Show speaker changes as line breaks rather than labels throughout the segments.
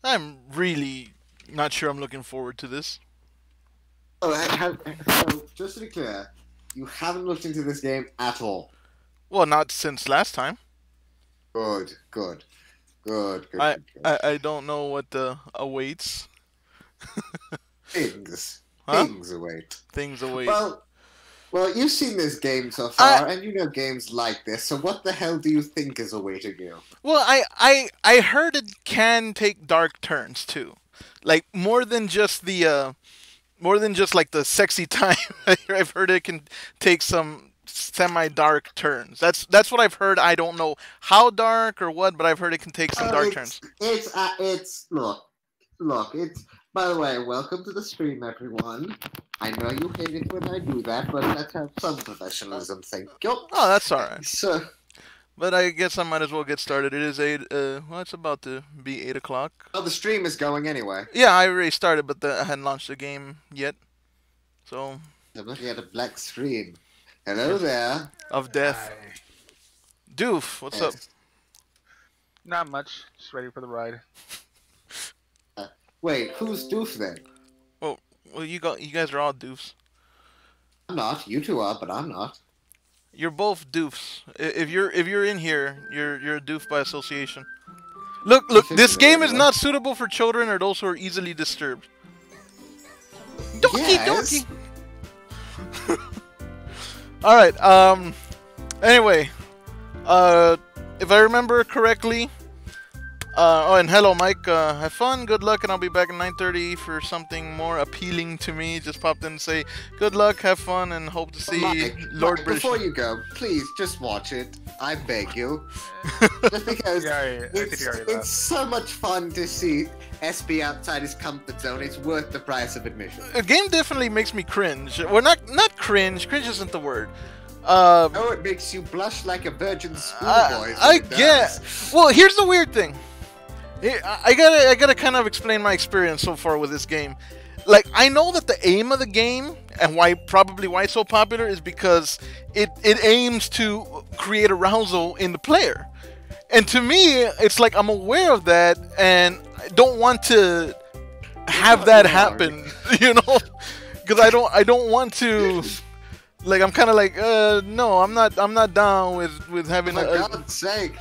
I'm really not sure I'm looking forward to this.
Oh, so just to be clear, you haven't looked into this game at all.
Well, not since last time.
Good, good, good, good,
I
good, good.
I, I don't know what awaits.
Things,
Huh?
things await.
Things await.
Well, you've seen this game so
I
far, and you know games like this. So what the hell do you think is awaiting you?
well, I heard it can take dark turns too, like more than just like the sexy time. I've heard it can take some semi-dark turns. That's what I've heard. I don't know how dark or what, but I've heard it can take some dark turns.
Look. It's. By the way, welcome to the stream, everyone. I know you hate it when I do that, but let's have some professionalism. Thank you.
Oh, that's all right.
So,
But I guess I might as well get started. It is 8. Well, it's about to be 8 o'clock.
oh, the stream is going anyway.
Yeah, I already started, but I hadn't launched the game yet. So.
I'm looking at a black screen. Hello there.
Of death. Doof, what's up?
Not much. Just ready for the ride.
Wait, who's Doof then?
Well, you guys are all doofs.
I'm not. You two are, but I'm not.
You're both doofs. If you're in here, you're a doof by association. Look, this game is not suitable for children or those who are easily disturbed. Doki Doki. All right. Anyway, if I remember correctly. Oh, and hello, Mike. Have fun, good luck, and I'll be back at 9:30 for something more appealing to me. Just popped in to say good luck, have fun, and hope to see Lord British.
Before you go, please just watch it. I beg you. Just because it's so much fun to see SB outside his comfort zone. It's worth the price of admission.
The game definitely makes me cringe. Well, not cringe. Cringe isn't the word.
Oh, it makes you blush like a virgin schoolboy.
I guess. Well, here's the weird thing. I gotta kind of explain my experience so far with this game. Like, I know that the aim of the game and why it's so popular is because it aims to create arousal in the player. And to me, it's like I'm aware of that and I don't want to have that happen, you know? Because I don't want to. Like, I'm kind of like, no, I'm not down with having
For God's sake.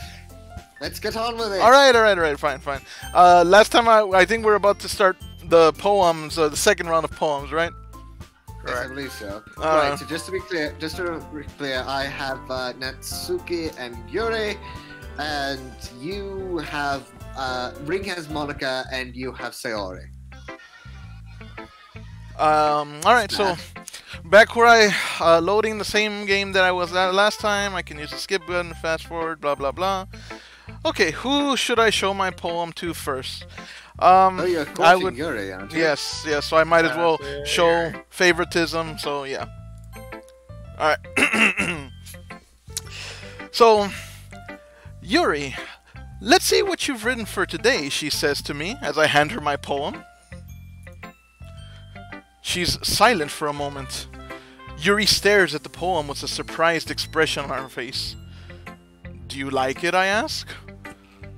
Let's get on with it.
All right, fine. Last time I think we're about to start the poems, the second round of poems, right?
Yes, I believe so. Right, so just to be clear, I have Natsuki and Yuri, and you have Ring has Monica, and you have Sayori.
All right, so back where I loading the same game that I was at last time. I can use the skip button, fast forward, blah blah blah. Okay, who should I show my poem to first?
You're quoting Yuri, aren't you?
Yes, so I might as well show favoritism, so yeah. Alright. So, Yuri, let's see what you've written for today, she says to me as I hand her my poem. She's silent for a moment. Yuri stares at the poem with a surprised expression on her face. Do you like it, I ask?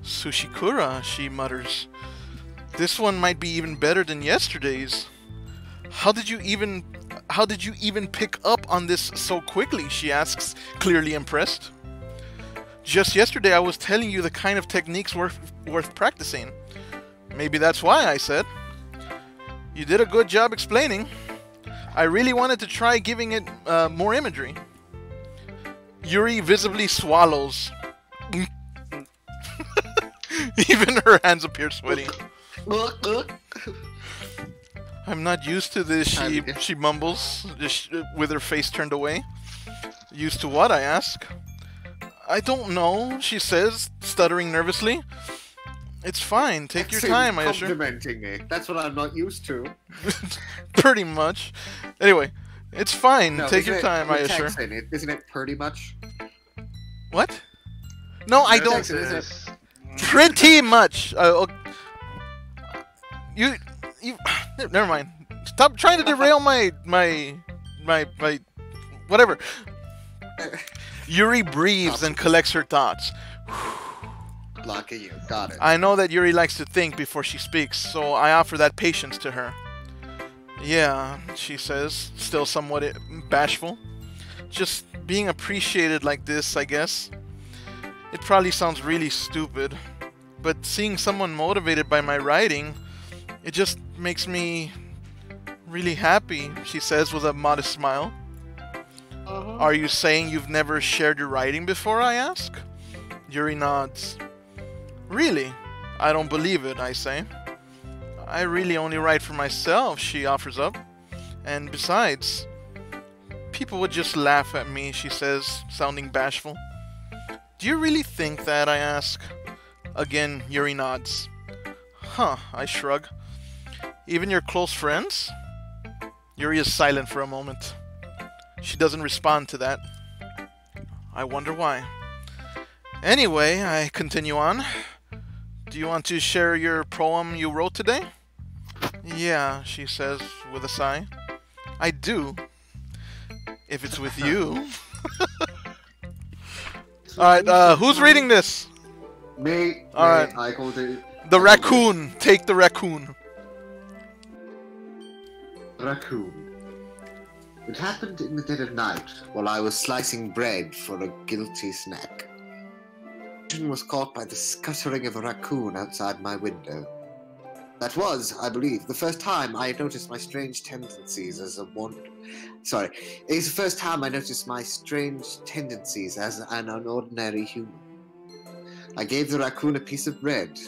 Sushikura, she mutters. This one might be even better than yesterday's. How did you even pick up on this so quickly, she asks, clearly impressed. Just yesterday I was telling you the kind of techniques worth practicing. Maybe that's why, I said. You did a good job explaining. I really wanted to try giving it more imagery. Yuri visibly swallows. Even her hands appear sweaty. I'm not used to this, she mumbles, with her face turned away. Used to what, I ask. I don't know, she says, stuttering nervously. It's fine, take your time, I assure.
Complimenting me. That's what I'm not used to.
Pretty much. Anyway, it's fine, take your time, I assure.
Isn't it pretty much?
What? No, I don't. Pretty much. You. Never mind. Stop trying to derail my whatever. Yuri breathes and collects her thoughts.
Lucky you. Got it.
I know that Yuri likes to think before she speaks, so I offer that patience to her. Yeah, she says, still somewhat bashful. Just being appreciated like this, I guess. It probably sounds really stupid, but seeing someone motivated by my writing, it just makes me really happy, she says with a modest smile. Are you saying you've never shared your writing before, I ask? Yuri nods. Really? I don't believe it, I say. I really only write for myself, she offers up. And besides, people would just laugh at me, she says, sounding bashful. Do you really think that, I ask? Again, Yuri nods. Huh, I shrug. Even your close friends? Yuri is silent for a moment. She doesn't respond to that. I wonder why. Anyway, I continue on. Do you want to share your poem you wrote today? Yeah, she says with a sigh. I do. If it's with you. Alright, who's reading this?
Me.
Alright.
I will do.
The raccoon. Take the raccoon.
Raccoon. It happened in the dead of night while I was slicing bread for a guilty snack. Vision was caught by the scuttering of a raccoon outside my window. That was, I believe, the first time I had noticed my strange tendencies as an ordinary human. I gave the raccoon a piece of bread,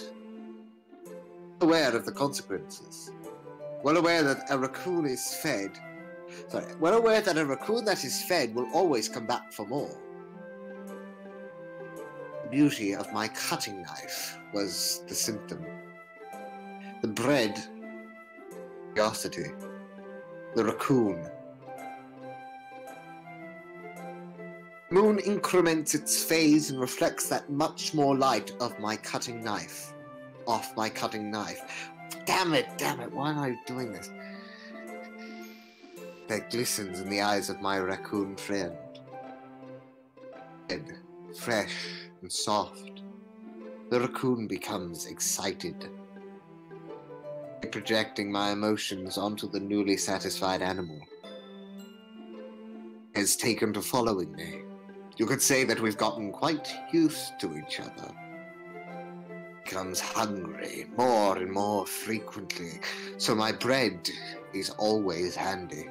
aware of the consequences. Well aware that a raccoon that is fed will always come back for more. The beauty of my cutting knife was the symptom. The bread, curiosity. The raccoon. The moon increments its phase and reflects that much more light of my cutting knife. Off my cutting knife. Damn it, why am I doing this? That glistens in the eyes of my raccoon friend. Red, fresh and soft. The raccoon becomes excited. Projecting my emotions onto the newly satisfied animal. Has taken to following me. You could say that we've gotten quite used to each other. Becomes hungry more and more frequently, so my bread is always handy.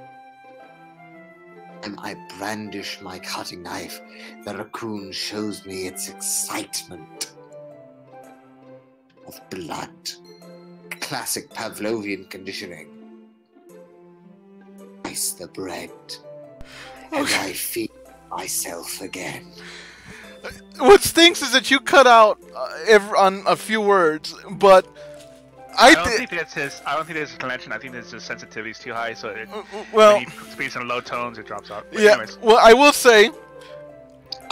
And I brandish my cutting knife, the raccoon shows me its excitement of blood. Classic Pavlovian conditioning. Ice the bread, and I feed myself again.
What stinks is that you cut out on a few words, but
I don't think that's his. I don't think that's his convention. I think his sensitivity is too high, so when he speaks in low tones, it drops out. But
yeah.
Anyways.
Well, I will say,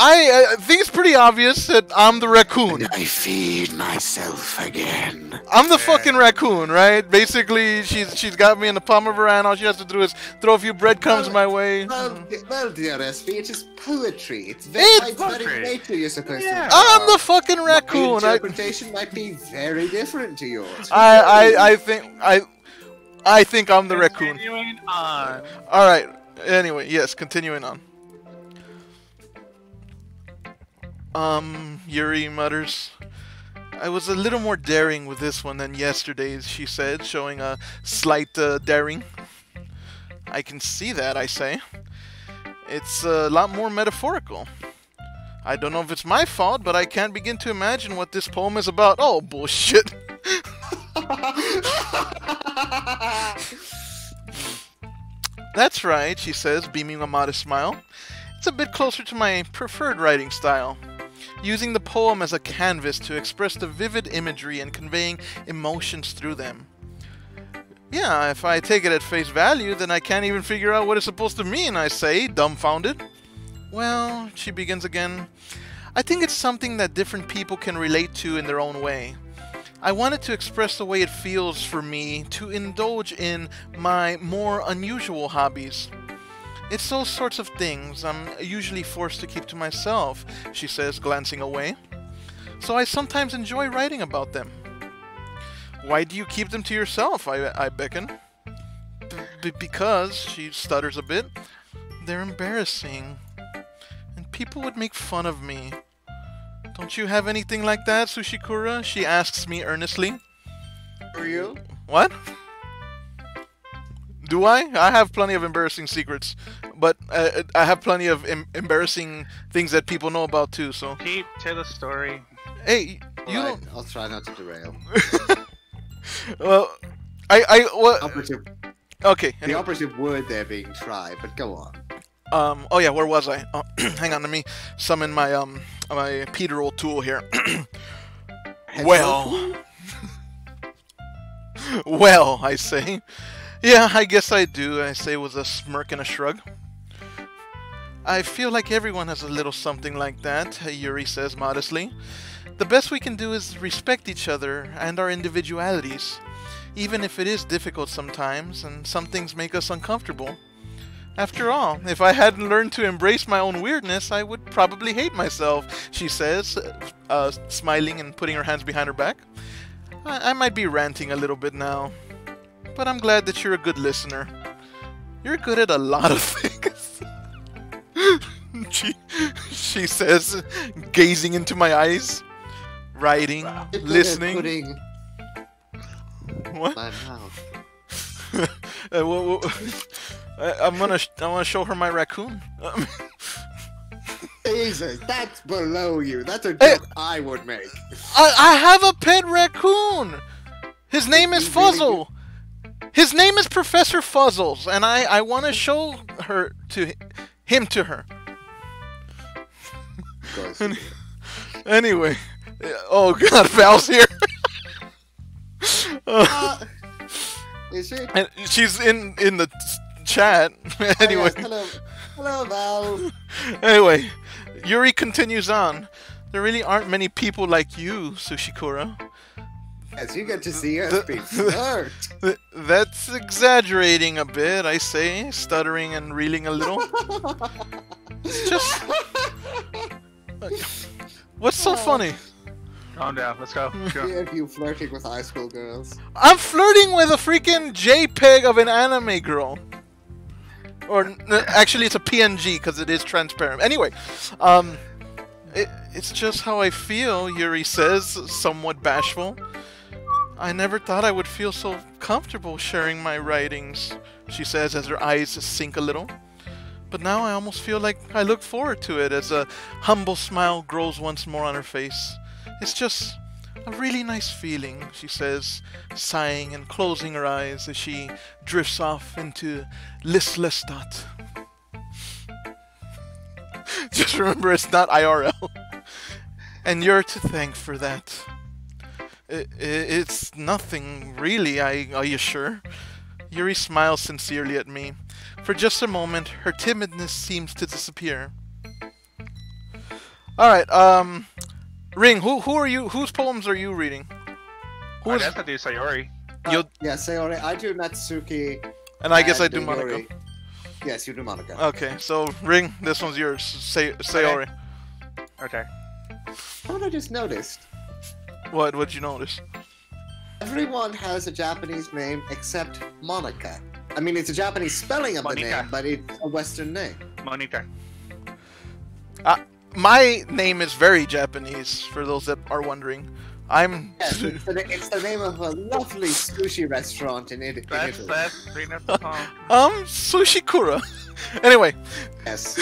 I think it's pretty obvious that I'm the raccoon.
And I feed myself again.
I'm the fucking raccoon, right? Basically, she's got me in the palm of her hand. All she has to do is throw a few breadcrumbs my way.
Well, dear SP, it is poetry. It's
poetry.
nature you're supposed to.
I'm the fucking raccoon.
My interpretation might be very different to yours.
I think I'm the raccoon.
Continuing on.
All right. Anyway, yes, continuing on. Yuri mutters. I was a little more daring with this one than yesterday's, she said, showing a slight daring. I can see that, I say. It's a lot more metaphorical. I don't know if it's my fault, but I can't begin to imagine what this poem is about. Oh, bullshit. That's right, she says, beaming a modest smile. It's a bit closer to my preferred writing style. Using the poem as a canvas to express the vivid imagery and conveying emotions through them. Yeah, if I take it at face value, then I can't even figure out what it's supposed to mean, I say, dumbfounded. Well, she begins again, I think it's something that different people can relate to in their own way. I wanted to express the way it feels for me to indulge in my more unusual hobbies. It's those sorts of things I'm usually forced to keep to myself, she says, glancing away. so I sometimes enjoy writing about them. Why do you keep them to yourself? I beckon. Because, she stutters a bit, they're embarrassing. And people would make fun of me. Don't you have anything like that, Sushikura? She asks me earnestly.
For you?
What? Do I? I have plenty of embarrassing secrets, but I have plenty of embarrassing things that people know about too. So
keep to the story.
Hey, you
right,
don't.
I'll try not to derail.
Well,
Operative.
Okay.
The operative word there being try, but go on.
Oh yeah, where was I? Oh, hang on, let me summon my my Peter tool here. Well. Well, I say. Yeah, I guess I do, I say with a smirk and a shrug. I feel like everyone has a little something like that, Yuri says modestly. The best we can do is respect each other and our individualities, even if it is difficult sometimes, and some things make us uncomfortable. After all, if I hadn't learned to embrace my own weirdness, I would probably hate myself, she says, smiling and putting her hands behind her back. I might be ranting a little bit now, but I'm glad that you're a good listener. You're good at a lot of things. she says, gazing into my eyes, writing, listening. What?
My mouth.
I'm gonna show her my raccoon.
Jesus, that's below you. That's a joke I would make.
I have a pet raccoon. His name is Fuzzle. His name is Professor Fuzzles, and I want to show him to her. Anyway, oh God, Val's here.
Is she?
And she's in the chat. Anyway.
Oh, yes. Hello, Val.
Anyway, Yuri continues on. There really aren't many people like you, Sushikura.
Yes, you get to see us be flirt.
That's exaggerating a bit, I say, stuttering and reeling a little. It's just... What's so funny?
Calm down, let's go.
Sure. You flirting with high school girls.
I'm flirting with a freaking JPEG of an anime girl. Or, actually it's a PNG, because it is transparent. Anyway, it's just how I feel, Yuri says, somewhat bashful. I never thought I would feel so comfortable sharing my writings, she says as her eyes sink a little. But now I almost feel like I look forward to it as a humble smile grows once more on her face. It's just a really nice feeling, she says, sighing and closing her eyes as she drifts off into listless thought. Just remember, it's not IRL. And you're to thank for that. It's nothing, really, are you sure? Yuri smiles sincerely at me. For just a moment, her timidness seems to disappear. Alright, Ring, who are you? Whose poems are you reading?
I guess I do Sayori.
Yeah, Sayori. I do Natsuki.
And I guess I do Monica.
Yuri. Yes, you do Monica.
Okay, so Ring, this one's yours. Sayori.
Okay.
What I just noticed.
What'd you notice?
Everyone has a Japanese name except Monica. I mean, it's a Japanese spelling of
Monica.
the name, but it's a Western name.
Monica.
My name is very Japanese, for those that are wondering. I'm...
Yes, it's the name of a lovely sushi restaurant in Italy.
That's
Sushikura. Anyway.
Yes.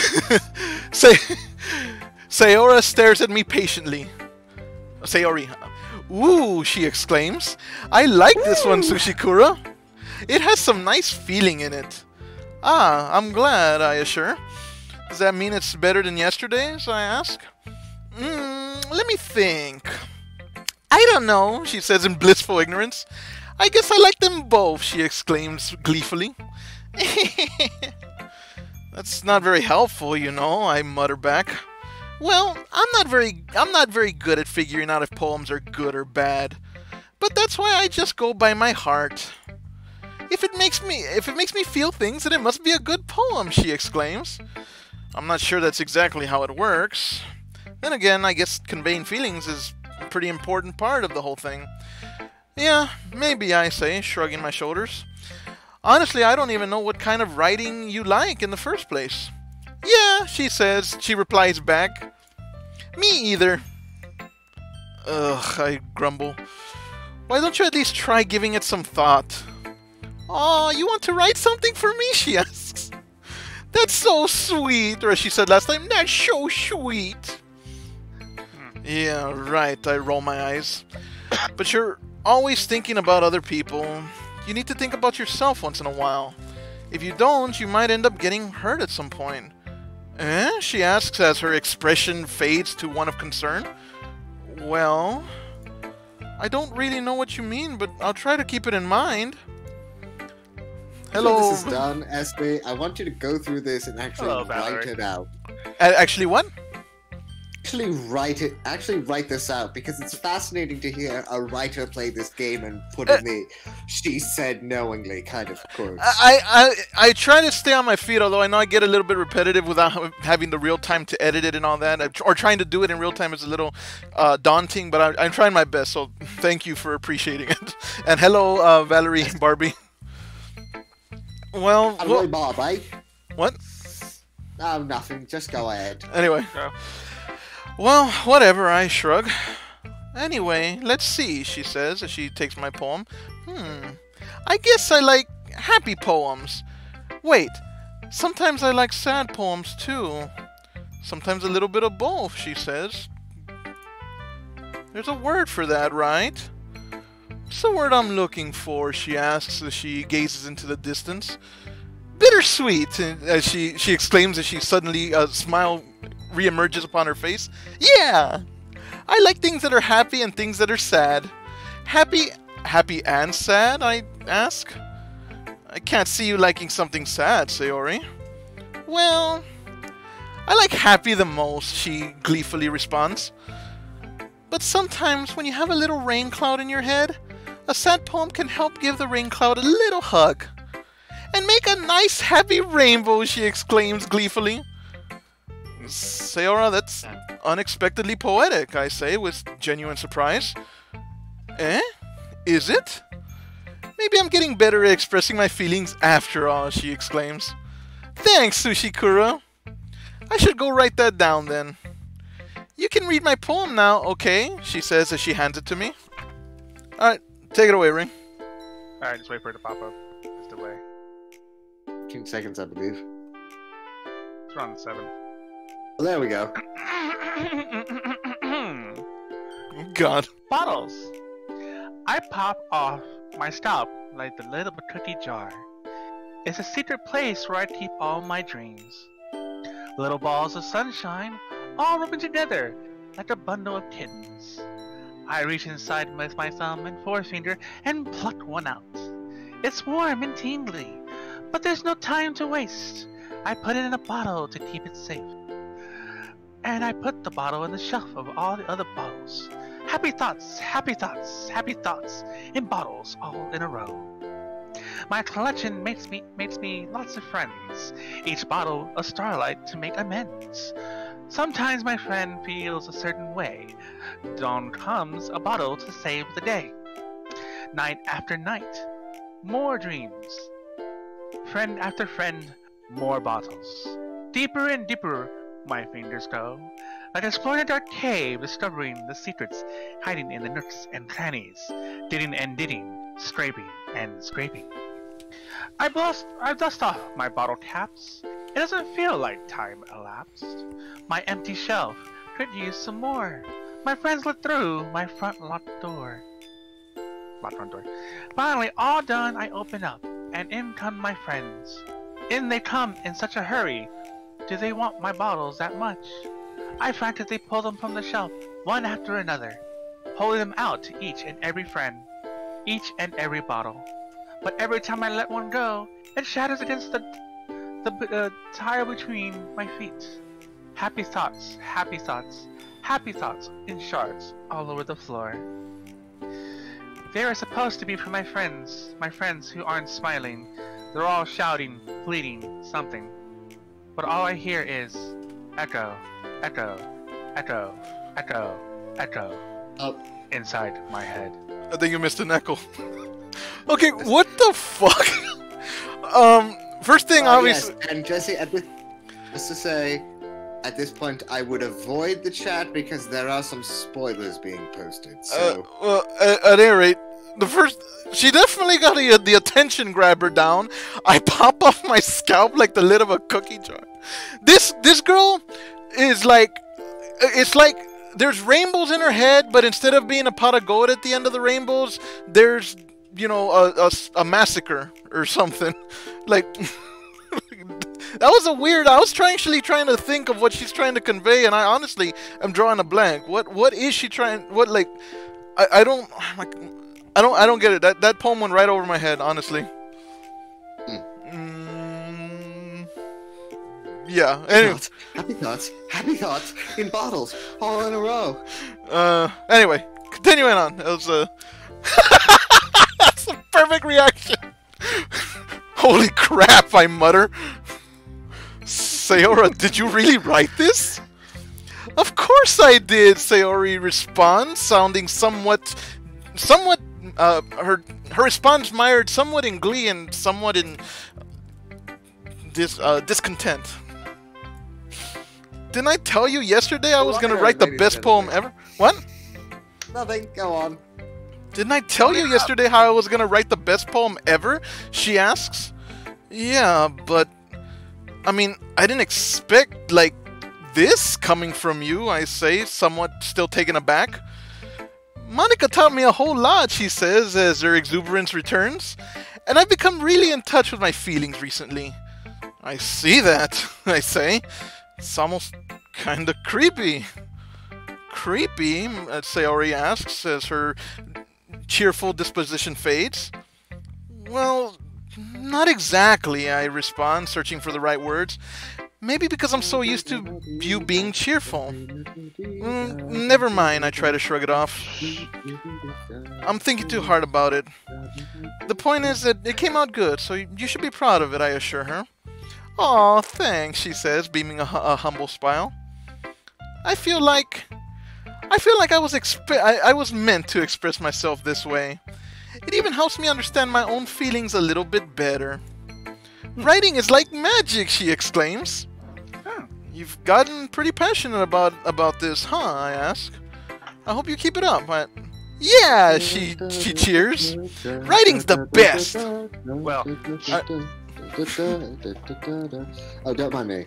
Sayori stares at me patiently. Sayori. Ooh, she exclaims. I like this one, Sushikura. It has some nice feeling in it. Ah, I'm glad, I assure. Does that mean it's better than yesterday's, I ask? Let me think. I don't know, she says in blissful ignorance. I guess I like them both, she exclaims gleefully. That's not very helpful, you know, I mutter back. Well, I'm not very good at figuring out if poems are good or bad. But that's why I just go by my heart. If it makes me feel things, then it must be a good poem, she exclaims. I'm not sure that's exactly how it works. Then again, I guess conveying feelings is pretty important part of the whole thing. Yeah, maybe, I say, shrugging my shoulders. Honestly, I don't even know what kind of writing you like in the first place. Yeah, she says. She replies back. Me either. Ugh, I grumble. Why don't you at least try giving it some thought? Aw, you want to write something for me? She asks. That's so sweet. Or as she said last time, that's so sweet. Yeah, right, I roll my eyes. But you're always thinking about other people. You need to think about yourself once in a while. If you don't, you might end up getting hurt at some point. Eh? She asks as her expression fades to one of concern. Well, I don't really know what you mean, but I'll try to keep it in mind. Hello.
This is done, SB. I want you to go through this and actually write it out.
Actually, what?
Actually write this out, because it's fascinating to hear a writer play this game and put in the "she said knowingly" kind of quote.
I try to stay on my feet, although I know I get a little bit repetitive without having the real time to edit it and all that. Or trying to do it in real time is a little daunting, but I'm trying my best. So thank you for appreciating it. And hello, Valerie Barbie. Well,
I'm really Bob, eh?
What?
Oh, nothing. Just go ahead.
Anyway. Well, whatever, I shrug. Anyway, let's see, she says as she takes my poem. I guess I like happy poems. Wait, sometimes I like sad poems too. Sometimes a little bit of both, she says. There's a word for that, right? What's the word I'm looking for, she asks as she gazes into the distance. Bittersweet, as she exclaims as she suddenly smile reemerges upon her face. Yeah! I like things that are happy and things that are sad. Happy and sad, I ask? I can't see you liking something sad, Sayori. Well, I like happy the most, she gleefully responds. But sometimes when you have a little rain cloud in your head, a sad poem can help give the rain cloud a little hug. And make a nice happy rainbow, she exclaims gleefully. Sayori, that's unexpectedly poetic, I say with genuine surprise. Eh? Is it? Maybe I'm getting better at expressing my feelings after all, she exclaims. Thanks, Sushikura. I should go write that down then. You can read my poem now, okay? She says as she hands it to me. Alright, take it away, Ring.
Alright, just wait for it to pop up. Just away.
15 seconds, I believe.
It's around 7.
Well, there we go.
God.
Bottles. I pop off my stop like the lid of a cookie jar. It's a secret place where I keep all my dreams. Little balls of sunshine, all rubbing together like a bundle of kittens. I reach inside with my thumb and forefinger and pluck one out. It's warm and tingly, but there's no time to waste. I put it in a bottle to keep it safe. And I put the bottle on the shelf of all the other bottles. Happy thoughts, happy thoughts, happy thoughts, in bottles all in a row. My collection makes me lots of friends, each bottle a starlight to make amends. Sometimes my friend feels a certain way. Dawn comes, a bottle to save the day. Night after night, more dreams. Friend after friend, more bottles. Deeper and deeper my fingers go, like exploring a dark cave, discovering the secrets hiding in the nooks and crannies, digging and digging, scraping and scraping. I dust off my bottle caps. It doesn't feel like time elapsed. My empty shelf could use some more. My friends look through my front locked door. Finally, all done, I open up, and in come my friends. In they come in such a hurry. Do they want my bottles that much? I frantically pull them from the shelf, one after another, holding them out to each and every friend, each and every bottle. But every time I let one go, it shatters against the tile between my feet. Happy thoughts, happy thoughts, happy thoughts in shards all over the floor. They are supposed to be for my friends who aren't smiling. They're all shouting, pleading, something. But all I hear is echo, echo, echo, echo, echo.
Oh.
inside my head.
I think you missed an echo. Okay, what the fuck? First thing, obviously.
Yes. And Jesse, just to say, at this point, I would avoid the chat because there are some spoilers being posted. So.
Well, at any rate, she definitely got the attention grabber down. I pop off my scalp like the lid of a cookie jar. This girl is like, it's like there's rainbows in her head, but instead of being a pot of gold at the end of the rainbows, there's, you know, a massacre or something. Like, that was a weird. I was actually trying to think of what she's trying to convey, and I honestly am drawing a blank. What is she trying? What, like, I don't get it. That poem went right over my head, honestly. Yeah. Anyway.
Happy thoughts in bottles, all in a row.
Anyway, continuing on. It was that's a perfect reaction. Holy crap! I mutter. Sayori, did you really write this? Of course I did. Sayori responds, sounding somewhat. Her response mired somewhat in glee and somewhat in discontent. Didn't I tell you yesterday I was gonna write the best poem ever? What?
Nothing. Go on.
Didn't I tell you yesterday how I was gonna write the best poem ever? She asks. Yeah, but I mean, I didn't expect like this coming from you, I say, somewhat still taken aback. Monica taught me a whole lot, she says, as her exuberance returns, and I've become really in touch with my feelings recently. I see that, I say. It's almost kinda creepy. Creepy? Sayori asks as her cheerful disposition fades. Well, not exactly, I respond, searching for the right words. Maybe because I'm so used to you being cheerful. Never mind, I try to shrug it off. I'm thinking too hard about it. The point is that it came out good, so you should be proud of it, I assure her. Aw, thanks, she says, beaming a humble smile. I feel like I was meant to express myself this way. It even helps me understand my own feelings a little bit better. Writing is like magic, she exclaims. You've gotten pretty passionate about this, huh? I ask. I hope you keep it up. Yeah, she cheers. Writing's the best.
Well,
oh, don't mind me.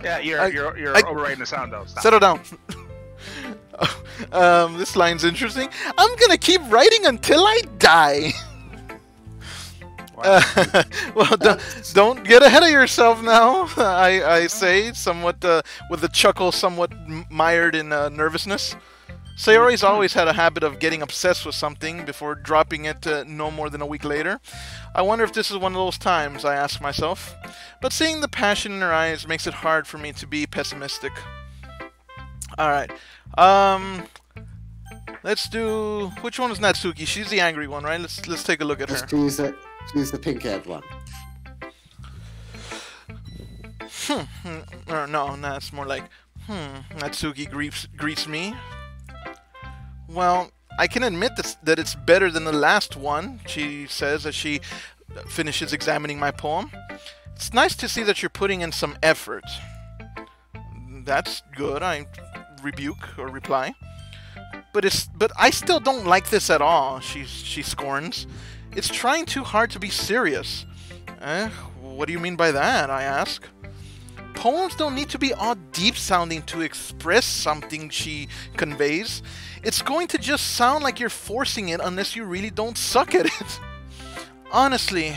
yeah, you're overriding the sound though. Stop.
Settle down. This line's interesting. I'm gonna keep writing until I die. Well, don't get ahead of yourself now, I say, somewhat with a chuckle somewhat mired in nervousness. Sayori's always had a habit of getting obsessed with something before dropping it no more than a week later. I wonder if this is one of those times, I ask myself. But seeing the passion in her eyes makes it hard for me to be pessimistic. Alright. Let's do... Which one is Natsuki? She's the angry one, right? Let's take a look at her.
She's the pink-haired one.
No, that's more like, Natsuki greets me. Well, I can admit that it's better than the last one, she says as she finishes examining my poem. It's nice to see that you're putting in some effort. That's good, I rebuke or reply. But I still don't like this at all, she scorns. It's trying too hard to be serious. What do you mean by that? I ask. Poems don't need to be all deep-sounding to express something, she conveys. It's going to just sound like you're forcing it unless you really don't suck at it. Honestly,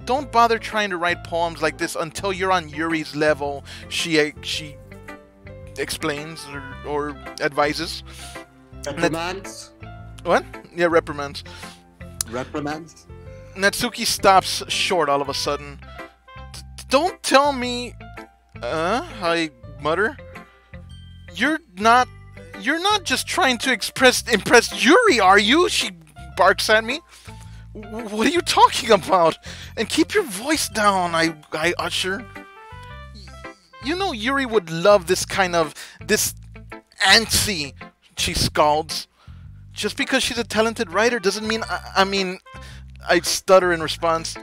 don't bother trying to write poems like this until you're on Yuri's level, she explains or advises.
Reprimands?
What? Yeah, reprimands.
Reprimands?
Natsuki stops short all of a sudden. Don't tell me... I mutter. You're not just trying to impress Yuri, are you? She barks at me. What are you talking about? And keep your voice down, I usher. You know Yuri would love this antsy, she scalds. Just because she's a talented writer doesn't mean... I mean... I stutter in response.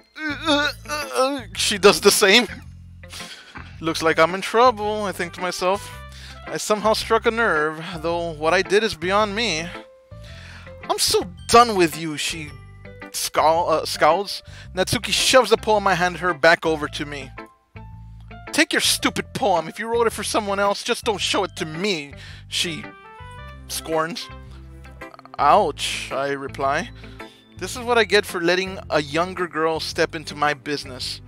She does the same. Looks like I'm in trouble, I think to myself. I somehow struck a nerve, though what I did is beyond me. I'm so done with you, she scowls. Natsuki shoves the poem I handed her back over to me. Take your stupid poem. If you wrote it for someone else, just don't show it to me, she scorns. Ouch, I reply. This is what I get for letting a younger girl step into my business.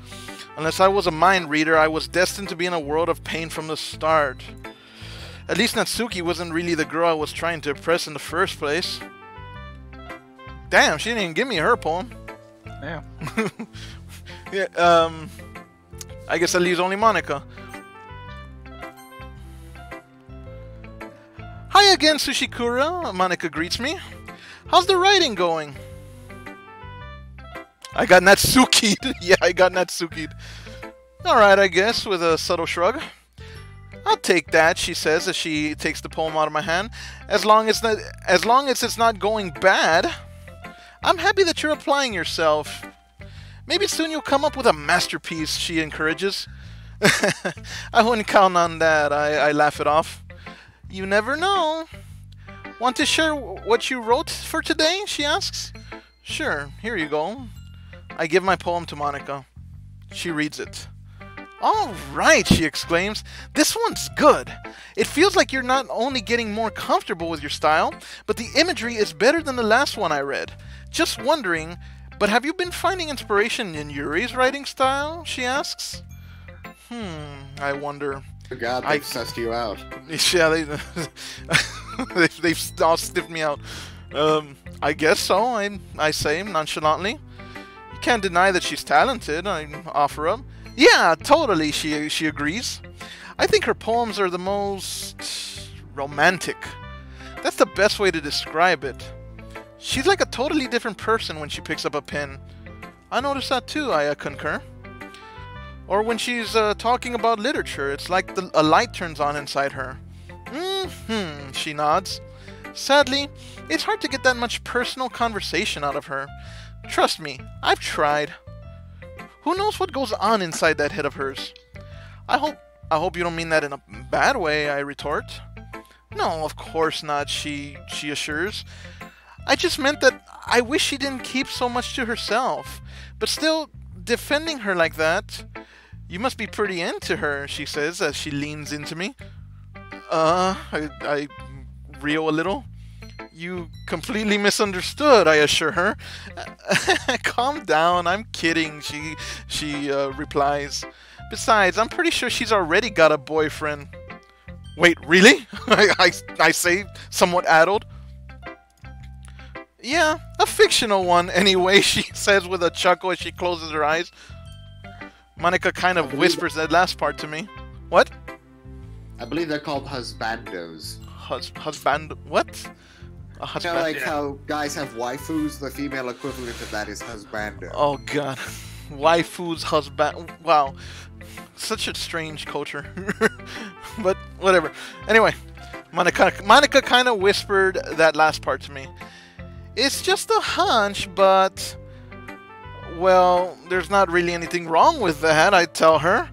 Unless I was a mind reader, I was destined to be in a world of pain from the start. At least Natsuki wasn't really the girl I was trying to impress in the first place. Damn, she didn't even give me her poem.
Damn.
Yeah, I guess that leaves only Monika. Hi again, Sushikura. Monika greets me. How's the writing going? I got Natsuki'd. Yeah, I got Natsuki'd. Alright, I guess, with a subtle shrug. I'll take that, she says as she takes the poem out of my hand. As long as it's not going bad. I'm happy that you're applying yourself. Maybe soon you'll come up with a masterpiece, she encourages. I wouldn't count on that, I laugh it off. You never know. Want to share what you wrote for today, she asks. Sure, here you go. I give my poem to Monika. She reads it. All right, she exclaims. This one's good. It feels like you're not only getting more comfortable with your style, but the imagery is better than the last one I read. Just wondering, but have you been finding inspiration in Yuri's writing style? She asks. I wonder.
God, they've sussed you out.
Yeah, they've all sniffed me out. I guess so, I say nonchalantly. You can't deny that she's talented, I offer up. Yeah, totally, she agrees. I think her poems are the most romantic. That's the best way to describe it. She's like a totally different person when she picks up a pen. I notice that too, I concur. Or when she's talking about literature, it's like a light turns on inside her. She nods. Sadly, it's hard to get that much personal conversation out of her. Trust me, I've tried. Who knows what goes on inside that head of hers? I hope you don't mean that in a bad way, I retort. No, of course not, she assures. I just meant that I wish she didn't keep so much to herself. But still, defending her like that... You must be pretty into her, she says as she leans into me. I reel a little. You completely misunderstood, I assure her. Calm down, I'm kidding, she replies. Besides, I'm pretty sure she's already got a boyfriend. Wait, really? I say, somewhat addled. Yeah, a fictional one anyway, she says with a chuckle as she closes her eyes. Monika kind of whispers that last part to me. What?
I believe they're called husbandos.
Husband? What? A husband?
You know, like how guys have waifus, the female equivalent of that is husbando.
Oh god. Waifu's husband. Wow. Such a strange culture. But whatever. Anyway, Monika kind of whispered that last part to me. It's just a hunch, but... Well, there's not really anything wrong with that, I tell her.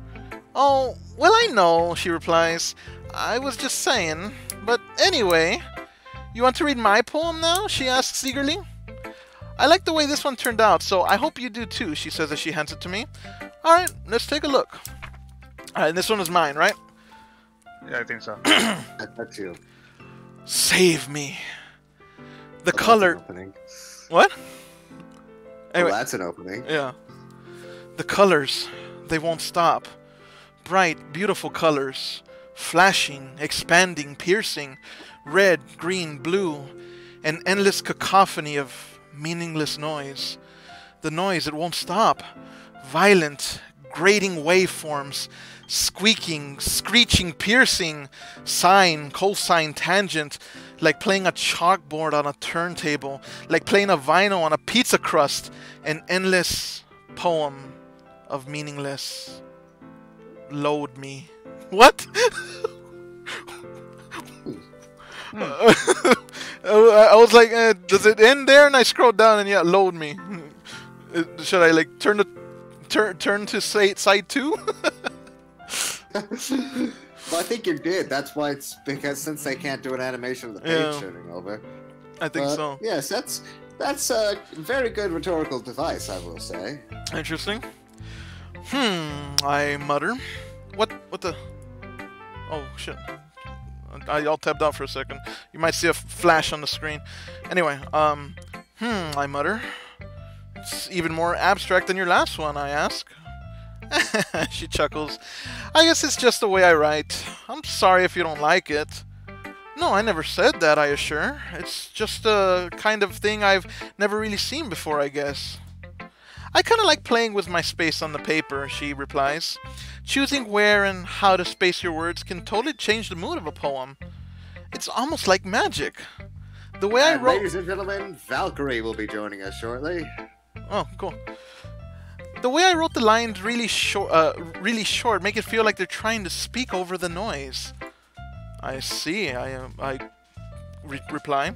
Oh, well, I know, she replies. I was just saying. But anyway, you want to read my poem now? She asks eagerly. I like the way this one turned out, so I hope you do too, she says as she hands it to me. Alright, let's take a look. Alright, this one is mine, right?
Yeah, I think so.
That's you.
Save me. The color... What? Anyway,
well, that's an opening.
Yeah. The colors, they won't stop. Bright, beautiful colors. Flashing, expanding, piercing. Red, green, blue. An endless cacophony of meaningless noise. The noise, it won't stop. Violent, grating waveforms. Squeaking, screeching, piercing. Sine, cosine, tangent. Like playing a chalkboard on a turntable. Like playing a vinyl on a pizza crust. An endless poem of meaningless. Load me. What? I was like, does it end there? And I scrolled down and yeah, load me. Should I like turn to side 2?
Well, I think you did. That's why it's because since they can't do an animation of the page turning over.
I think so.
Yes, that's a very good rhetorical device, I will say.
Interesting. I mutter. What the? Oh shit! I'll tabbed out for a second. You might see a flash on the screen. Anyway, I mutter. It's even more abstract than your last one, I ask. She chuckles. I guess it's just the way I write. I'm sorry if you don't like it. No, I never said that, I assure. It's just a kind of thing I've never really seen before, I guess. I kind of like playing with my space on the paper, she replies. Choosing where and how to space your words can totally change the mood of a poem. It's almost like magic. The way I wrote...
Ladies and gentlemen, Valkyrie will be joining us shortly.
Oh, cool. The way I wrote the lines really short, make it feel like they're trying to speak over the noise. I see, I reply.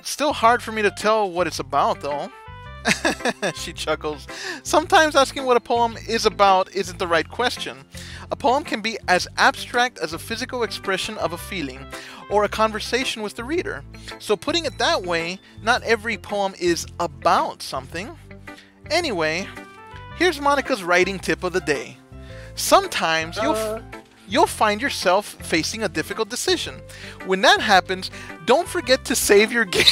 Still hard for me to tell what it's about, though. She chuckles. Sometimes asking what a poem is about isn't the right question. A poem can be as abstract as a physical expression of a feeling, or a conversation with the reader. So putting it that way, not every poem is about something. Anyway, here's Monica's writing tip of the day. Sometimes you'll find yourself facing a difficult decision. When that happens, don't forget to save your game.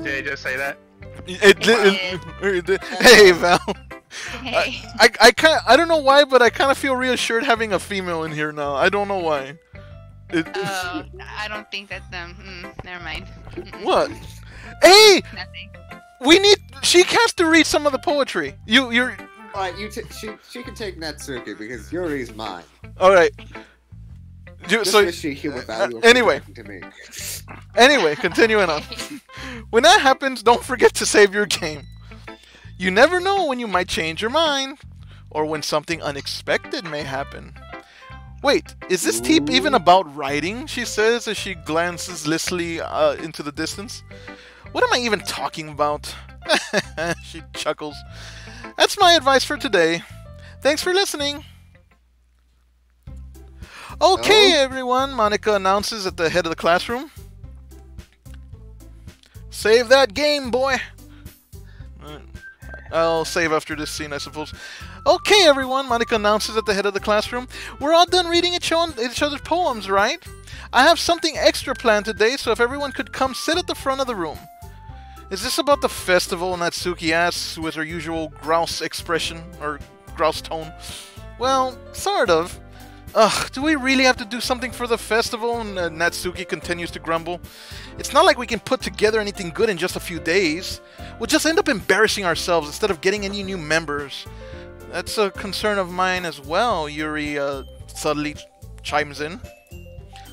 Did I just say that?
Hey, Val.
Hey.
I don't know why, but I kind of feel reassured having a female in here now. I don't know why.
Oh, I don't think that's them. Never mind.
What? Hey!
Nothing.
She has to read some of the poetry. You're.
All right, she can take Natsuki because Yuri's mine.
All right.
Anyway.
Anyway, continuing on. When that happens, don't forget to save your game. You never know when you might change your mind, or when something unexpected may happen. Wait, is this tip even about writing? She says as she glances listlessly into the distance. What am I even talking about? She chuckles. That's my advice for today. Thanks for listening. Okay, everyone, Monica announces at the head of the classroom. Save that game, boy. I'll save after this scene, I suppose. Okay, everyone, Monica announces at the head of the classroom. We're all done reading each other's poems, right? I have something extra planned today, so if everyone could come sit at the front of the room. Is this about the festival? Natsuki asks with her usual grouse expression, or grouse tone. Well, sort of. Ugh, do we really have to do something for the festival? And Natsuki continues to grumble. It's not like we can put together anything good in just a few days. We'll just end up embarrassing ourselves instead of getting any new members. That's a concern of mine as well, Yuri subtly chimes in.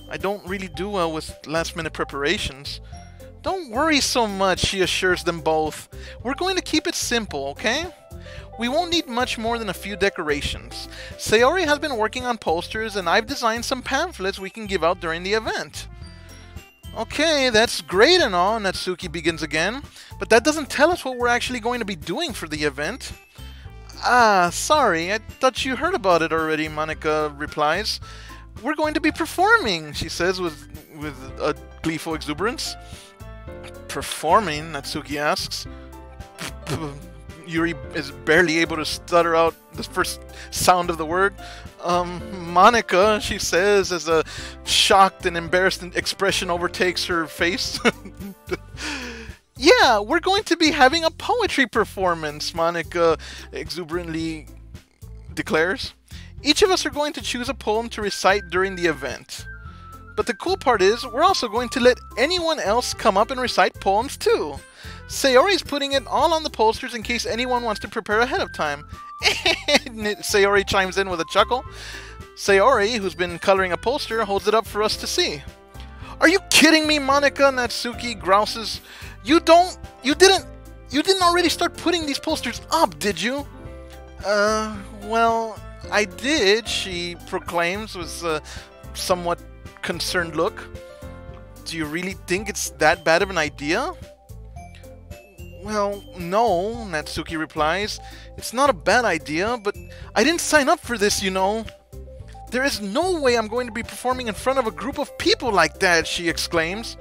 I don't really do well with last-minute preparations. Don't worry so much, she assures them both. We're going to keep it simple, okay? We won't need much more than a few decorations. Sayori has been working on posters, and I've designed some pamphlets we can give out during the event. Okay, that's great and all, Natsuki begins again, but that doesn't tell us what we're actually going to be doing for the event. Ah, sorry, I thought you heard about it already, Monica replies. We're going to be performing, she says with a gleeful exuberance. Performing? Natsuki asks. Yuri is barely able to stutter out the first sound of the word. Monica, she says as a shocked and embarrassed expression overtakes her face. Yeah, we're going to be having a poetry performance, Monica exuberantly declares. Each of us are going to choose a poem to recite during the event. But the cool part is, we're also going to let anyone else come up and recite poems too. Sayori's putting it all on the posters in case anyone wants to prepare ahead of time. Sayori chimes in with a chuckle. Sayori, who's been coloring a poster, holds it up for us to see. Are you kidding me, Monica? Natsuki grouses. You didn't already start putting these posters up, did you? Well, I did, she proclaims with somewhat concerned look. Do you really think it's that bad of an idea? Well, no, Natsuki replies. It's not a bad idea, but I didn't sign up for this, you know. There is no way I'm going to be performing in front of a group of people like that, she exclaims.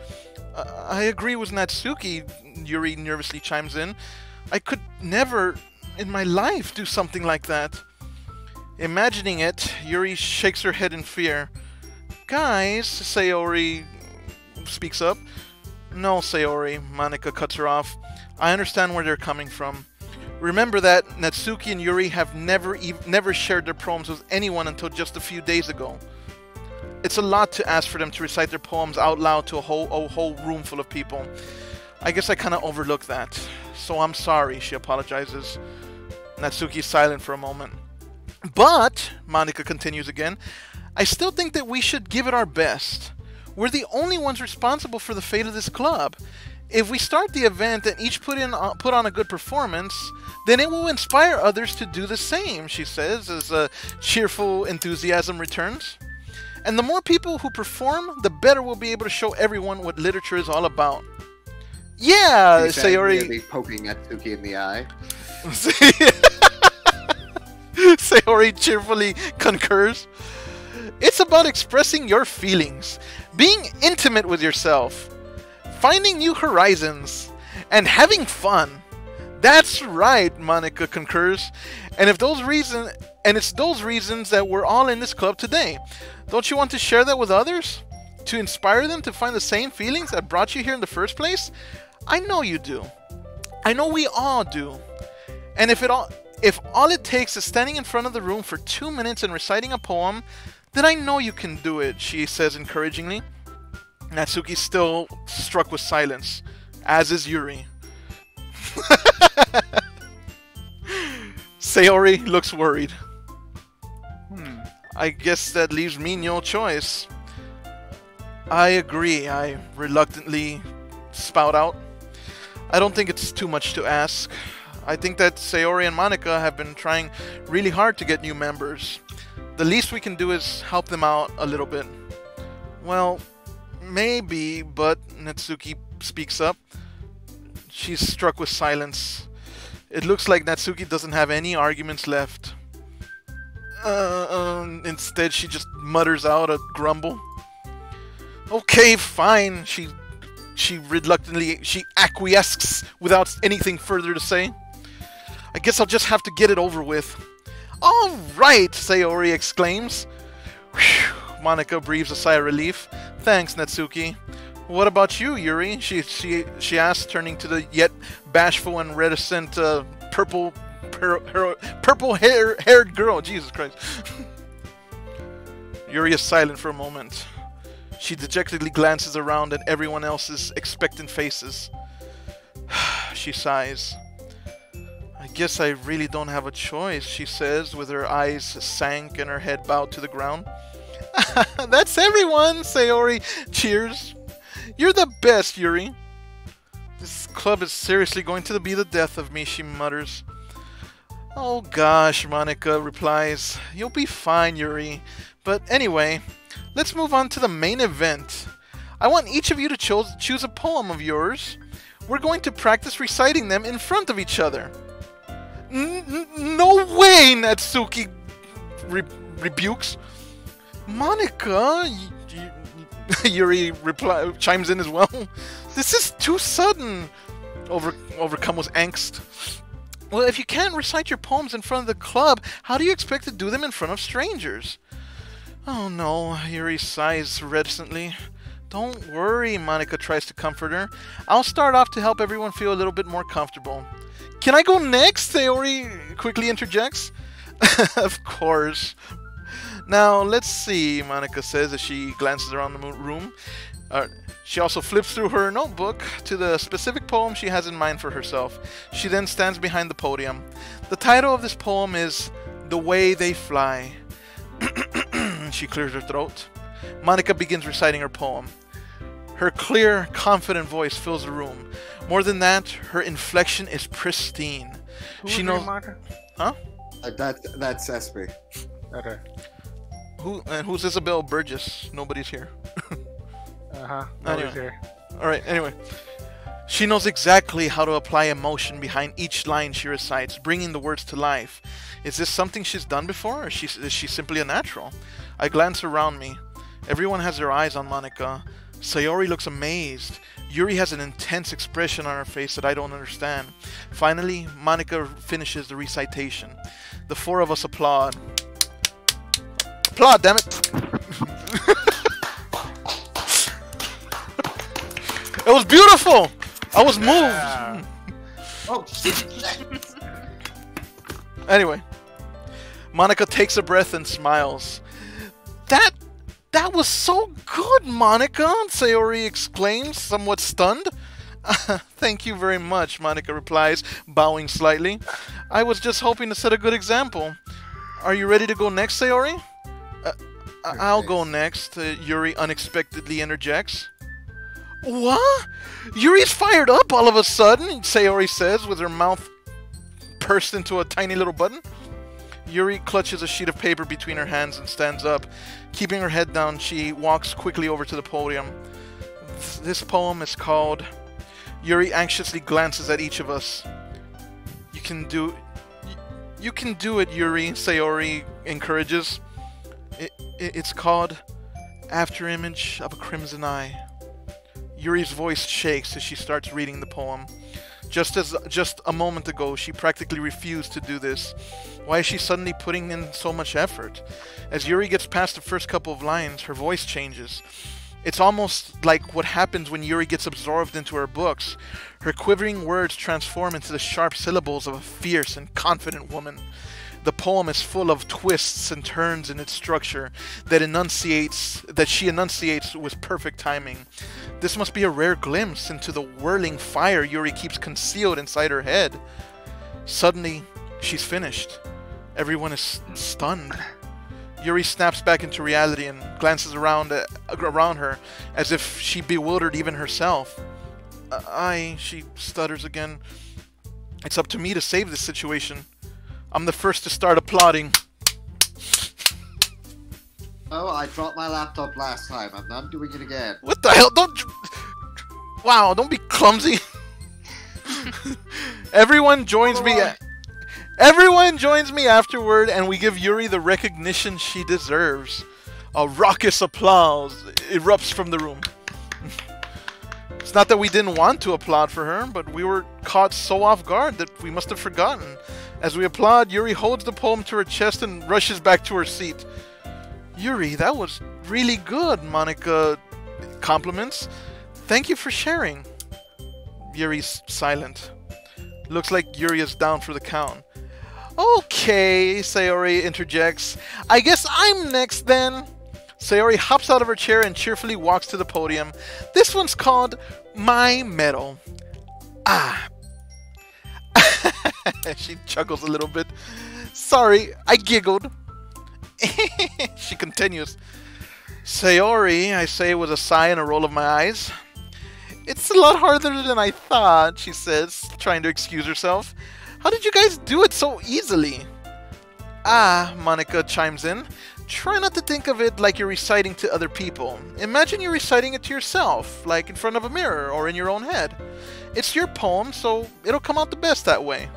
I agree with Natsuki, Yuri nervously chimes in. I could never in my life do something like that. Imagining it, Yuri shakes her head in fear. Guys, Sayori speaks up. No, Sayori, Monika cuts her off. I understand where they're coming from. Remember that Natsuki and Yuri have never shared their poems with anyone until just a few days ago. It's a lot to ask for them to recite their poems out loud to a whole room full of people. I guess I kind of overlooked that. So I'm sorry, she apologizes. Natsuki's silent for a moment. But, Monika continues again, I still think that we should give it our best. We're the only ones responsible for the fate of this club. If we start the event and each put on a good performance, then it will inspire others to do the same, she says, as cheerful enthusiasm returns. And the more people who perform, the better we'll be able to show everyone what literature is all about. Yeah, Sayori
poking Natsuki in the eye.
Sayori cheerfully concurs. It's about expressing your feelings, being intimate with yourself, finding new horizons, and having fun. That's right, Monika concurs. And it's those reasons that we're all in this club today. Don't you want to share that with others? To inspire them to find the same feelings that brought you here in the first place? I know you do. I know we all do. And if all it takes is standing in front of the room for 2 minutes and reciting a poem, then I know you can do it, she says encouragingly. Natsuki's still struck with silence, as is Yuri. Sayori looks worried. I guess that leaves me no choice. I agree, I reluctantly spout out. I don't think it's too much to ask. I think that Sayori and Monika have been trying really hard to get new members. The least we can do is help them out a little bit. Well, maybe, but Natsuki speaks up. She's struck with silence. It looks like Natsuki doesn't have any arguments left. Instead, she just mutters out a grumble. Okay, fine. She reluctantly acquiesces without anything further to say. I guess I'll just have to get it over with. All right, Sayori exclaims. Whew, Monika breathes a sigh of relief. Thanks, Natsuki. What about you, Yuri? She asks, turning to the yet bashful and reticent purple-haired girl. Jesus Christ. Yuri is silent for a moment. She dejectedly glances around at everyone else's expectant faces. She sighs. I guess I really don't have a choice, she says, with her eyes sank and her head bowed to the ground. That's everyone, Sayori cheers. You're the best, Yuri. This club is seriously going to be the death of me, she mutters. Oh gosh, Monika replies. You'll be fine, Yuri. But anyway, let's move on to the main event. I want each of you to choose a poem of yours. We're going to practice reciting them in front of each other. No way, Natsuki rebukes. Monika, Yuri chimes in as well. This is too sudden. Overcome with angst. Well, if you can't recite your poems in front of the club, how do you expect to do them in front of strangers? Oh no, Yuri sighs reticently. Don't worry, Monika tries to comfort her. I'll start off to help everyone feel a little bit more comfortable. Can I go next? Sayori quickly interjects. Of course. Now, let's see, Monika says as she glances around the room. She also flips through her notebook to the specific poem she has in mind for herself. She then stands behind the podium. The title of this poem is The Way They Fly. She clears her throat. Monika begins reciting her poem. Her clear, confident voice fills the room. More than that, her inflection is pristine. She knows.
Marker?
Huh?
That's SP.
Okay.
who's Isabel Burgess? Nobody's here.
Nobody's here.
Alright, anyway. She knows exactly how to apply emotion behind each line she recites, bringing the words to life. Is this something she's done before, or is she simply a natural? I glance around me. Everyone has their eyes on Monika. Sayori looks amazed. Yuri has an intense expression on her face that I don't understand. Finally, Monika finishes the recitation. The four of us applaud. Applaud, damn it! It was beautiful! I was moved!
Oh,
Anyway, Monika takes a breath and smiles. That was so good, Monika! Sayori exclaims, somewhat stunned. Thank you very much, Monika replies, bowing slightly. I was just hoping to set a good example. Are you ready to go next, Sayori? I'll go next, Yuri unexpectedly interjects. What? Yuri's fired up all of a sudden, Sayori says, with her mouth pursed into a tiny little button. Yuri clutches a sheet of paper between her hands and stands up. Keeping her head down, she walks quickly over to the podium. This poem is called... Yuri anxiously glances at each of us. You can do it, Yuri, Sayori encourages. It's called After Image of a Crimson Eye. Yuri's voice shakes as she starts reading the poem. Just a moment ago, she practically refused to do this. Why is she suddenly putting in so much effort? As Yuri gets past the first couple of lines, her voice changes. It's almost like what happens when Yuri gets absorbed into her books. Her quivering words transform into the sharp syllables of a fierce and confident woman. The poem is full of twists and turns in its structure that she enunciates with perfect timing. This must be a rare glimpse into the whirling fire Yuri keeps concealed inside her head. Suddenly, she's finished. Everyone is stunned. Yuri snaps back into reality and glances around her as if she bewildered even herself. She stutters again. It's up to me to save this situation. I'm the first to start applauding.
Oh, I dropped my laptop last time. I'm not doing it again.
What the hell? Wow, don't be clumsy. Everyone joins me afterward, and we give Yuri the recognition she deserves. A raucous applause erupts from the room. It's not that we didn't want to applaud for her, but we were caught so off guard that we must have forgotten. As we applaud, Yuri holds the poem to her chest and rushes back to her seat. Yuri, that was really good, Monika compliments. Thank you for sharing. Yuri's silent. Looks like Yuri is down for the count. Okay, Sayori interjects. I guess I'm next then. Sayori hops out of her chair and cheerfully walks to the podium. This one's called My Medal. She chuckles a little bit. Sorry, I giggled. She continues. Sayori, I say with a sigh and a roll of my eyes. It's a lot harder than I thought, she says, trying to excuse herself. How did you guys do it so easily? Monika chimes in. Try not to think of it like you're reciting to other people. Imagine you're reciting it to yourself, like in front of a mirror or in your own head. It's your poem, so it'll come out the best that way.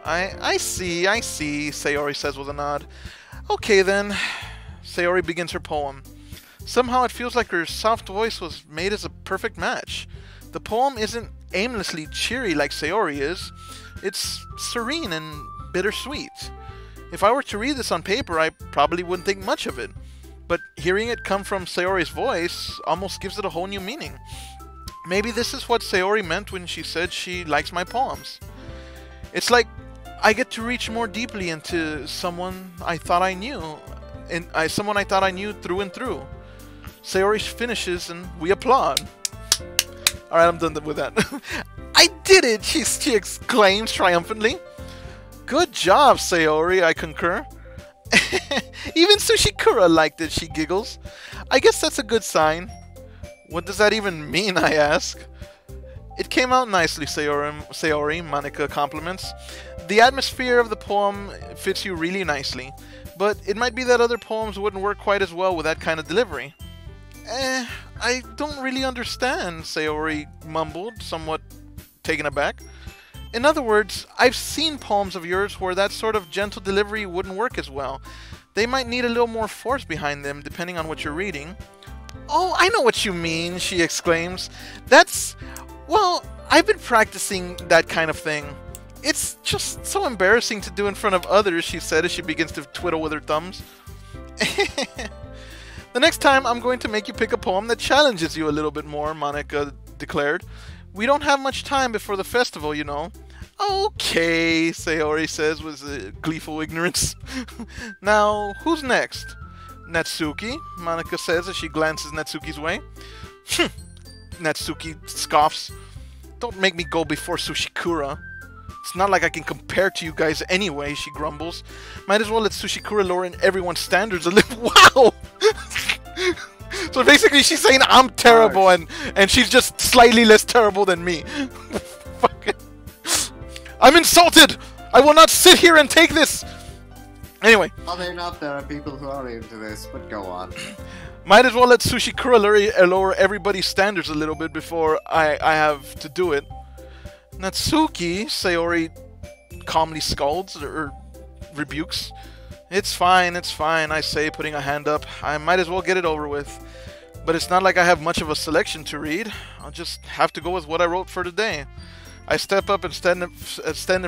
I see, Sayori says with a nod. Okay then. Sayori begins her poem. Somehow it feels like her soft voice was made as a perfect match. The poem isn't aimlessly cheery like Sayori is. It's serene and bittersweet. If I were to read this on paper, I probably wouldn't think much of it. But hearing it come from Sayori's voice almost gives it a whole new meaning. Maybe this is what Sayori meant when she said she likes my poems. It's like I get to reach more deeply into someone I thought I knew. Someone I thought I knew through and through. Sayori finishes and we applaud. Alright, I'm done with that. I did it! She exclaims triumphantly. Good job, Sayori, I concur. Even Sushikura liked it, she giggles. I guess that's a good sign. What does that even mean, I ask. It came out nicely, Sayori, Monika compliments. The atmosphere of the poem fits you really nicely. But it might be that other poems wouldn't work quite as well with that kind of delivery. I don't really understand, Sayori mumbled, somewhat taken aback. In other words, I've seen poems of yours where that sort of gentle delivery wouldn't work as well. They might need a little more force behind them, depending on what you're reading. Oh, I know what you mean, she exclaims. Well, I've been practicing that kind of thing. It's just so embarrassing to do in front of others, she said as she begins to twiddle with her thumbs. The next time, I'm going to make you pick a poem that challenges you a little bit more, Monica declared. We don't have much time before the festival, you know. Okay, Sayori says with gleeful ignorance. Now, who's next? Natsuki, Monica says as she glances Natsuki's way. Natsuki scoffs. Don't make me go before Sushikura. It's not like I can compare to you guys anyway, she grumbles. Might as well let Sushikura lower in everyone's standards a little. Wow! So basically she's saying I'm terrible and she's just slightly less terrible than me. Fucking. I'm insulted! I will not sit here and take this! Anyway.
Oddly enough, there are people who are into this, but go on.
Might as well let Sushikura lower everybody's standards a little bit before I have to do it. Natsuki, Sayori calmly scolds or rebukes. It's fine, I say, putting a hand up. I might as well get it over with. But it's not like I have much of a selection to read. I'll just have to go with what I wrote for today. I step up and stand in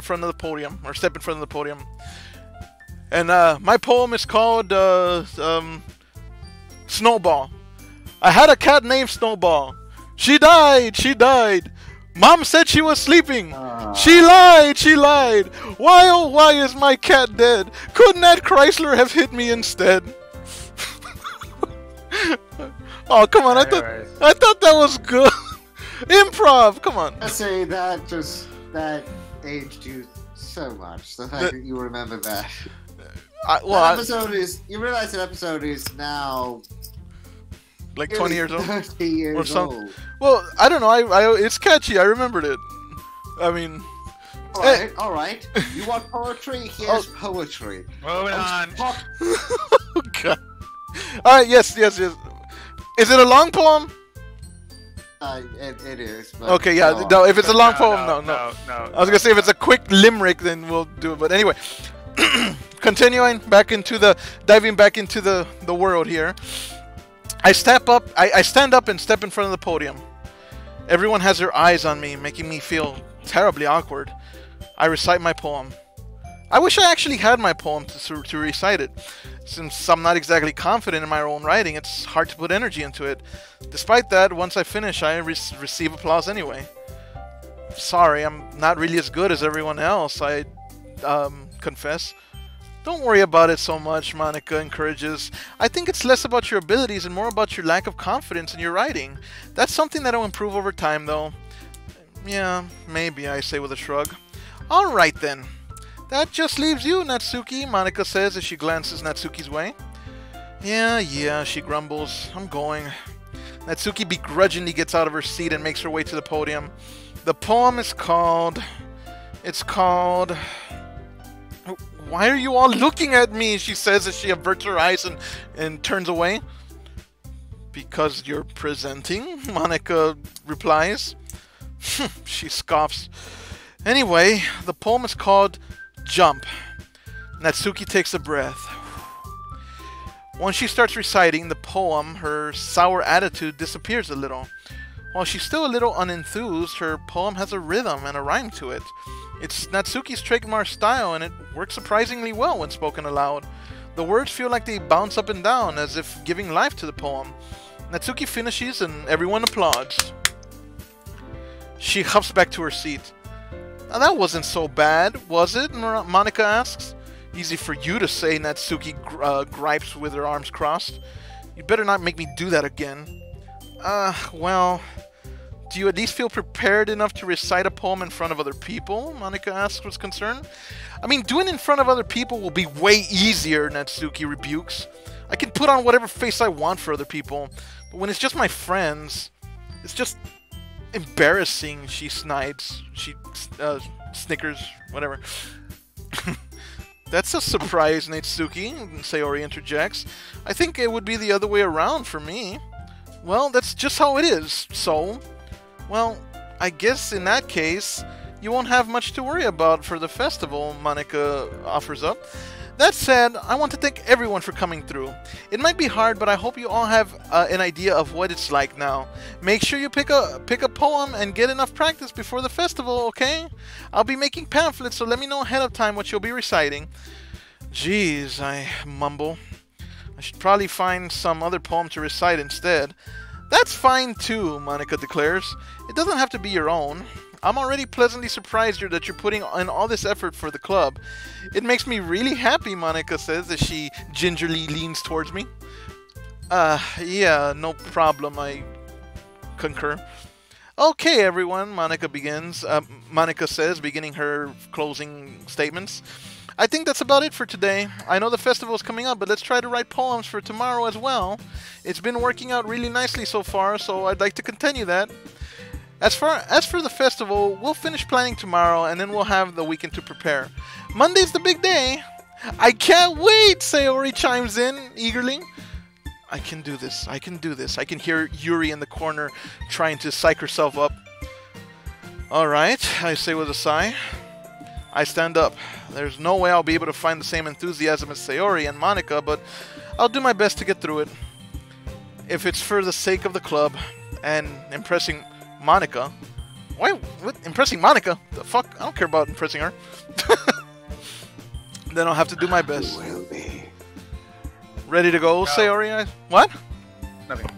front of the podium, or step in front of the podium. And my poem is called Snowball. I had a cat named Snowball. She died. Mom said she was sleeping. She lied. Why, oh why is my cat dead? Couldn't that Chrysler have hit me instead? Oh, come on, I thought that was good. Improv, come on.
I say that aged you so much. The fact that you remember that. You realize that episode is now
like 20 years old?
30 years old.
Well, I don't know. It's catchy. I remembered it. I mean...
Alright. You want poetry? Here's poetry.
Moving on.
Oh, God. Alright, yes. Is it a long poem?
It is. But
okay, yeah. No, if it's a long poem, no. I was gonna say if it's a quick limerick, then we'll do it. But anyway, continuing diving back into the world here. I stand up and step in front of the podium. Everyone has their eyes on me, making me feel terribly awkward. I recite my poem. I wish I actually had my poem to recite it. Since I'm not exactly confident in my own writing, it's hard to put energy into it. Despite that, once I finish, I receive applause anyway. Sorry, I'm not really as good as everyone else, I confess. Don't worry about it so much, Monica encourages. I think it's less about your abilities and more about your lack of confidence in your writing. That's something that'll improve over time, though. Yeah, maybe, I say with a shrug. Alright then. That just leaves you, Natsuki, Monica says as she glances Natsuki's way. Yeah, she grumbles. I'm going. Natsuki begrudgingly gets out of her seat and makes her way to the podium. The poem is called... Why are you all looking at me? She says as she averts her eyes and turns away. Because you're presenting, Monica replies. She scoffs. Anyway, the poem is called Jump. Natsuki takes a breath. Once she starts reciting the poem, her sour attitude disappears a little. While she's still a little unenthused, her poem has a rhythm and a rhyme to it. It's Natsuki's trademark style, and it works surprisingly well when spoken aloud. The words feel like they bounce up and down, as if giving life to the poem. Natsuki finishes, and everyone applauds. She huffs back to her seat. Now that wasn't so bad, was it? Monica asks. Easy for you to say, Natsuki gripes with her arms crossed. You better not make me do that again. Well... Do you at least feel prepared enough to recite a poem in front of other people? Monica asks with concern. I mean, doing it in front of other people will be way easier, Natsuki rebukes. I can put on whatever face I want for other people. But when it's just my friends, it's just embarrassing, she snides. She snickers, whatever. That's a surprise, Natsuki, Sayori interjects. I think it would be the other way around for me. Well, that's just how it is, so... Well, I guess in that case, you won't have much to worry about for the festival, Monika offers up. That said, I want to thank everyone for coming through. It might be hard, but I hope you all have an idea of what it's like now. Make sure you pick a poem and get enough practice before the festival, okay? I'll be making pamphlets, so let me know ahead of time what you'll be reciting. Jeez, I mumble. I should probably find some other poem to recite instead. That's fine too, Monika declares. It doesn't have to be your own. I'm already pleasantly surprised that you're putting in all this effort for the club. It makes me really happy, Monika says as she gingerly leans towards me. Yeah, no problem, I concur. Okay, everyone, Monika says, beginning her closing statements. I think that's about it for today. I know the festival's coming up, but let's try to write poems for tomorrow as well. It's been working out really nicely so far, so I'd like to continue that. As for the festival, we'll finish planning tomorrow, and then we'll have the weekend to prepare. Monday's the big day. I can't wait, Sayori chimes in eagerly. I can do this. I can do this. I can hear Yuri in the corner trying to psych herself up. Alright, I say with a sigh. I stand up. There's no way I'll be able to find the same enthusiasm as Sayori and Monika, but I'll do my best to get through it. If it's for the sake of the club and impressing Monika. Why? What? Impressing Monika? The fuck? I don't care about impressing her. Then I'll have to do my best.
Will be.
Ready to go,
No.
Sayori? What?
Nothing.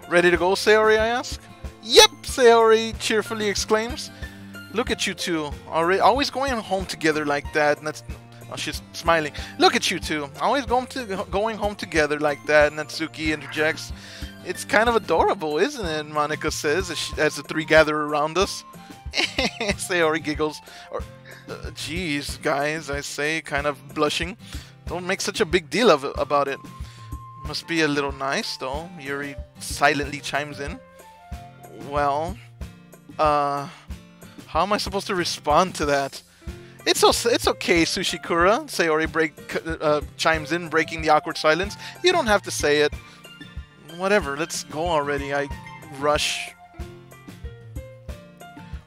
Ready to go, Sayori? I ask. Yep, Sayori cheerfully exclaims. Look at you two, always going home together like that. And that's. Oh, she's smiling. Look at you two, always going home together like that. Natsuki interjects. It's kind of adorable, isn't it? Monika says as the three gather around us. Sayori giggles. Geez, guys, I say, kind of blushing. Don't make such a big deal about it. Must be a little nice, though. Yuri silently chimes in. Well, how am I supposed to respond to that? It's okay, Sushikura. Sayori chimes in, breaking the awkward silence. You don't have to say it. Whatever, let's go already. I rush.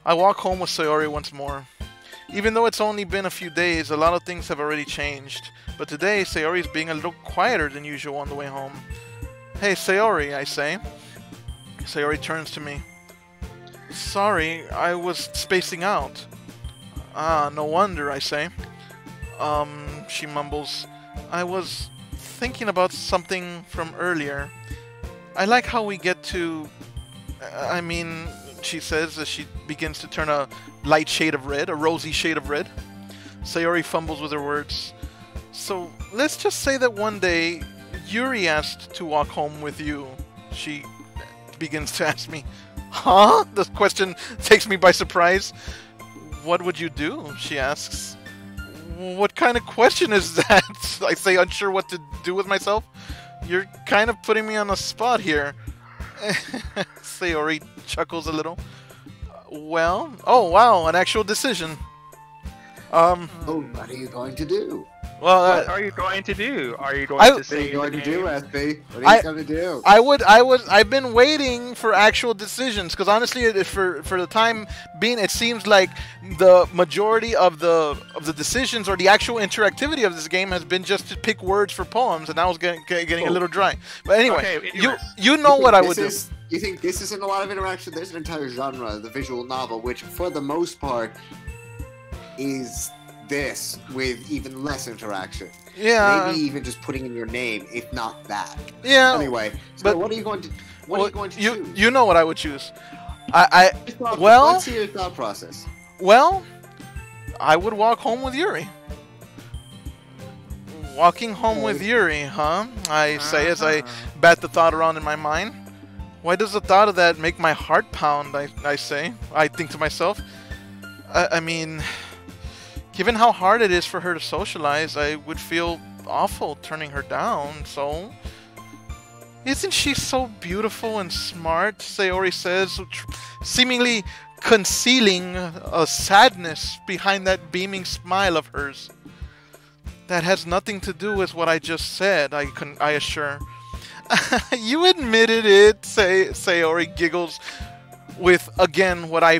I walk home with Sayori once more. Even though it's only been a few days, a lot of things have already changed. But today, Sayori's being a little quieter than usual on the way home. Hey, Sayori, I say. Sayori turns to me. Sorry, I was spacing out. Ah, no wonder, I say. She mumbles. I was thinking about something from earlier. I like how we get to... I mean, she says as she begins to turn a light shade of red, a rosy shade of red. Sayori fumbles with her words. So, let's just say that one day, Yuri asked to walk home with you. She begins to ask me, huh? The question takes me by surprise. What would you do? She asks. What kind of question is that? I say, unsure what to do with myself. You're kind of putting me on the spot here. Sayori chuckles a little. Well, oh wow, an actual decision.
Oh, what are you going to do?
Well,
What are you going to do? Are you going to
What are
say
you going to
the
do,
name?
SB? What are you going to do?
I've been waiting for actual decisions because honestly, for the time being, it seems like the majority of the decisions or the actual interactivity of this game has been just to pick words for poems, and that was getting a little dry. But anyway,
Okay,
you know what I would do.
You think this isn't a lot of interaction? There's an entire genre, the visual novel, which for the most part is this with even less interaction.
Yeah.
Maybe even just putting in your name, if not that.
Yeah.
Anyway, so
but
what are you going to? What are you going to choose?
You know what I would choose.
Let's see your thought process.
Well, I would walk home with Yuri. Walking home with Yuri, huh? I say as I bat the thought around in my mind. Why does the thought of that make my heart pound? I say. I think to myself. I mean, given how hard it is for her to socialize, I would feel awful turning her down, so... Isn't she so beautiful and smart? Sayori says, seemingly concealing a sadness behind that beaming smile of hers. That has nothing to do with what I just said, I assure. You admitted it, Sayori giggles with, again, what I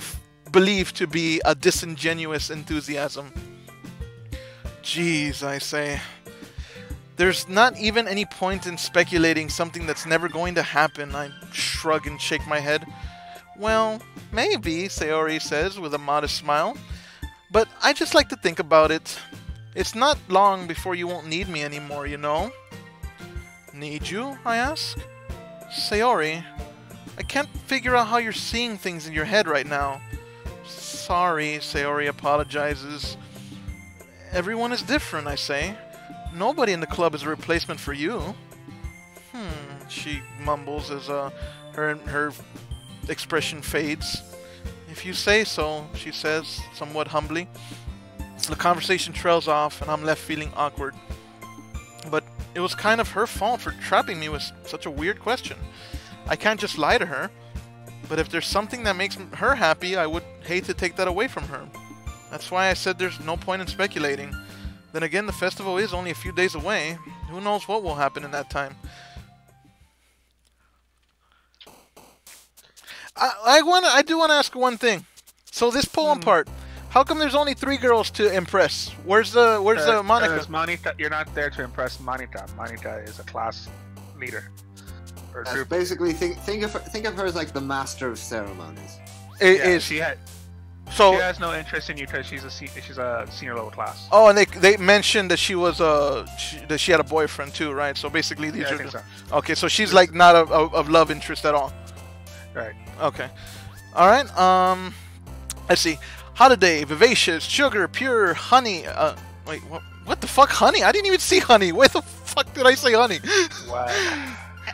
believe to be a disingenuous enthusiasm. Jeez, I say. There's not even any point in speculating something that's never going to happen. I shrug and shake my head. Well, maybe, Sayori says with a modest smile. But I just like to think about it. It's not long before you won't need me anymore, you know? Need you? I ask. Sayori, I can't figure out how you're seeing things in your head right now. Sorry, Sayori apologizes. Everyone is different, I say. Nobody in the club is a replacement for you. She mumbles as her expression fades. If you say so, she says, somewhat humbly. The conversation trails off, and I'm left feeling awkward. But it was kind of her fault for trapping me with such a weird question. I can't just lie to her. But if there's something that makes her happy, I would hate to take that away from her. That's why I said there's no point in speculating. Then again, the festival is only a few days away. Who knows what will happen in that time? I do want to ask one thing. So this poem part, how come there's only 3 girls to impress? Where's the Monica?
Monita, you're not there to impress Monita. Monita is a class leader. Or group.
Basically, think of her as like the master of ceremonies.
She has no interest in you because she's a senior level class.
Oh, and they mentioned that she was that she had a boyfriend too, right? So basically, these are
so.
Okay. So she's like not of love interest at all.
Right.
Okay. All right. Let's see. Holiday, vivacious, sugar, pure, honey. Wait, what the fuck, honey? I didn't even see honey. Where the fuck did I say honey?
Wow.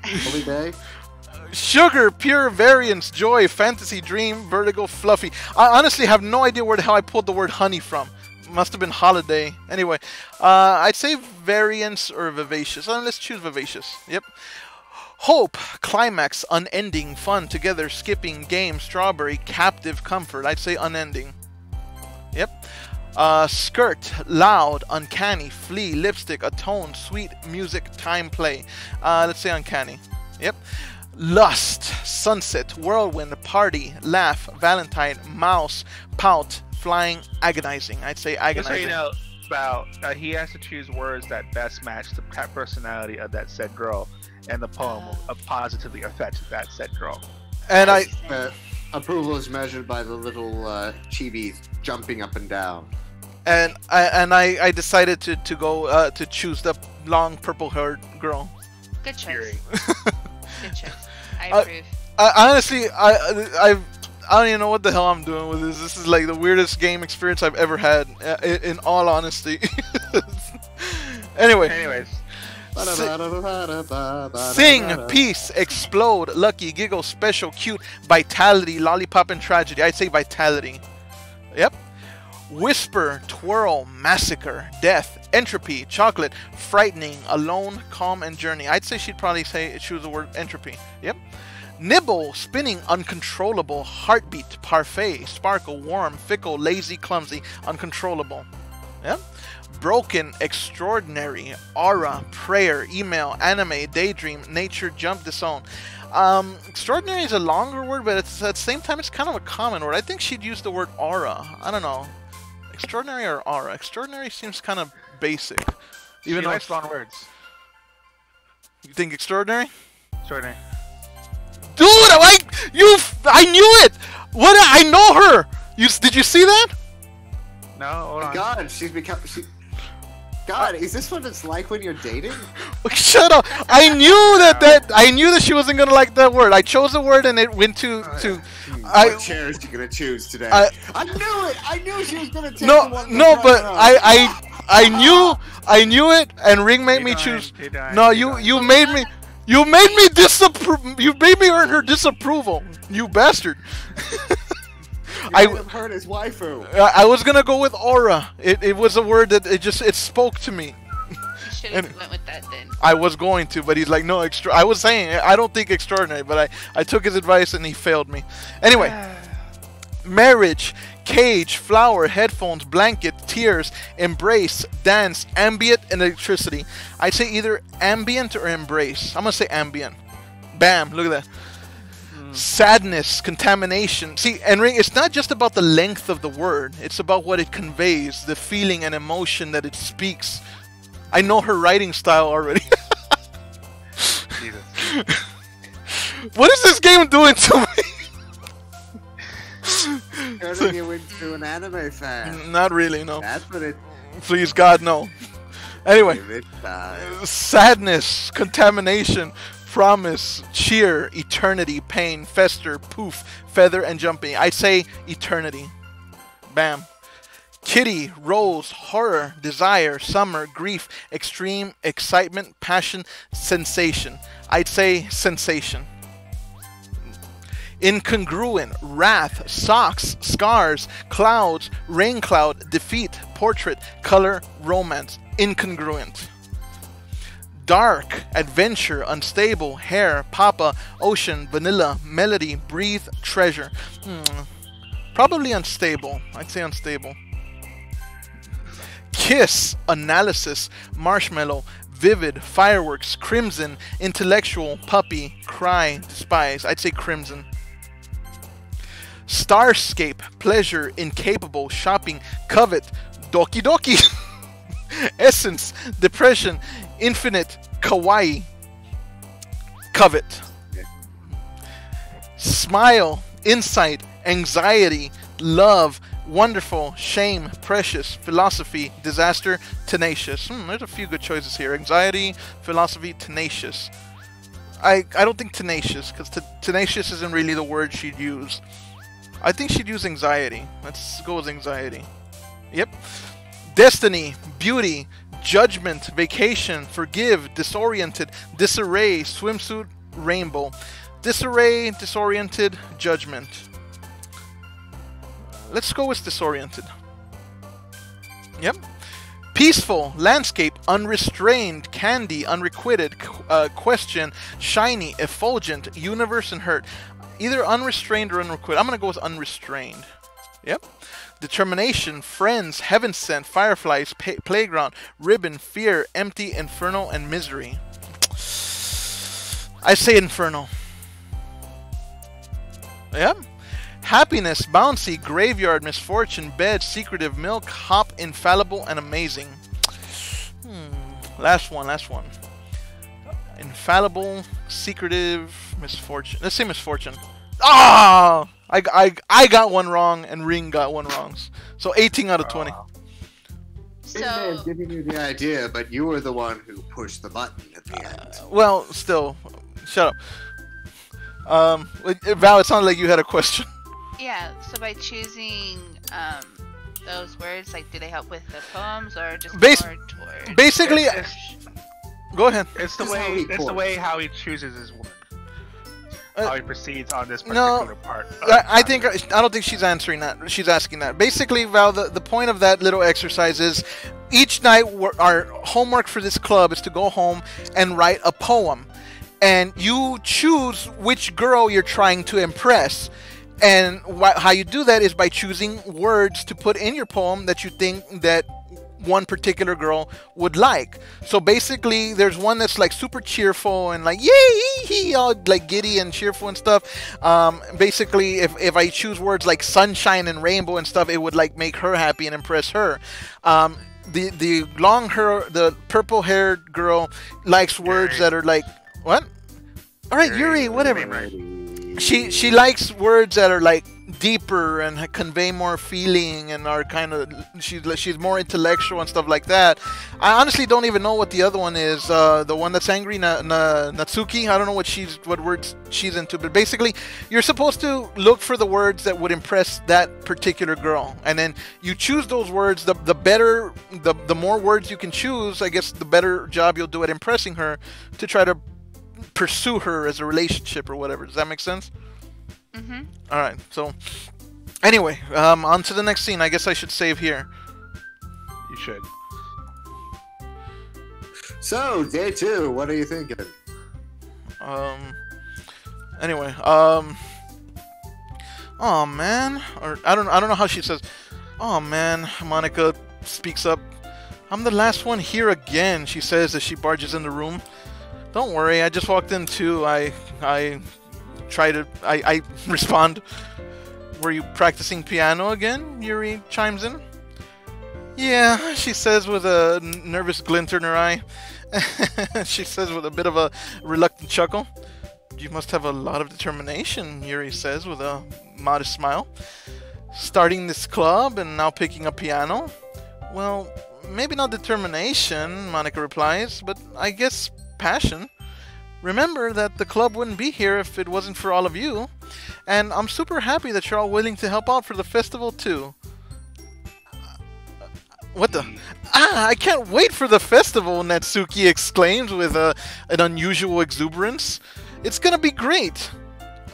Holy day.
Sugar, pure, variance, joy, fantasy, dream, vertigo, fluffy. I honestly have no idea where the hell I pulled the word honey from. Must have been holiday. Anyway, I'd say variance or vivacious. Let's choose vivacious. Yep. Hope, climax, unending, fun, together, skipping, game, strawberry, captive, comfort. I'd say unending. Yep. Skirt, loud, uncanny, flea, lipstick, atone, sweet, music, time, play. Let's say uncanny. Yep. Lust, sunset, whirlwind, party, laugh, Valentine, mouse, pout, flying, agonizing. I'd say agonizing.
Just so you know, about he has to choose words that best match the personality of that said girl, and the poem will positively affect that said girl.
And
approval is measured by the little chibis jumping up and down.
And I decided to go to choose the long purple-haired girl.
Good choice. Good choice. I approve.
Honestly, I don't even know what the hell I'm doing with this. This is like the weirdest game experience I've ever had, in all honesty. Anyways. Sing, peace, explode, lucky, giggle, special, cute, vitality, lollipop, and tragedy. I'd say vitality. Yep. Whisper, twirl, massacre, death, entropy, chocolate, frightening, alone, calm, and journey. I'd say she'd probably choose the word entropy. Yep. Nibble, spinning, uncontrollable, heartbeat, parfait, sparkle, warm, fickle, lazy, clumsy, uncontrollable. Yep. Broken, extraordinary, aura, prayer, email, anime, daydream, nature, jump, disown. Extraordinary is a longer word, but at the same time it's kind of a common word. I think she'd use the word aura. I don't know. Extraordinary or aura? Extraordinary seems kind of basic.
Even though it's long words.
You think extraordinary?
Extraordinary.
Dude, I knew it! What? I know her! Did you see that?
No, hold on.
God, God, is this what it's like when you're dating?
Shut up! I knew I knew that she wasn't gonna like that word. I chose a word and it went to.
What chairs you gonna choose today? I knew it. I knew she was gonna take
no, but I knew it, and Ring made me choose. No, you made me disapprove. You made me earn her disapproval. You bastard.
I heard his waifu.
I was gonna go with aura. It was a word that it spoke to me.
You should have went with that then.
I was going to, but he's like, no, I was saying I don't think extraordinary, but I took his advice and he failed me. Anyway, marriage, cage, flower, headphones, blanket, tears, embrace, dance, ambient, and electricity. I'd say either ambient or embrace. I'm gonna say ambient. Bam, look at that. Sadness, contamination. See, and Ring, it's not just about the length of the word, it's about what it conveys, the feeling and emotion that it speaks. I know her writing style already.
Jesus.
What is this game doing to me?
Turning you into an anime fan.
Not really, no.
That's what it.
Please, God, no. Anyway,
Give it time.
sadness, contamination, promise, cheer, eternity, pain, fester, poof, feather, and jumping. I'd say eternity. Bam. Kitty, rose, horror, desire, summer, grief, extreme, excitement, passion, sensation. I'd say sensation. Incongruent, wrath, socks, scars, clouds, rain cloud, defeat, portrait, color, romance. Incongruent. Dark, adventure, unstable, hair, papa, ocean, vanilla, melody, breathe, treasure. Probably unstable. I'd say unstable. Kiss, analysis, marshmallow, vivid, fireworks, crimson, intellectual, puppy, cry, despise. I'd say crimson. Starscape, pleasure, incapable, shopping, covet, Doki Doki. Essence, depression, infinite, kawaii, covet. Smile, insight, anxiety, love, wonderful, shame, precious, philosophy, disaster, tenacious. There's a few good choices here. Anxiety, philosophy, tenacious. I don't think tenacious, because tenacious isn't really the word she'd use. I think she'd use anxiety. Let's go with anxiety. Yep. Destiny, beauty, judgment, vacation, forgive, disoriented, disarray, swimsuit, rainbow. Disarray, disoriented, judgment. Let's go with disoriented. Yep. Peaceful, landscape, unrestrained, candy, unrequited, question, shiny, effulgent, universe, and hurt. Either unrestrained or unrequited. I'm going to go with unrestrained. Yep. Determination, friends, heaven sent, fireflies, playground, ribbon, fear, empty, infernal, and misery. I say infernal. Yep. Happiness, bouncy, graveyard, misfortune, bed, secretive, milk, hop, infallible, and amazing. Last one. Infallible, secretive, misfortune. Let's say misfortune. Ah! I got one wrong and Ring got one wrong. So 18 out of 20.
They may have given you the idea, but you were the one who pushed the button at the end.
Well, still, shut up. Val, it sounded like you had a question.
Yeah, so by choosing those words, like, do they help with the poems or just more towards...
Basically, go ahead.
It's the way how he chooses his woman. How he proceeds on this particular part.
I don't think she's answering that. She's asking that. Basically, Val, the point of that little exercise is each night our homework for this club is to go home and write a poem. And you choose which girl you're trying to impress. And how you do that is by choosing words to put in your poem that you think that one particular girl would like. So basically, there's one that's like super cheerful and like yay, all like giddy and cheerful and stuff. Basically, if I choose words like sunshine and rainbow and stuff, it would like make her happy and impress her. The long hair, the purple haired girl likes words that are like what? All right, Yuri, whatever. She likes words that are like deeper and convey more feeling and are kind of she's more intellectual and stuff like that. I honestly don't even know what the other one is. The one that's angry, Natsuki. I don't know what words she's into. But basically, you're supposed to look for the words that would impress that particular girl, and then you choose those words. The better, the more words you can choose, I guess, the better job you'll do at impressing her to try to pursue her as a relationship or whatever. Does that make sense?
Mm-hmm.
All right. So, anyway, on to the next scene. I guess I should save here.
You should.
So, day 2, what are you thinking?
Anyway, "Oh man," or I don't know how she says. "Oh man," Monica speaks up. "I'm the last one here again," she says as she barges in the room. "Don't worry, I just walked in too. I respond. "Were you practicing piano again?" Yuri chimes in. "Yeah," she says with a nervous glint in her eye. She says with a bit of a reluctant chuckle. "You must have a lot of determination," Yuri says with a modest smile. "Starting this club and now picking up piano?" "Well, maybe not determination," Monica replies, "but I guess passion. Remember that the club wouldn't be here if it wasn't for all of you. And I'm super happy that you're all willing to help out for the festival too." What the? I can't wait for the festival, Natsuki exclaims with an unusual exuberance. "It's gonna be great."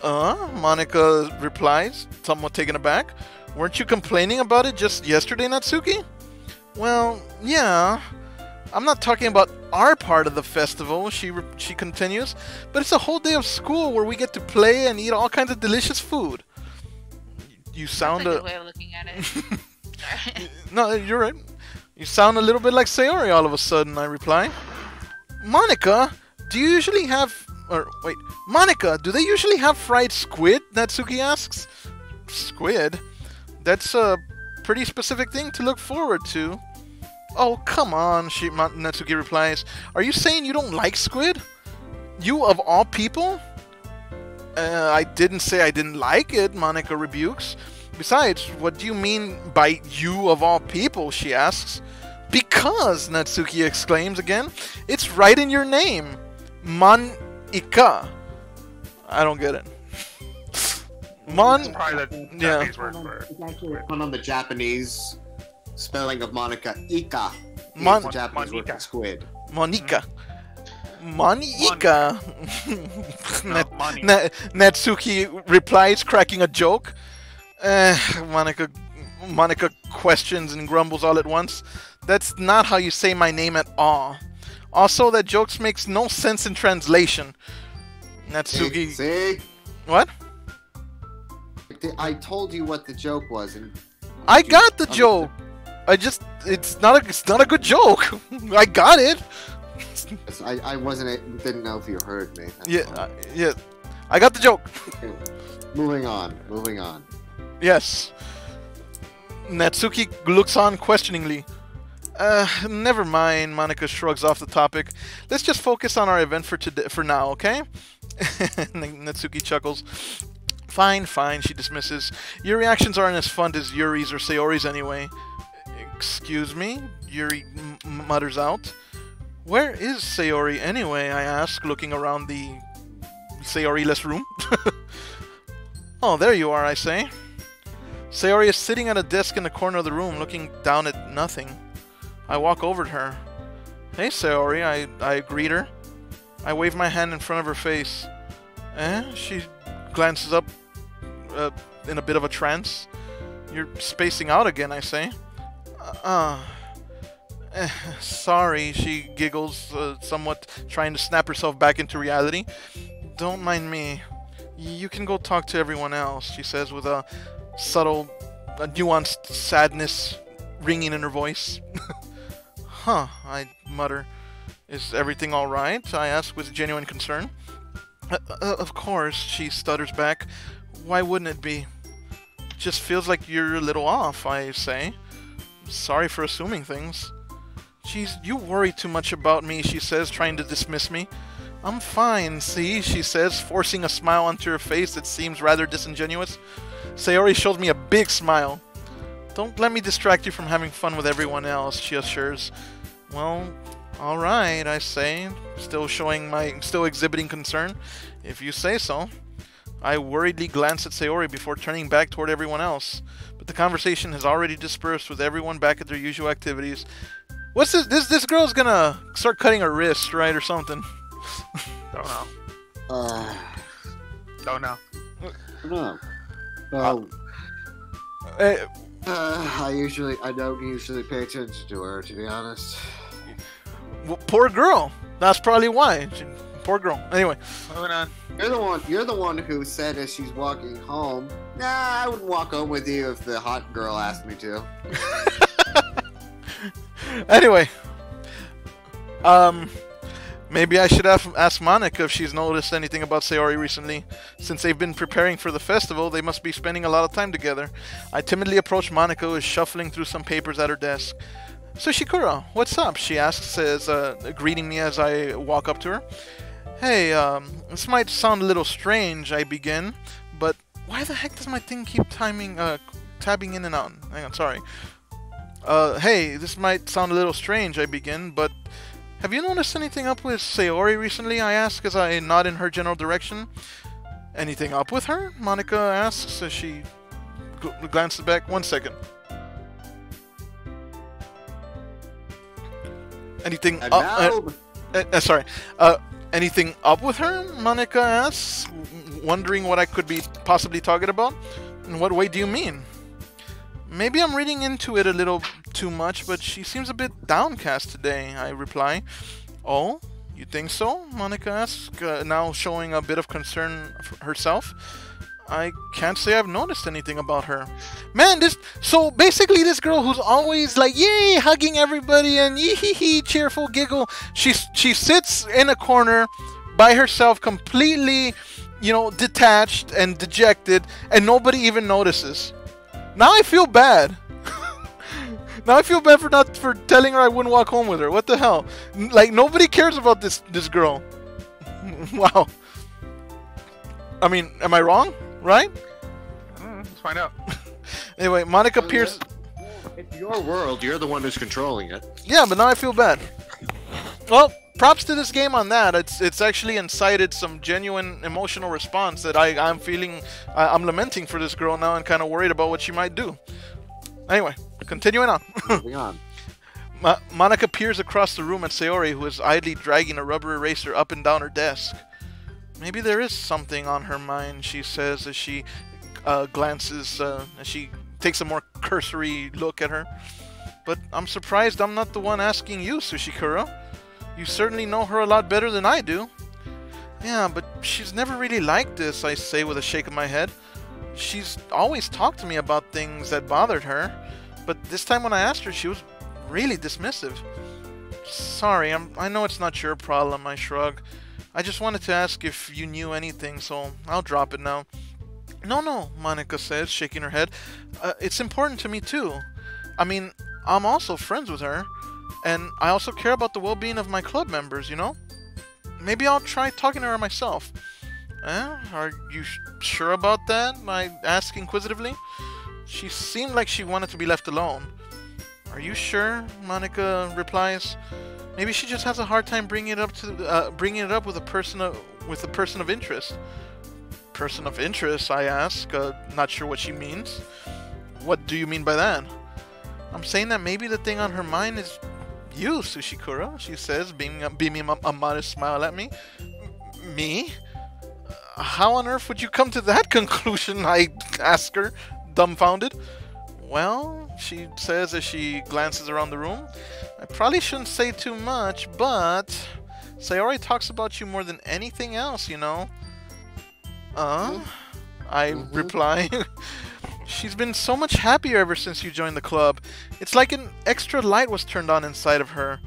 Monica replies, somewhat taken aback. "Weren't you complaining about it just yesterday, Natsuki?" "Well, yeah. I'm not talking about our part of the festival," she continues, "but it's a whole day of school where we get to play and eat all kinds of delicious food." You sound
That's a good way of looking at it. Sorry.
No, you're right. "You sound a little bit like Sayori all of a sudden," I reply. "Monica, do you usually have... or, wait. Monica, do they usually have fried squid?" Natsuki asks. "Squid? That's a pretty specific thing to look forward to." "Oh, come on," Natsuki replies. "Are you saying you don't like squid? You of all people?" I didn't say I didn't like it," Monica rebukes. "Besides, what do you mean by you of all people?" she asks. "Because," Natsuki exclaims again, "it's right in your name. Mon-ika." I don't get it.
It's probably the
Yeah.
Japanese word for it.
It's actually a pun on the Japanese spelling of Monica. Ika.
Mon-
Is the Japanese word for squid.
Monika. Monika.
Monica.
Natsuki replies, cracking a joke. Monica questions and grumbles all at once. "That's not how you say my name at all. Also, that joke makes no sense in translation." Natsuki...
See?
What?
I told you what the joke was, and
I got the joke. It's not a good joke. I got it.
I didn't know if you heard me. That's
Yeah, yeah. I got the joke.
okay. Moving on.
Yes. Natsuki looks on questioningly. Never mind," Monica shrugs off the topic. "Let's just focus on our event for now, okay?" Natsuki chuckles. Fine, she dismisses. "Your reactions aren't as fun as Yuri's or Sayori's anyway." "Excuse me?" Yuri mutters out. "Where is Sayori anyway?" I ask, looking around the Sayori-less room. "Oh, there you are," I say. Sayori is sitting at a desk in the corner of the room, looking down at nothing. I walk over to her. "Hey, Sayori," I greet her. I wave my hand in front of her face. She glances up in a bit of a trance. "You're spacing out again," I say. Sorry," she giggles, somewhat trying to snap herself back into reality. "Don't mind me. You can go talk to everyone else," she says with a subtle, nuanced sadness ringing in her voice. "Huh," I mutter. "Is everything alright?" I ask with genuine concern. Of course," she stutters back. "Why wouldn't it be?" "Just feels like you're a little off," I say. "Sorry for assuming things." "Geez, you worry too much about me," she says, trying to dismiss me. "I'm fine, see," she says, forcing a smile onto her face that seems rather disingenuous. Sayori shows me a big smile. "Don't let me distract you from having fun with everyone else," she assures. "Well, alright," I say, still exhibiting concern. "If you say so." I worriedly glance at Sayori before turning back toward everyone else, but the conversation has already dispersed with everyone back at their usual activities. What's this? This girl's gonna start cutting her wrist, right, or something?
Don't know. Don't know.
No. Well,
Hey,
I don't usually pay attention to her, to be honest.
poor girl. That's probably why. Poor girl. Anyway.
Moving on.
You're the one who said as she's walking home, nah, I wouldn't walk home with you if the hot girl asked me to.
Anyway. Maybe I should ask Monica if she's noticed anything about Sayori recently. Since they've been preparing for the festival, they must be spending a lot of time together. I timidly approach Monica, who is shuffling through some papers at her desk. Sushikura, what's up? She asks, greeting me as I walk up to her. Hey, this might sound a little strange, I begin, but why the heck does my thing keep tabbing in and out? Hang on, sorry. Hey, this might sound a little strange, I begin, but have you noticed anything up with Sayori recently? I ask as I nod in her general direction. Anything up with her? Monica asks as she glances back. 1 second. Anything up? Sorry. Anything up with her? Monica asks, wondering what I could be possibly talking about. In what way do you mean? Maybe I'm reading into it a little too much, but she seems a bit downcast today, I reply. Oh, you think so? Monica asks, now showing a bit of concern herself. I can't say I've noticed anything about her. Man, so basically this girl who's always like, yay, hugging everybody and yee-hee-hee, cheerful giggle, she sits in a corner by herself, completely, detached and dejected, and nobody even notices. Now I feel bad. Now I feel bad for telling her I wouldn't walk home with her. What the hell? Like, nobody cares about this girl. Wow. I mean, am I wrong? Right?
Let's find out.
Anyway, Monica peers.
It's your world. You're the one who's controlling it.
Yeah, but now I feel bad. Well, props to this game on that. It's actually incited some genuine emotional response that I'm feeling. I'm lamenting for this girl now and kind of worried about what she might do. Anyway, continuing on.
Moving on.
Monica peers across the room at Sayori, who is idly dragging a rubber eraser up and down her desk. Maybe there is something on her mind, she says as she glances, as she takes a more cursory look at her. But I'm surprised I'm not the one asking you, Sushikura. You certainly know her a lot better than I do. Yeah, but she's never really like this, I say with a shake of my head. She's always talked to me about things that bothered her, but this time when I asked her, she was really dismissive. Sorry, I know it's not your problem, I shrug. I just wanted to ask if you knew anything, so I'll drop it now. No, Monica says, shaking her head. It's important to me too. I mean, I'm also friends with her, and I also care about the well-being of my club members, Maybe I'll try talking to her myself. Are you sure about that? I asked inquisitively. She seemed like she wanted to be left alone. Are you sure? Monica replies. Maybe she just has a hard time bringing it up with a person of interest. Person of interest? I ask, not sure what she means. What do you mean by that? I'm saying that maybe the thing on her mind is you, Sushikura. She says, beaming a modest smile at me. Me? How on earth would you come to that conclusion? I ask her, dumbfounded. Well, she says as she glances around the room, I probably shouldn't say too much, but Sayori talks about you more than anything else, I reply. She's been so much happier ever since you joined the club. It's like an extra light was turned on inside of her.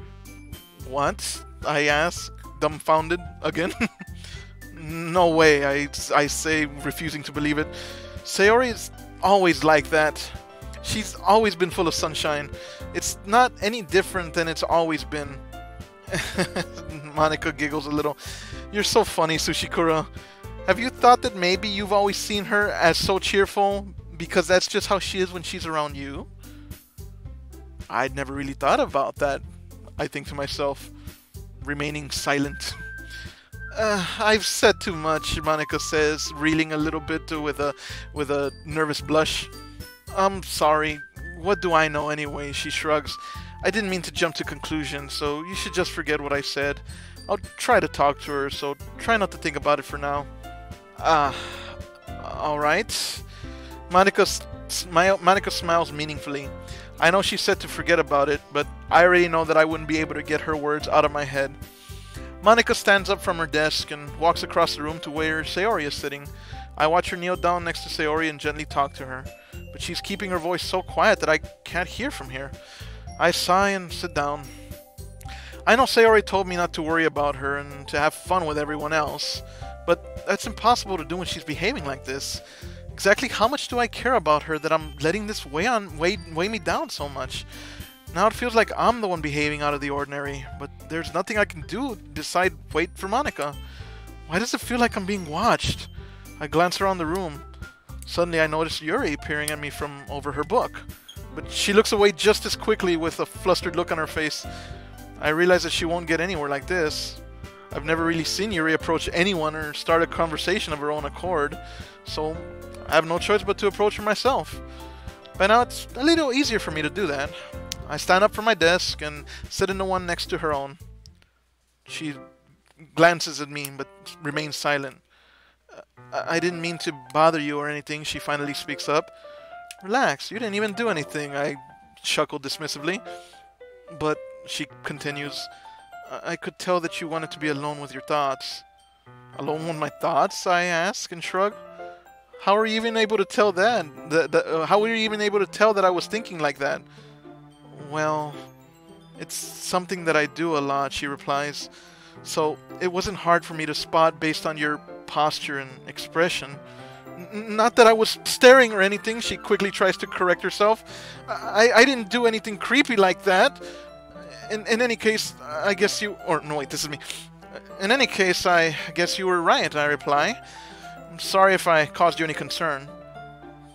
What? I ask, dumbfounded again. No way, I say, refusing to believe it. Sayori is always like that. She's always been full of sunshine. It's not any different than it's always been. Monica giggles a little. You're so funny, Sushikura. Have you thought that maybe you've always seen her as so cheerful because that's just how she is when she's around you? I'd never really thought about that, I think to myself, remaining silent. I've said too much, Monica says, reeling a little bit with a nervous blush. I'm sorry. What do I know anyway? She shrugs. I didn't mean to jump to conclusions, so you should just forget what I said. I'll try to talk to her, so try not to think about it for now. Alright. Monica smiles meaningfully. I know she said to forget about it, but I already know that I wouldn't be able to get her words out of my head. Monica stands up from her desk and walks across the room to where Sayori is sitting. I watch her kneel down next to Sayori and gently talk to her, but she's keeping her voice so quiet that I can't hear from here. I sigh and sit down. I know Sayori told me not to worry about her and to have fun with everyone else, but that's impossible to do when she's behaving like this. Exactly how much do I care about her that I'm letting this weigh me down so much? Now it feels like I'm the one behaving out of the ordinary, but there's nothing I can do besides wait for Monica. Why does it feel like I'm being watched? I glance around the room. Suddenly I notice Yuri peering at me from over her book, but she looks away just as quickly with a flustered look on her face. I realize that she won't get anywhere like this. I've never really seen Yuri approach anyone or start a conversation of her own accord, so I have no choice but to approach her myself. By now it's a little easier for me to do that. I stand up from my desk and sit in the one next to her own. She glances at me but remains silent. I didn't mean to bother you or anything, she finally speaks up. Relax, you didn't even do anything, I chuckled dismissively. But she continues, I could tell that you wanted to be alone with your thoughts. Alone with my thoughts? I ask and shrug. How are you even able to tell that? How were you even able to tell that I was thinking like that? Well, it's something that I do a lot, she replies. So it wasn't hard for me to spot based on your posture and expression. Not that I was staring or anything, she quickly tries to correct herself. I didn't do anything creepy like that. In any case, I guess you... Or, no, wait, this is me. In any case, I guess you were right, I reply. I'm sorry if I caused you any concern.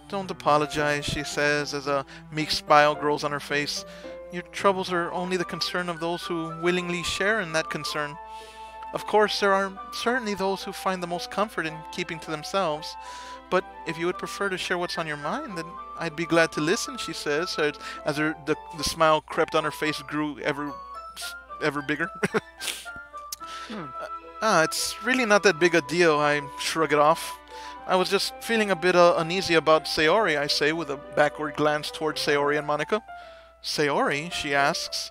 Don't apologize, she says, as a meek smile grows on her face. Your troubles are only the concern of those who willingly share in that concern. Of course, there are certainly those who find the most comfort in keeping to themselves. But if you would prefer to share what's on your mind, then I'd be glad to listen, she says, as the smile crept on her face grew ever bigger. It's really not that big a deal, I shrug it off. I was just feeling a bit uneasy about Sayori, I say, with a backward glance towards Sayori and Monica. Sayori? She asks.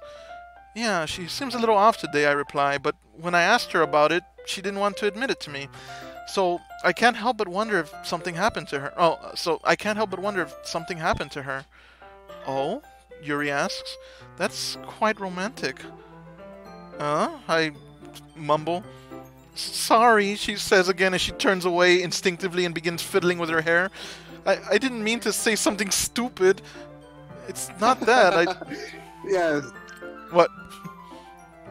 Yeah, she seems a little off today, I reply, but when I asked her about it, she didn't want to admit it to me. So I can't help but wonder if something happened to her. Oh? Yuri asks. That's quite romantic. I mumble. Sorry, she says again as she turns away instinctively and begins fiddling with her hair. I didn't mean to say something stupid. It's not that.
Yes.
What?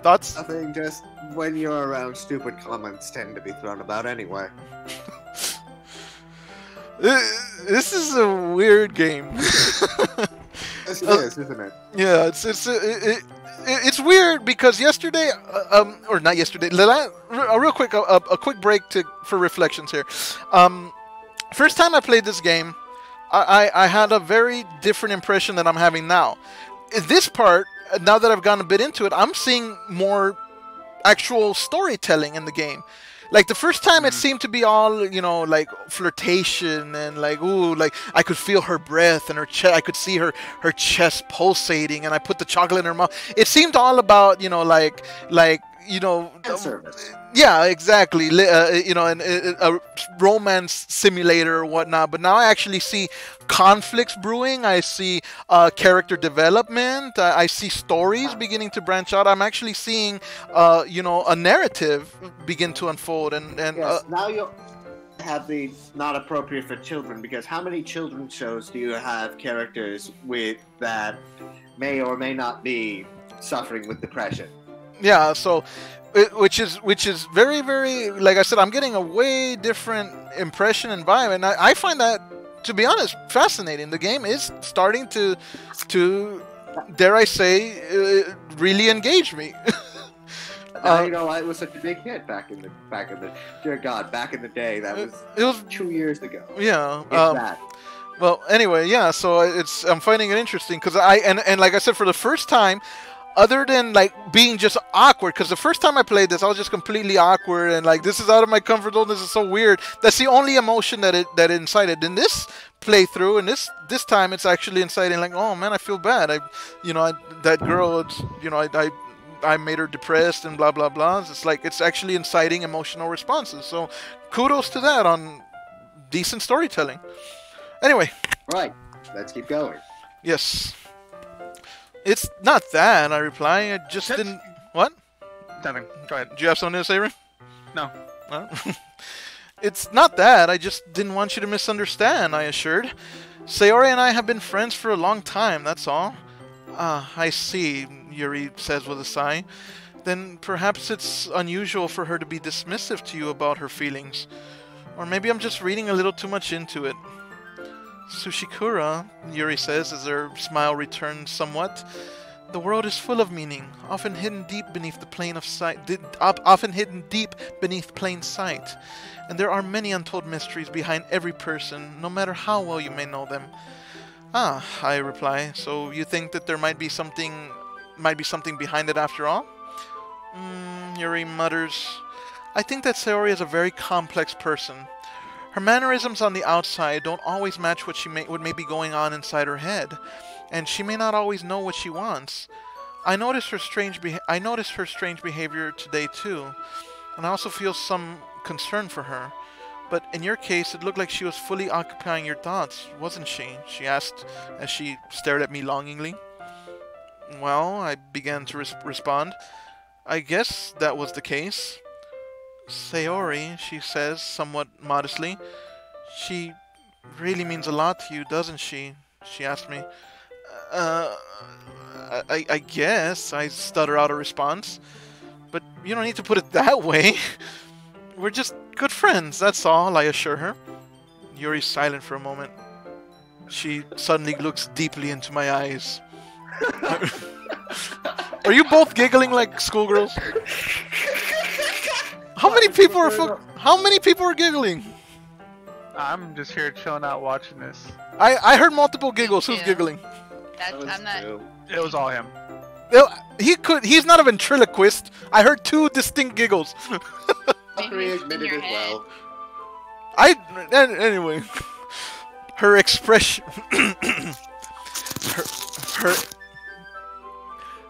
Thoughts?
Nothing, just when you're around, stupid comments tend to be thrown about anyway.
This is a weird game.
Yes, it is, isn't it?
Yeah, it's weird because yesterday, or not yesterday. Real quick, a quick break for reflections here. First time I played this game, I had a very different impression than I'm having now. This part, now that I've gotten a bit into it, I'm seeing more actual storytelling in the game. Like the first time it seemed to be all, like flirtation and like, ooh, like I could feel her breath and her chest. I could see her chest pulsating, and I put the chocolate in her mouth. It seemed all about,
Service.
Yeah, exactly. And a romance simulator or whatnot. But now I actually see conflicts brewing. I see character development. I see stories beginning to branch out. I'm actually seeing, a narrative begin to unfold. And
yes, now you'll have the not appropriate for children, because how many children's shows do you have characters with that may or may not be suffering with depression?
Yeah, so, which is very, very, like I said, I'm getting a way different impression and vibe, and I find that, to be honest, fascinating. The game is starting to dare I say, really engage me.
It was such a big hit back in the dear God, back in the day. It was 2 years ago.
Yeah. Well, anyway, yeah. So I'm finding it interesting because and like I said, for the first time. Other than like being just awkward, because the first time I played this, I was just completely awkward and like, this is out of my comfort zone. This is so weird. That's the only emotion that it incited. In this playthrough, and this time, it's actually inciting like, oh man, I feel bad. That girl, I made her depressed and blah blah blah. It's like it's actually inciting emotional responses. So kudos to that on decent storytelling. Anyway.
Right. Let's keep going.
Yes. It's not that, I reply. I just didn't... What?
Nothing. Go ahead.
Do you have something to say, Ray?
No.
No? It's not that. I just didn't want you to misunderstand, I assured. Sayori and I have been friends for a long time, that's all. Ah, I see, Yuri says with a sigh. Then perhaps it's unusual for her to be dismissive to you about her feelings. Or maybe I'm just reading a little too much into it. Sushikura, Yuri says as her smile returns somewhat. The world is full of meaning, often hidden deep beneath the plain of sight, plain sight. And there are many untold mysteries behind every person, no matter how well you may know them. Ah, I reply. So you think that there might be something behind it after all? Yuri mutters. I think that Sayori is a very complex person. Her mannerisms on the outside don't always match what may be going on inside her head, and she may not always know what she wants. I noticed her strange behavior today too, and I also feel some concern for her. But in your case, it looked like she was fully occupying your thoughts, wasn't she? She asked as she stared at me longingly. Well, I began to respond. I guess that was the case. Sayori, she says, somewhat modestly. She really means a lot to you, doesn't she? She asked me. I guess, I stutter out a response. But you don't need to put it that way. We're just good friends, that's all, I assure her. Yuri's silent for a moment. She suddenly looks deeply into my eyes. Are you both giggling like schoolgirls? How many people are giggling?
I'm just here chilling out watching this.
I heard multiple giggles. Who's giggling?
I'm not.
It was all him.
He's not a ventriloquist. I heard two distinct giggles.
Maybe admitted it well.
Anyway, her expression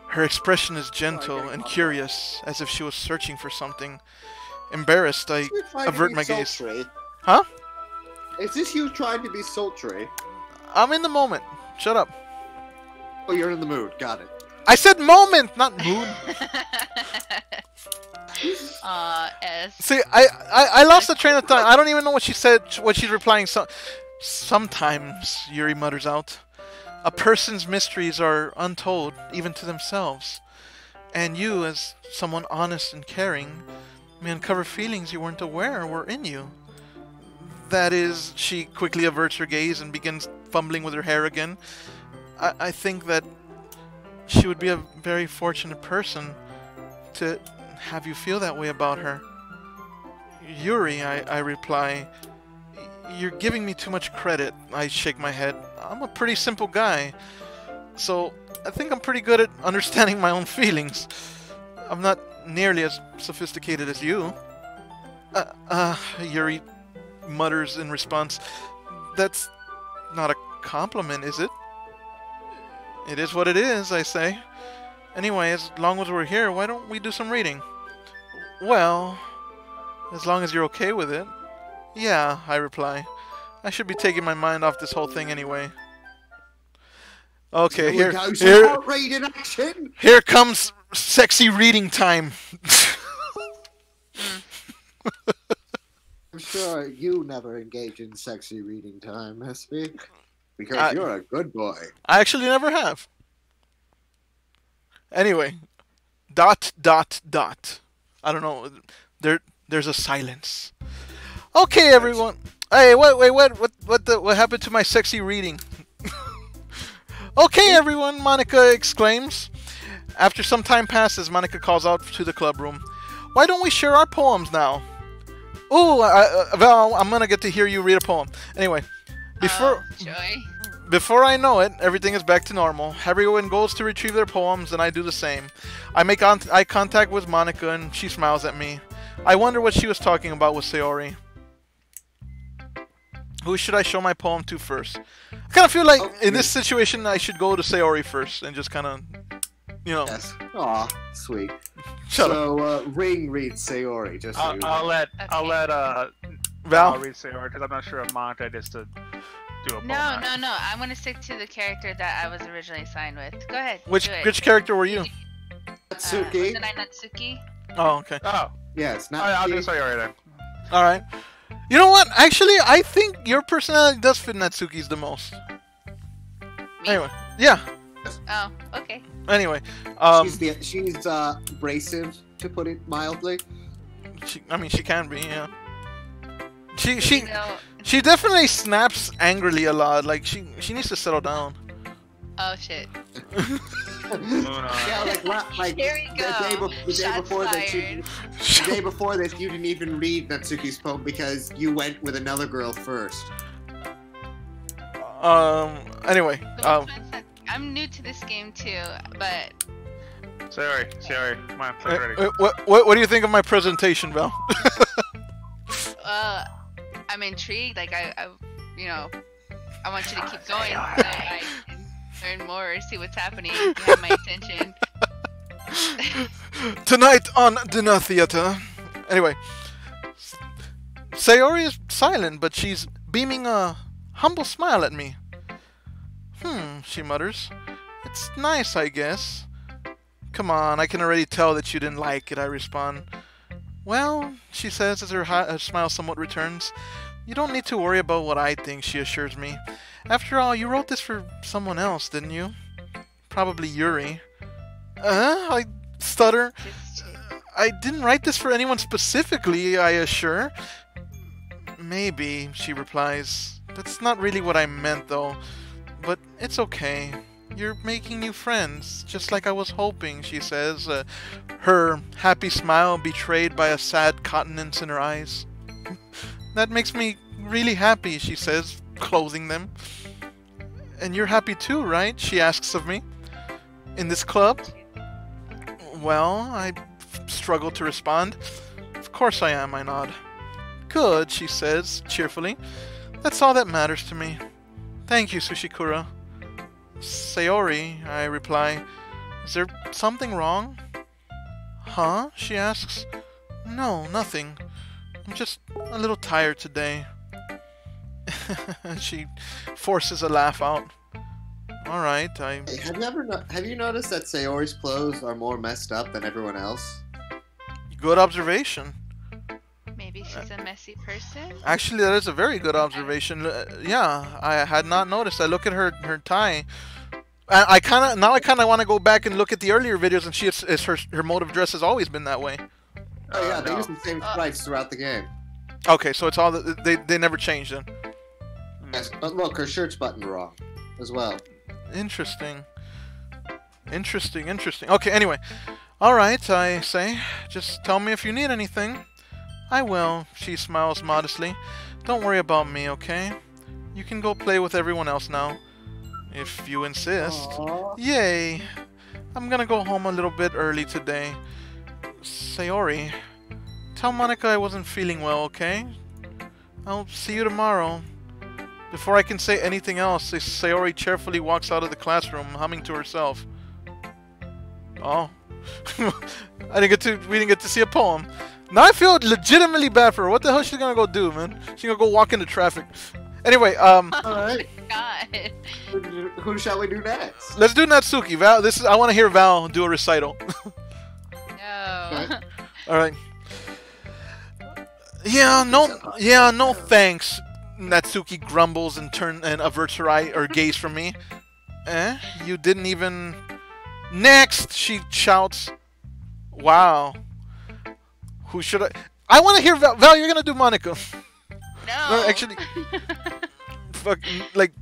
her expression is gentle and curious, as if she was searching for something. Embarrassed, I avert my gaze. Huh?
Is this you trying to be sultry?
I'm in the moment. Shut up.
Oh, you're in the mood. Got it.
I said moment, not mood. See, I lost the train of thought. I don't even know what she said, what she's replying. Sometimes, Yuri mutters out, a person's mysteries are untold, even to themselves. And you, as someone honest and caring, may uncover feelings you weren't aware were in you. That is, she quickly averts her gaze and begins fumbling with her hair again. I think that she would be a very fortunate person to have you feel that way about her. Yuri, I reply, you're giving me too much credit. I shake my head. I'm a pretty simple guy, so I think I'm pretty good at understanding my own feelings. I'm not nearly as sophisticated as you. Yuri mutters in response. That's not a compliment, is it? It is what it is, I say. Anyway, as long as we're here, why don't we do some reading? Well, as long as you're okay with it. Yeah, I reply. I should be taking my mind off this whole thing anyway. Okay, here comes sexy reading time.
I'm sure you never engage in sexy reading time, Hesby. Because you're a good boy.
I actually never have. Anyway. ... I don't know. There's a silence. Okay, everyone. Hey, wait, what happened to my sexy reading? Okay, everyone, Monica exclaims. After some time passes, Monica calls out to the club room. Why don't we share our poems now? Ooh, Val, I'm gonna get to hear you read a poem. Anyway, before I know it, everything is back to normal. Everyone goes to retrieve their poems, and I do the same. I make eye contact with Monica, and she smiles at me. I wonder what she was talking about with Sayori. Who should I show my poem to first? I kind of feel like in this situation I should go to Sayori first and just kind of You know.
Yes. Aw, sweet.
Shut up.
So, Ring reads Sayori, just so you know.
I'll let
Val?
read Sayori because I'm not sure if Monica is to do a poem.
No. I'm gonna stick to the character that I was originally assigned with. Go ahead.
Which
do it.
character were you?
Natsuki.
Wasn't I Natsuki?
Oh, okay.
Oh,
Yeah, it's not.
I'll do Sayori then.
All right. You know what? Actually, I think your personality does fit Natsuki's the most.
Me?
Anyway, yeah.
Oh, okay.
Anyway,
she's abrasive, to put it mildly.
she can be, yeah. She
You know,
she definitely snaps angrily a lot. Like she needs to settle down.
oh shit.
Yeah, like
Here we go.
the day
Shots
before that
fired.
the day before this, you didn't even read Natsuki's poem because you went with another girl first.
Anyway,
I'm new to this game too, but
Sayori, come on, play ready.
what do you think of my presentation, Val?
I'm intrigued. Like I want you to keep going so I can learn more, see what's happening. You have my attention.
Tonight on Dinner Theater. Anyway, Sayori is silent, but she's beaming a humble smile at me. She mutters. It's nice, I guess. Come on, I can already tell that you didn't like it, I respond. Well, she says as her smile somewhat returns. You don't need to worry about what I think, she assures me. After all, you wrote this for someone else, didn't you? Probably Yuri. I stutter. I didn't write this for anyone specifically, I assure. Maybe, she replies. That's not really what I meant, though. But it's okay. You're making new friends, just like I was hoping, she says, her happy smile betrayed by a sad countenance in her eyes. That makes me really happy, she says, closing them. And you're happy too, right? She asks of me. In this club? Well, I struggle to respond. Of course I am, I nod. Good, she says, cheerfully. That's all that matters to me. Thank you, Sushikura. Sayori, I reply. Is there something wrong? Huh? She asks. No, nothing. I'm just a little tired today. She forces a laugh out. Alright,
Hey, have you noticed that Sayori's clothes are more messed up than everyone else?
Good observation.
Maybe she's a messy person.
Actually, that is a very good observation. Yeah, I had not noticed. I look at her tie. I kind of want to go back and look at the earlier videos and see if her mode of dress has always been that way.
Oh yeah, they use the same stripes throughout the game.
Okay, so it's all they never changed then.
Yes, but look, her shirt's buttoned wrong, as well.
Interesting. Okay, anyway. Alright, I say. Just tell me if you need anything. I will, she smiles modestly. Don't worry about me, okay? You can go play with everyone else now. If you insist.
Aww.
Yay! I'm gonna go home a little bit early today. Sayori, tell Monica I wasn't feeling well, okay? I'll see you tomorrow. Before I can say anything else, Sayori cheerfully walks out of the classroom, humming to herself. Oh. We didn't get to see a poem. Now I feel legitimately bad for her. What the hell is she gonna go do, man? She's gonna go walk into traffic. Anyway,
Alright.
God.
Who shall we do next?
let's do Natsuki. Val, I want to hear Val do a recital.
No.
Alright. Yeah, no thanks. Natsuki grumbles and averts her eye or gaze from me. You didn't even... Next, she shouts. Wow. Who should I want to hear Val. Val, you're gonna do Monica. No, actually, fuck, like,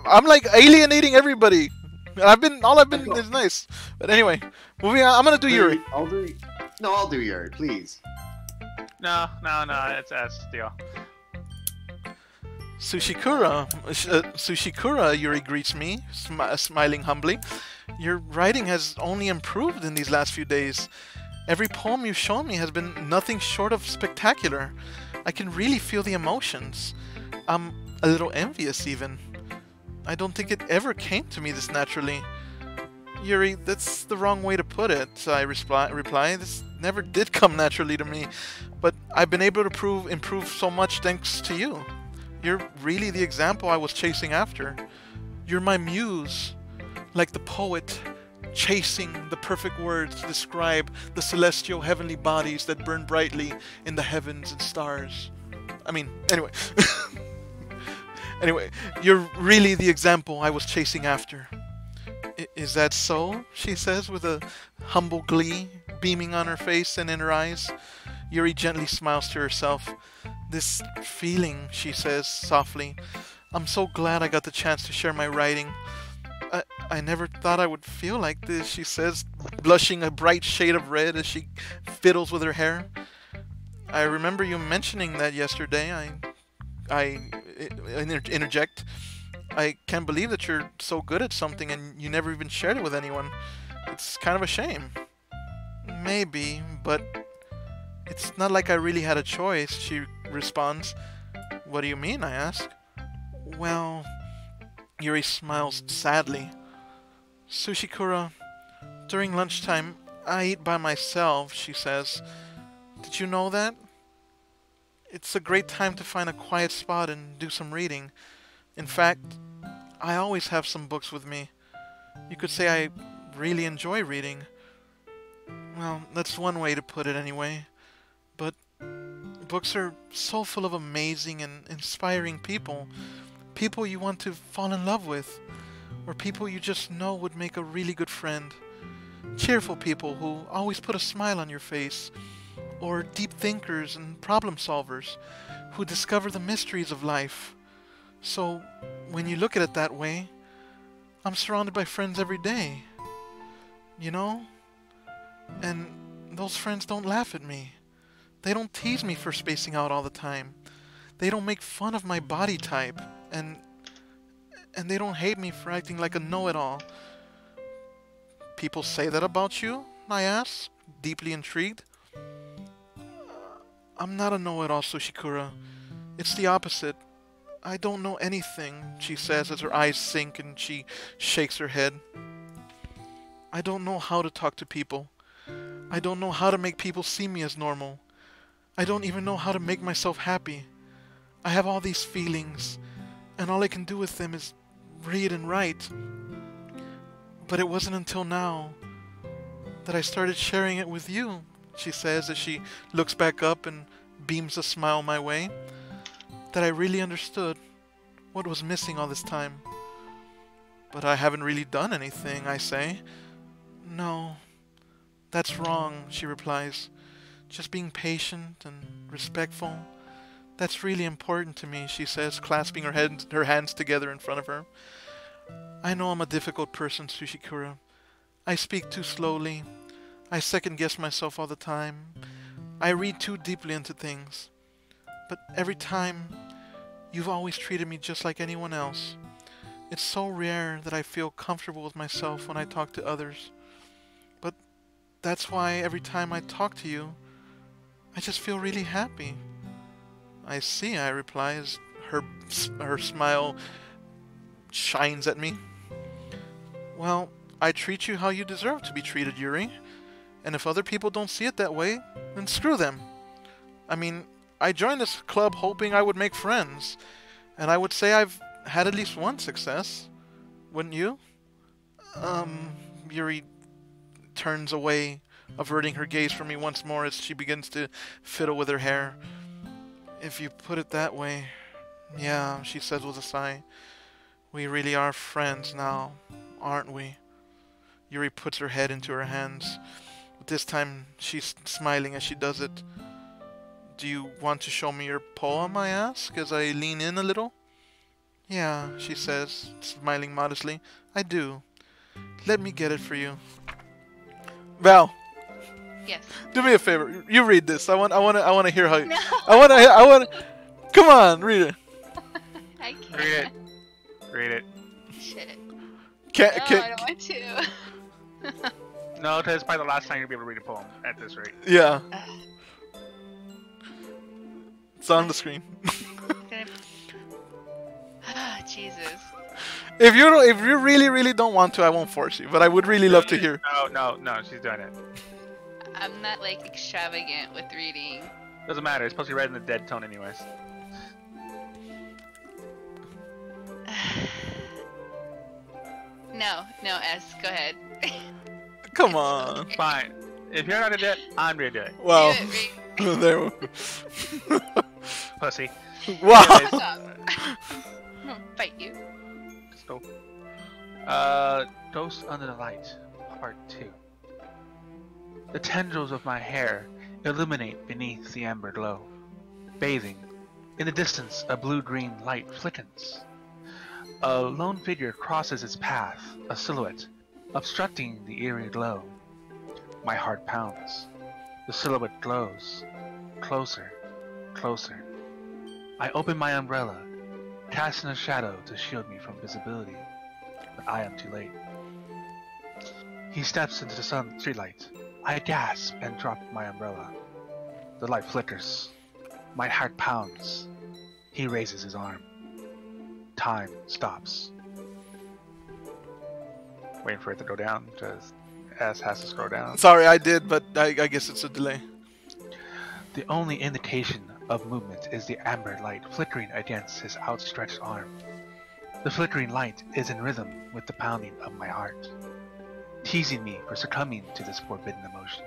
I'm like alienating everybody. All I've been is nice. But anyway, moving on. I'm gonna do Yuri.
I'll do Yuri, please.
No, it's deal.
Sushikura, Yuri greets me, smiling humbly. Your writing has only improved in these last few days. Every poem you've shown me has been nothing short of spectacular. I can really feel the emotions. I'm a little envious, even. I don't think it ever came to me this naturally. Yuri, that's the wrong way to put it, I reply. This never did come naturally to me, but I've been able to improve so much thanks to you. You're really the example I was chasing after. You're my muse, like the poet, chasing the perfect words to describe the celestial heavenly bodies that burn brightly in the heavens and stars. I mean, anyway. Anyway, you're really the example I was chasing after. Is that so? She says with a humble glee beaming on her face and in her eyes. Yuri gently smiles to herself. This feeling, she says softly. I'm so glad I got the chance to share my writing. I never thought I would feel like this, she says, blushing a bright shade of red as she fiddles with her hair. I remember you mentioning that yesterday. I interject. I can't believe that you're so good at something and you never even shared it with anyone. It's kind of a shame. Maybe, but it's not like I really had a choice, she responds. What do you mean, I ask. Well, Yuri smiles sadly. Sushikura, during lunchtime, I eat by myself, she says. Did you know that? It's a great time to find a quiet spot and do some reading. In fact, I always have some books with me. You could say I really enjoy reading. Well, that's one way to put it anyway. But books are so full of amazing and inspiring people. People you want to fall in love with. Or people you just know would make a really good friend. Cheerful people who always put a smile on your face. Or deep thinkers and problem solvers who discover the mysteries of life. So, when you look at it that way, I'm surrounded by friends every day. You know? And those friends don't laugh at me. They don't tease me for spacing out all the time. They don't make fun of my body type. And they don't hate me for acting like a know-it-all. People say that about you? I ask, deeply intrigued. I'm not a know-it-all, Sushikura. It's the opposite. I don't know anything, she says as her eyes sink and she shakes her head. I don't know how to talk to people. I don't know how to make people see me as normal. I don't even know how to make myself happy. I have all these feelings, and all I can do with them is read and write. But it wasn't until now that I started sharing it with you, she says as she looks back up and beams a smile my way, that I really understood what was missing all this time. But I haven't really done anything, I say. No, that's wrong, she replies. Just being patient and respectful. That's really important to me, she says, clasping her hands together in front of her. I know I'm a difficult person, Sushikura. I speak too slowly. I second-guess myself all the time. I read too deeply into things. But every time, you've always treated me just like anyone else. It's so rare that I feel comfortable with myself when I talk to others. But that's why every time I talk to you, I just feel really happy. I see, I reply as her smile shines at me. Well, I treat you how you deserve to be treated, Yuri. And if other people don't see it that way, then screw them. I mean, I joined this club hoping I would make friends. And I would say I've had at least one success. Wouldn't you? Yuri turns away, averting her gaze from me once more as she begins to fiddle with her hair. If you put it that way, yeah, she says with a sigh. We really are friends now, aren't we? Yuri puts her head into her hands. But this time, she's smiling as she does it. Do you want to show me your poem, I ask, as I lean in a little? Yeah, she says, smiling modestly. I do. Let me get it for you. Val.
Yes.
Do me a favor. You read this. I want to hear how.
No.
I want. Come on, read it.
I can't.
Read it. Read it.
Shit.
Can't.
I don't want to.
No, because it's probably the last time you'll be able to read a poem at this rate.
Yeah. It's on the screen.
Jesus.
If you really don't want to, I won't force you. But I would really love to hear.
No, she's doing it.
I'm not like extravagant with reading.
Doesn't matter. It's supposed to be read in the dead tone, anyways.
No, S. Go ahead.
Come on.
Fine. If you're not gonna do it, I'm gonna do it.
Well,
Do it,
there.
Pussy.
Wow.
Anyways,
Stop. I'm gonna fight you.
let's go. Ghost Under the Light, Part 2. The tendrils of my hair illuminate beneath the amber glow. Bathing. In the distance, a blue-green light flickens. A lone figure crosses its path, a silhouette, obstructing the eerie glow. My heart pounds. The silhouette glows. Closer, closer. I open my umbrella, casting a shadow to shield me from visibility. But I am too late. He steps into the streetlight. I gasp and drop my umbrella. The light flickers. My heart pounds. He raises his arm. Time stops. Waiting for it to go down, because S has to scroll down.
Sorry, I did, but I guess it's a delay.
The only indication of movement is the amber light flickering against his outstretched arm. The flickering light is in rhythm with the pounding of my heart, teasing me for succumbing to this forbidden emotion.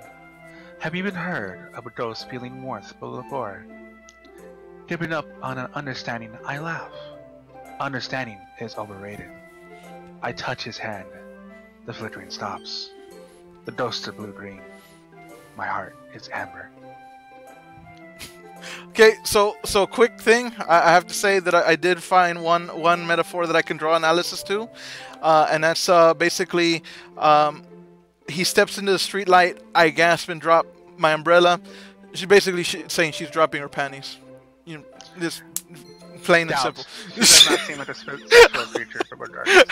Have you been heard of a ghost feeling warmth before? Giving up on an understanding, I laugh. Understanding is overrated. I touch his hand. The flickering stops. The ghosts are blue-green. My heart is amber.
Okay, so quick thing. I have to say that I did find one metaphor that I can draw analysis to, and that's basically he steps into the street light. I gasp and drop my umbrella. She's basically saying she's dropping her panties. You know, just plain and simple.
She does not seem like a spiritual creature from our darkness.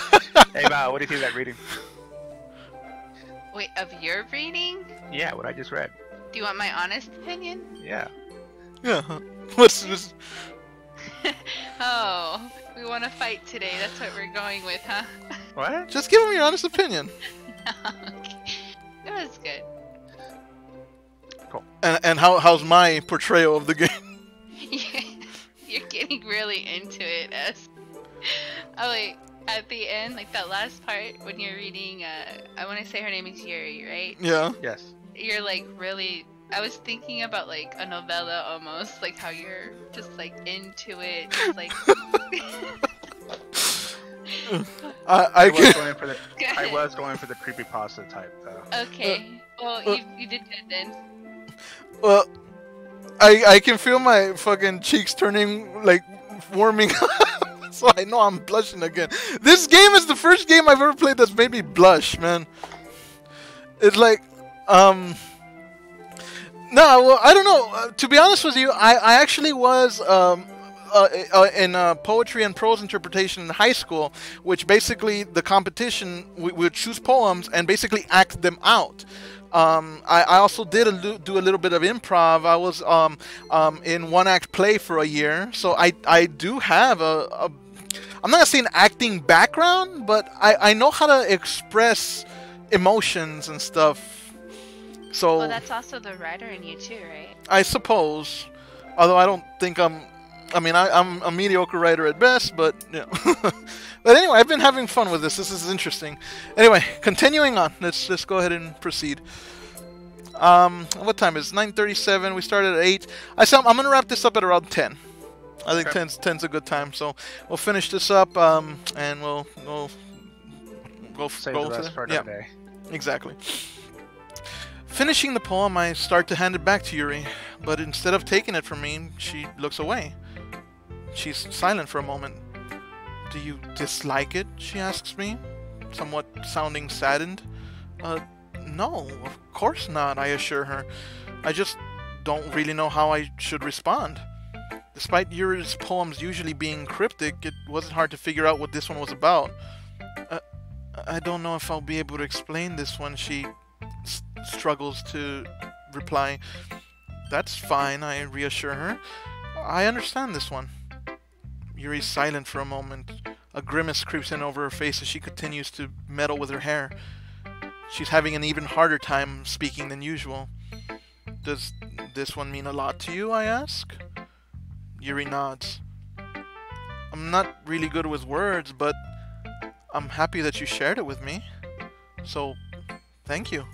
Hey Val, what do you think of that reading?
Wait, of your reading?
Yeah, what I just read.
Do you want my honest opinion?
Yeah.
Yeah. What's this?
Oh, we want to fight today. That's what we're going with, huh?
What?
Just give him your honest opinion.
Okay. It was good.
Cool.
And how's my portrayal of the game?
You're getting really into it, S. Oh wait, at the end, like that last part when you're reading, I want to say her name is Yuri, right?
Yeah.
Yes.
You're like really. I was thinking about like a novella almost, like how you're just like into it, just like.
I
was going for the creepypasta type though.
Okay. Well, you did good then.
Well, I can feel my fucking cheeks turning, like, warming so I know I'm blushing again. This game is the first game I've ever played that's made me blush, man. It's like, no, well, I don't know. To be honest with you, I actually was in poetry and prose interpretation in high school, which basically the competition, we would choose poems and basically act them out. I also did do a little bit of improv. I was in one-act play for a year, so I do have I'm not gonna say an acting background, but I know how to express emotions and stuff. So
Well, that's also the writer in you too, right?
I suppose, although I don't think I'm a mediocre writer at best, but you know. But anyway, I've been having fun with this. This is interesting. Anyway, continuing on. Let's go ahead and proceed. What time is it? 9:37. We started at 8. I'm gonna wrap this up at around 10. I think
Okay.
10's a good time. So we'll finish this up, and we'll go
Save
go
the
to
rest for another day.
Exactly. Finishing the poem, I start to hand it back to Yuri, but instead of taking it from me, she looks away. She's silent for a moment. Do you dislike it? She asks me, somewhat sounding saddened. No, of course not, I assure her. I just don't really know how I should respond. Despite Yuri's poems usually being cryptic, it wasn't hard to figure out what this one was about. I don't know if I'll be able to explain this one, she struggles to reply. That's fine, I reassure her. I understand this one. Yuri's silent for a moment, A grimace creeps in over her face as she continues to meddle with her hair. She's having an even harder time speaking than usual. Does this one mean a lot to you, I ask? Yuri nods. I'm not really good with words, but I'm happy that you shared it with me. So, thank you.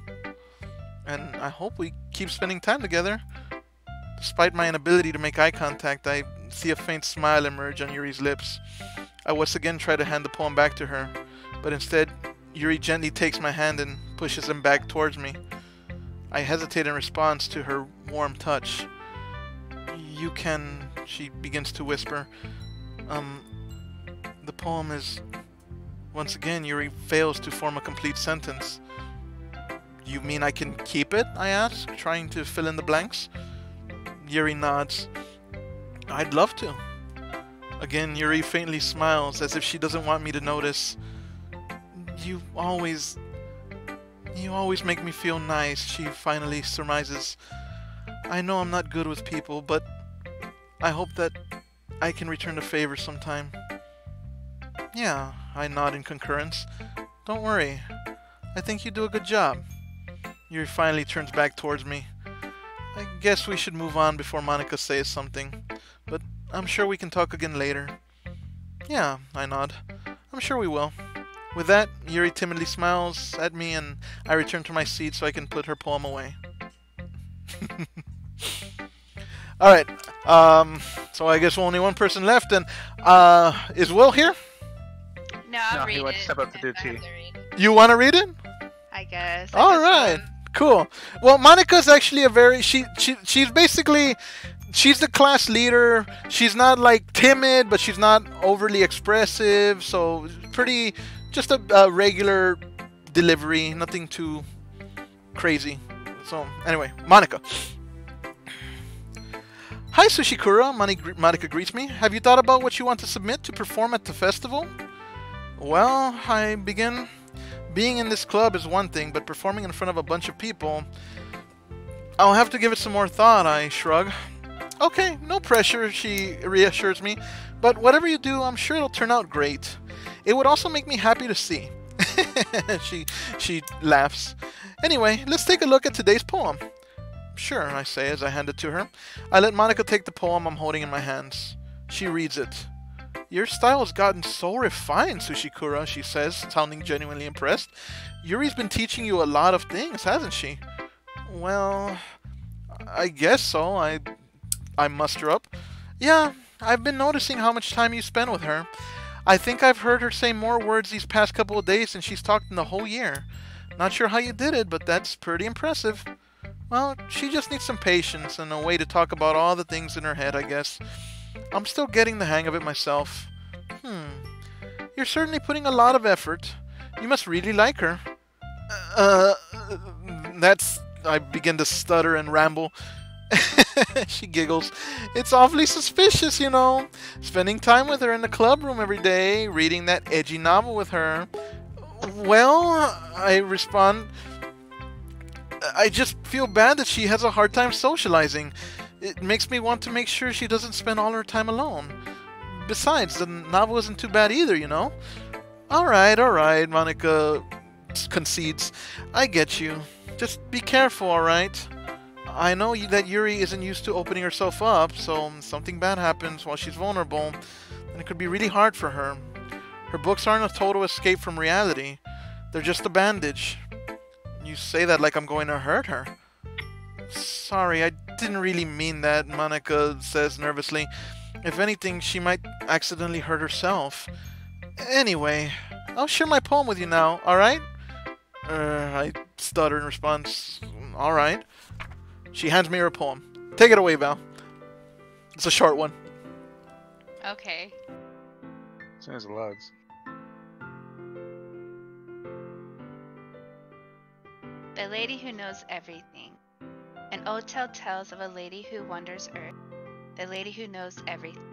And I hope we keep spending time together. Despite my inability to make eye contact, I see a faint smile emerge on Yuri's lips. I once again try to hand the poem back to her, but instead, Yuri gently takes my hand and pushes him back towards me. I hesitate in response to her warm touch. You can... she begins to whisper. The poem is... Once again, Yuri fails to form a complete sentence. You mean I can keep it? I ask, trying to fill in the blanks. Yuri nods. I'd love to. Again, Yuri faintly smiles, as if she doesn't want me to notice. You always make me feel nice, she finally surmises. I know I'm not good with people, but I hope that I can return the favor sometime. Yeah, I nod in concurrence. Don't worry. I think you do a good job. Yuri finally turns back towards me. I guess we should move on before Monica says something, but I'm sure we can talk again later. Yeah, I nod. I'm sure we will. With that, Yuri timidly smiles at me and I return to my seat so I can put her poem away. Alright, so I guess only one person left, and is Will here?
No, I'll
No,
read
he went
it.
to step up to do
if I have
tea.
to read it.
You want to read it?
I guess.
Alright, cool. Well, Monica's actually a very, she's basically, she's the class leader. She's not like timid, but she's not overly expressive, so pretty, just a regular delivery, nothing too crazy. So, anyway, Monica. Hi, Sushikura, Monica greets me. Have you thought about what you want to submit to perform at the festival? Well, I begin. Being in this club is one thing, but performing in front of a bunch of people... I'll have to give it some more thought, I shrug. Okay, no pressure, she reassures me. But whatever you do, I'm sure it'll turn out great. It would also make me happy to see. She laughs. Anyway, let's take a look at today's poem. Sure, I say as I hand it to her. I let Monica take the poem I'm holding in my hands. She reads it. Your style has gotten so refined, Sushikura, she says, sounding genuinely impressed. Yuri's been teaching you a lot of things, hasn't she? Well, I guess so, I muster up. Yeah, I've been noticing how much time you spend with her. I think I've heard her say more words these past couple of days than she's talked in the whole year. Not sure how you did it, but that's pretty impressive. Well, she just needs some patience and a way to talk about all the things in her head, I guess. I'm still getting the hang of it myself. You're certainly putting a lot of effort. You must really like her. I begin to stutter and ramble. She giggles. It's awfully suspicious, you know. Spending time with her in the club room every day, reading that edgy novel with her. Well, I respond, I just feel bad that she has a hard time socializing. It makes me want to make sure she doesn't spend all her time alone. Besides, the novel isn't too bad either, you know? Alright, Monica concedes. I get you. Just be careful, alright? I know that Yuri isn't used to opening herself up, so if something bad happens while she's vulnerable, then it could be really hard for her. Her books aren't a total escape from reality. They're just a bandage. You say that like I'm going to hurt her. Sorry, I didn't really mean that, Monica says nervously. If anything, she might accidentally hurt herself. Anyway, I'll share my poem with you now, alright? I stutter in response. Alright. She hands me her poem. Take it away, Val. It's a short one.
Okay.
Sounds loads.
The lady who knows everything. An old tale tells of a lady who wanders earth. The lady who knows everything.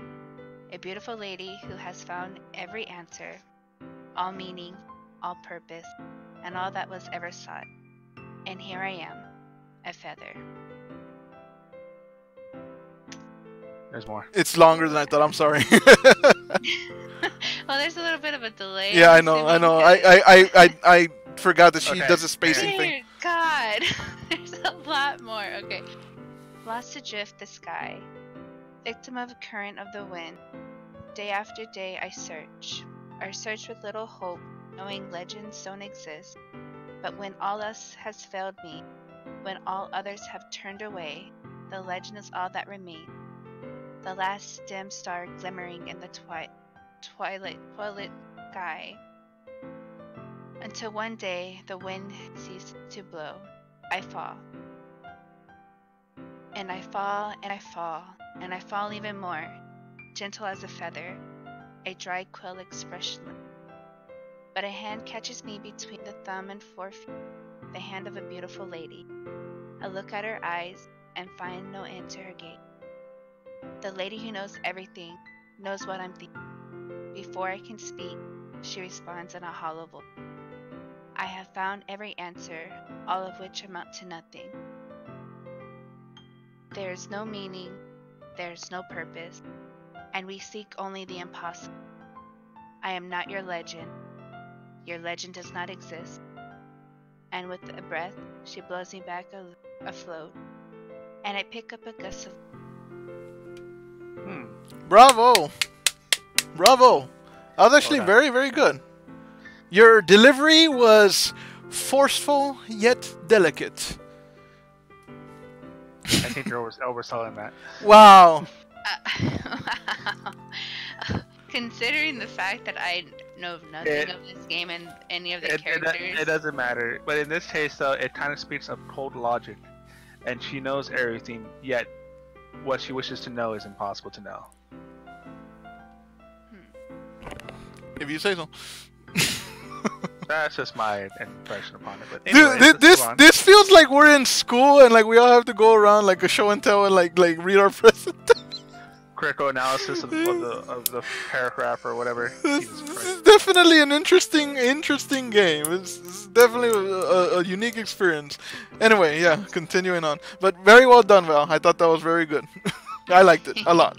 A beautiful lady who has found every answer, all meaning, all purpose, and all that was ever sought. And here I am, a feather.
There's more.
It's longer than I thought. I'm sorry.
Well, there's a little bit of a delay.
Yeah, I
I'm
know.
assuming
I forgot that she
Okay.
does a spacing thing.
Dear God, there's a lot more. Okay. Lost adrift the sky, victim of a current of the wind. Day after day I search with little hope, knowing legends don't exist. But when all else has failed me, when all others have turned away, the legend is all that remains. The last dim star glimmering in the twilight sky. Until one day the wind ceases to blow. I fall. And I fall, and I fall, and I fall even more, gentle as a feather, a dry quill expressionless. But a hand catches me between the thumb and forefinger, the hand of a beautiful lady. I look at her eyes and find no end to her gaze. The lady who knows everything, knows what I'm thinking. Before I can speak, she responds in a hollow voice. I have found every answer, all of which amount to nothing. There is no meaning, there is no purpose, and we seek only the impossible. I am not your legend. Your legend does not exist. And with a breath, she blows me back afloat, and I pick up a gust of...
Bravo! Bravo! That was actually very, very good. Your delivery was forceful yet delicate.
I think you're overselling that.
Wow.
Wow. Considering the fact that I know nothing of this game and any of the characters...
It doesn't matter. But in this case, though, it kind of speaks of cold logic. And she knows everything, yet what she wishes to know is impossible to know.
If you say so.
That's just my impression upon it. But anyway,
this feels like we're in school and like we all have to go around like a show and tell and like read our presentation.
Critical analysis of the paragraph or whatever.
This is definitely an interesting game. It's definitely a unique experience. Anyway, yeah, continuing on. But very well done, Val. I thought that was very good. I liked it a lot.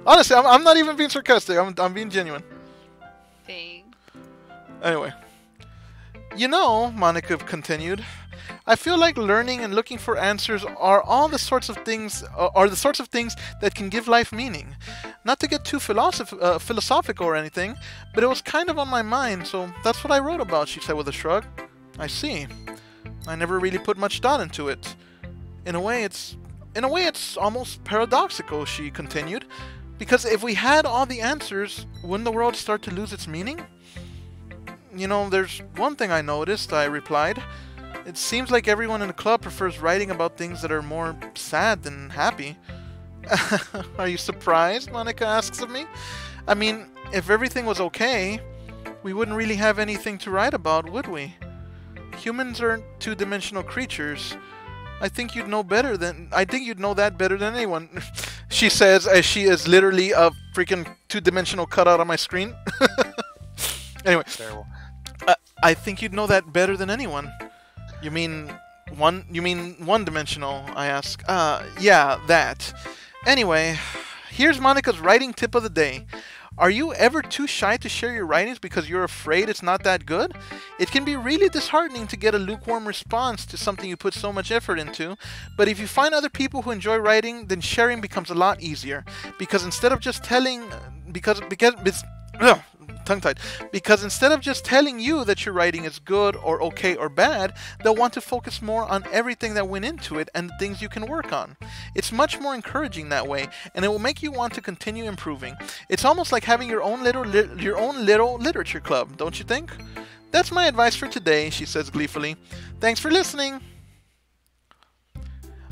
Honestly, I'm not even being sarcastic. I'm being genuine.
Thing.
Anyway. You know, Monica continued, I feel like learning and looking for answers are the sorts of things that can give life meaning. Not to get too philosophical or anything, but it was kind of on my mind, so that's what I wrote about, she said with a shrug. I see. I never really put much thought into it. In a way, it's almost paradoxical, she continued, because if we had all the answers, wouldn't the world start to lose its meaning? You know, there's one thing I noticed, I replied. It seems like everyone in the club prefers writing about things that are more sad than happy. Are you surprised? Monica asks of me. I mean, if everything was okay, we wouldn't really have anything to write about, would we? Humans aren't two-dimensional creatures. I think you'd know that better than anyone. She says as she is literally a freaking two-dimensional cutout on my screen. Anyway, I think you'd know that better than anyone. You mean one-dimensional? I ask. Yeah, that. Anyway, here's Monica's writing tip of the day. Are you ever too shy to share your writings because you're afraid it's not that good? It can be really disheartening to get a lukewarm response to something you put so much effort into, but if you find other people who enjoy writing, then sharing becomes a lot easier. Because instead of just telling you that your writing is good or okay or bad, they'll want to focus more on everything that went into it and the things you can work on. It's much more encouraging that way, and it will make you want to continue improving. It's almost like having your own little literature club, don't you think? That's my advice for today, she says gleefully. Thanks for listening.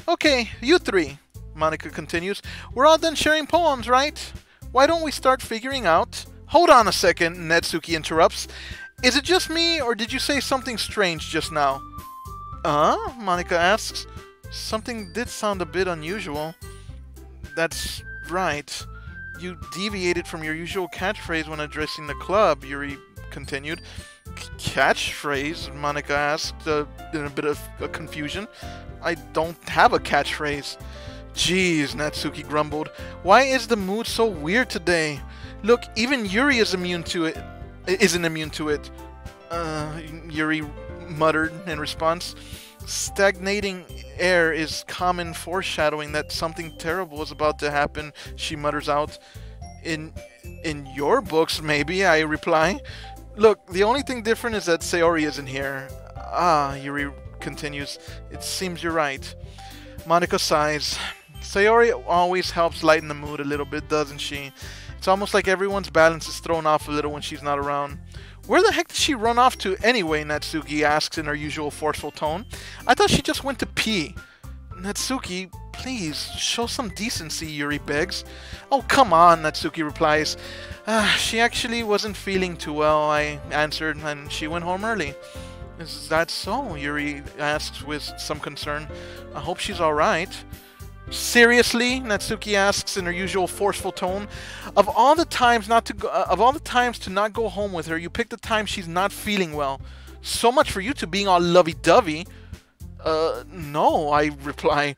Okay, you three, Monica continues. We're all done sharing poems, right? Why don't we start figuring out... Hold on a second, Netsuki interrupts. Is it just me, or did you say something strange just now? Monica asks. Something did sound a bit unusual. That's right. You deviated from your usual catchphrase when addressing the club, Yuri continued. Catchphrase? Monica asked, in a bit of confusion. I don't have a catchphrase. Jeez, Natsuki grumbled. Why is the mood so weird today? Look, even Yuri isn't immune to it. Yuri muttered in response. Stagnating air is common foreshadowing that something terrible is about to happen, she mutters out. In your books, maybe, I reply. Look, the only thing different is that Sayori isn't here. Ah, Yuri continues. It seems you're right. Monica sighs. Sayori always helps lighten the mood a little bit, doesn't she? It's almost like everyone's balance is thrown off a little when she's not around. Where the heck did she run off to anyway? Natsuki asks in her usual forceful tone. I thought she just went to pee. Natsuki, please, show some decency, Yuri begs. Oh, come on, Natsuki replies. She actually wasn't feeling too well, I answered, and she went home early. Is that so? Yuri asks with some concern. I hope she's alright. Seriously? Natsuki asks in her usual forceful tone. Of all the times to not go home with her, you pick the time she's not feeling well. So much for you two being all lovey-dovey. No, I reply.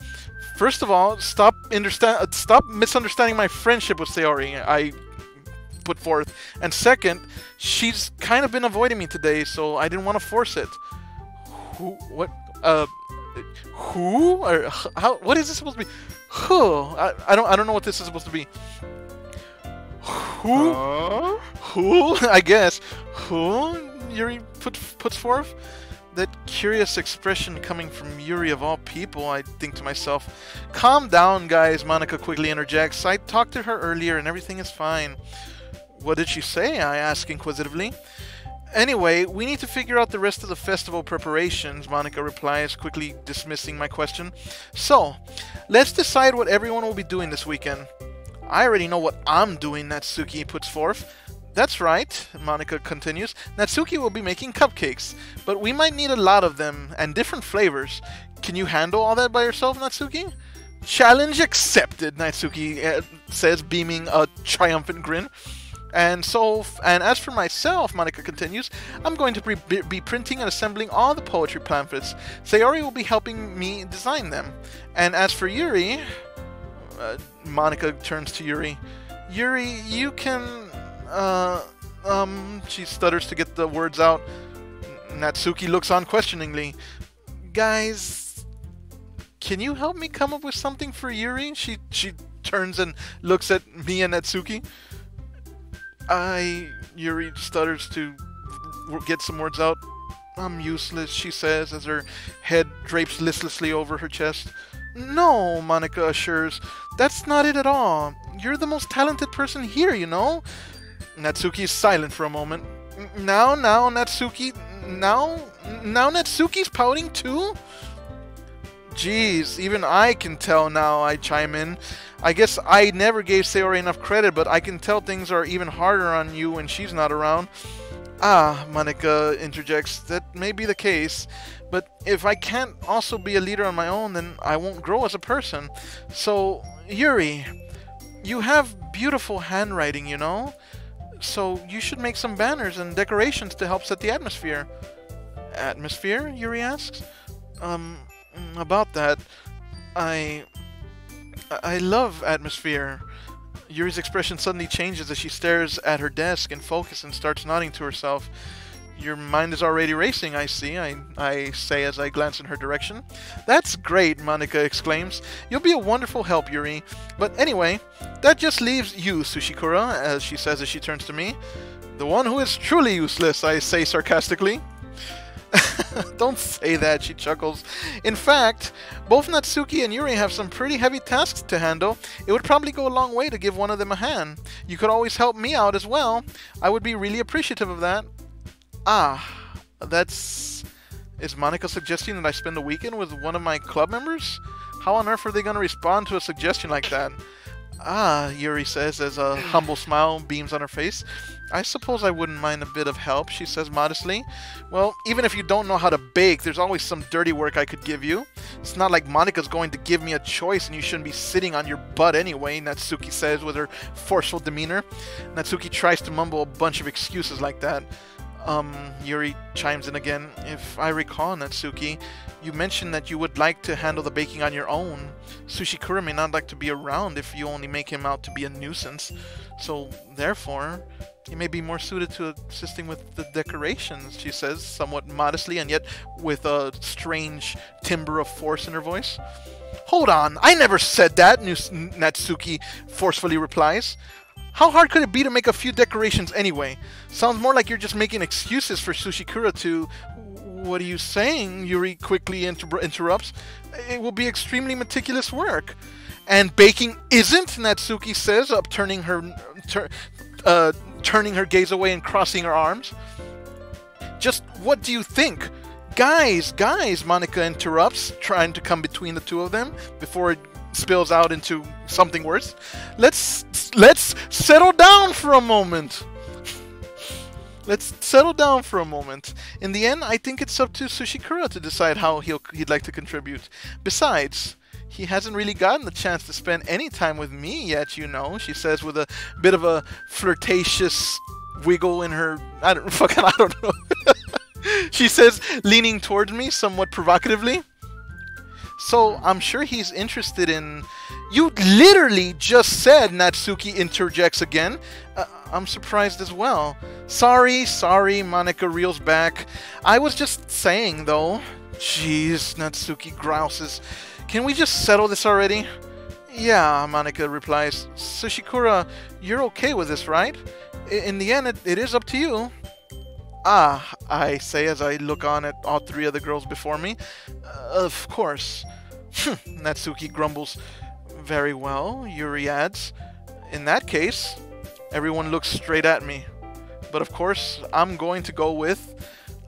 First of all, stop misunderstanding my friendship with Sayori, I put forth. And second, she's kind of been avoiding me today, so I didn't want to force it. Who? What? Who? Or how? What is this supposed to be? Who? I don't know what this is supposed to be. Who? Who? I guess. Who? Yuri puts forth. That curious expression coming from Yuri of all people, I think to myself. Calm down, guys, Monica quickly interjects. I talked to her earlier and everything is fine. What did she say? I ask inquisitively. Anyway, we need to figure out the rest of the festival preparations, Monica replies, quickly dismissing my question. So, let's decide what everyone will be doing this weekend. I already know what I'm doing, Natsuki puts forth. That's right, Monica continues. Natsuki will be making cupcakes, but we might need a lot of them, and different flavors. Can you handle all that by yourself, Natsuki? Challenge accepted, Natsuki says, beaming a triumphant grin. And as for myself, Monica continues, I'm going to be printing and assembling all the poetry pamphlets. Sayori will be helping me design them. And as for Yuri, Monica turns to Yuri. Yuri, you can, she stutters to get the words out. Natsuki looks on questioningly. Guys, can you help me come up with something for Yuri? She turns and looks at me and Natsuki. Yuri stutters to get some words out. I'm useless, she says, as her head drapes listlessly over her chest. No, Monica assures. That's not it at all. You're the most talented person here, you know? Natsuki is silent for a moment. Now, Natsuki... Now Natsuki's pouting too? Jeez, even I can tell now, I chime in. I guess I never gave Sayori enough credit, but I can tell things are even harder on you when she's not around. Ah, Monica interjects, that may be the case, but if I can't also be a leader on my own, then I won't grow as a person. So, Yuri, you have beautiful handwriting, you know? So you should make some banners and decorations to help set the atmosphere. Atmosphere? Yuri asks. About that, I love atmosphere. Yuri's expression suddenly changes as she stares at her desk in focus and starts nodding to herself. Your mind is already racing, I see, I say as I glance in her direction. That's great, Monica exclaims. You'll be a wonderful help, Yuri. But anyway, that just leaves you, Sushikura, as she says as she turns to me. The one who is truly useless, I say sarcastically. Don't say that, she chuckles. In fact, both Natsuki and Yuri have some pretty heavy tasks to handle. It would probably go a long way to give one of them a hand. You could always help me out as well. I would be really appreciative of that. Ah, that's... Is Monica suggesting that I spend the weekend with one of my club members? How on earth are they going to respond to a suggestion like that? Ah, Yuri says as a humble smile beams on her face. I suppose I wouldn't mind a bit of help, she says modestly. Well, even if you don't know how to bake, there's always some dirty work I could give you. It's not like Monica's going to give me a choice and you shouldn't be sitting on your butt anyway, Natsuki says with her forceful demeanor. Natsuki tries to mumble a bunch of excuses like that. Yuri chimes in again. If I recall, Natsuki, you mentioned that you would like to handle the baking on your own. Sushikura may not like to be around if you only make him out to be a nuisance. So, therefore, he may be more suited to assisting with the decorations, she says, somewhat modestly and yet with a strange timbre of force in her voice. Hold on, I never said that, Natsuki forcefully replies. How hard could it be to make a few decorations anyway? Sounds more like you're just making excuses for Sushikura to... What are you saying? Yuri quickly interrupts. It will be extremely meticulous work. And baking isn't, Natsuki says, turning her gaze away and crossing her arms. Just what do you think? Guys, Monica interrupts, trying to come between the two of them before it spills out into something worse. Let's settle down for a moment. Let's settle down for a moment. In the end, I think it's up to Sushikura to decide how he'd like to contribute. Besides, he hasn't really gotten the chance to spend any time with me yet, you know, she says with a bit of a flirtatious wiggle in her... I don't know. She says, leaning towards me somewhat provocatively. So, I'm sure he's interested in... You literally just said, Natsuki interjects again. I'm surprised as well. Sorry, Monica reels back. I was just saying, though. Jeez, Natsuki grouses. Can we just settle this already? Yeah, Monica replies. Sushikura, you're okay with this, right? In the end, it is up to you. Ah, I say as I look on at all three of the girls before me. Of course. Natsuki grumbles. Very well, Yuri adds. In that case, everyone looks straight at me. But of course, I'm going to go with...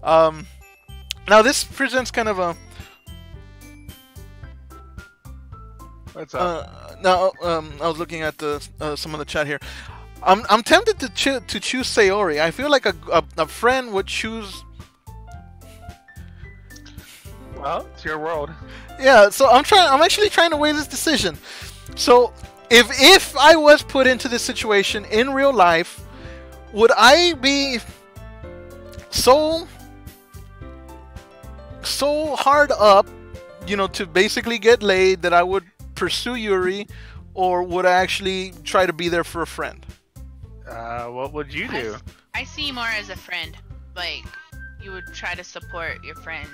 Now this presents kind of a...
What's up?
I was looking at some of the chat here. I'm tempted to choose Sayori. I feel like a friend would choose...
Well, it's your world.
Yeah, so I'm actually trying to weigh this decision. So, if I was put into this situation in real life, would I be so hard up, you know, to basically get laid that I would pursue Yuri, or would I actually try to be there for a friend?
What would you do?
I see you more as a friend. Like, you would try to support your friend.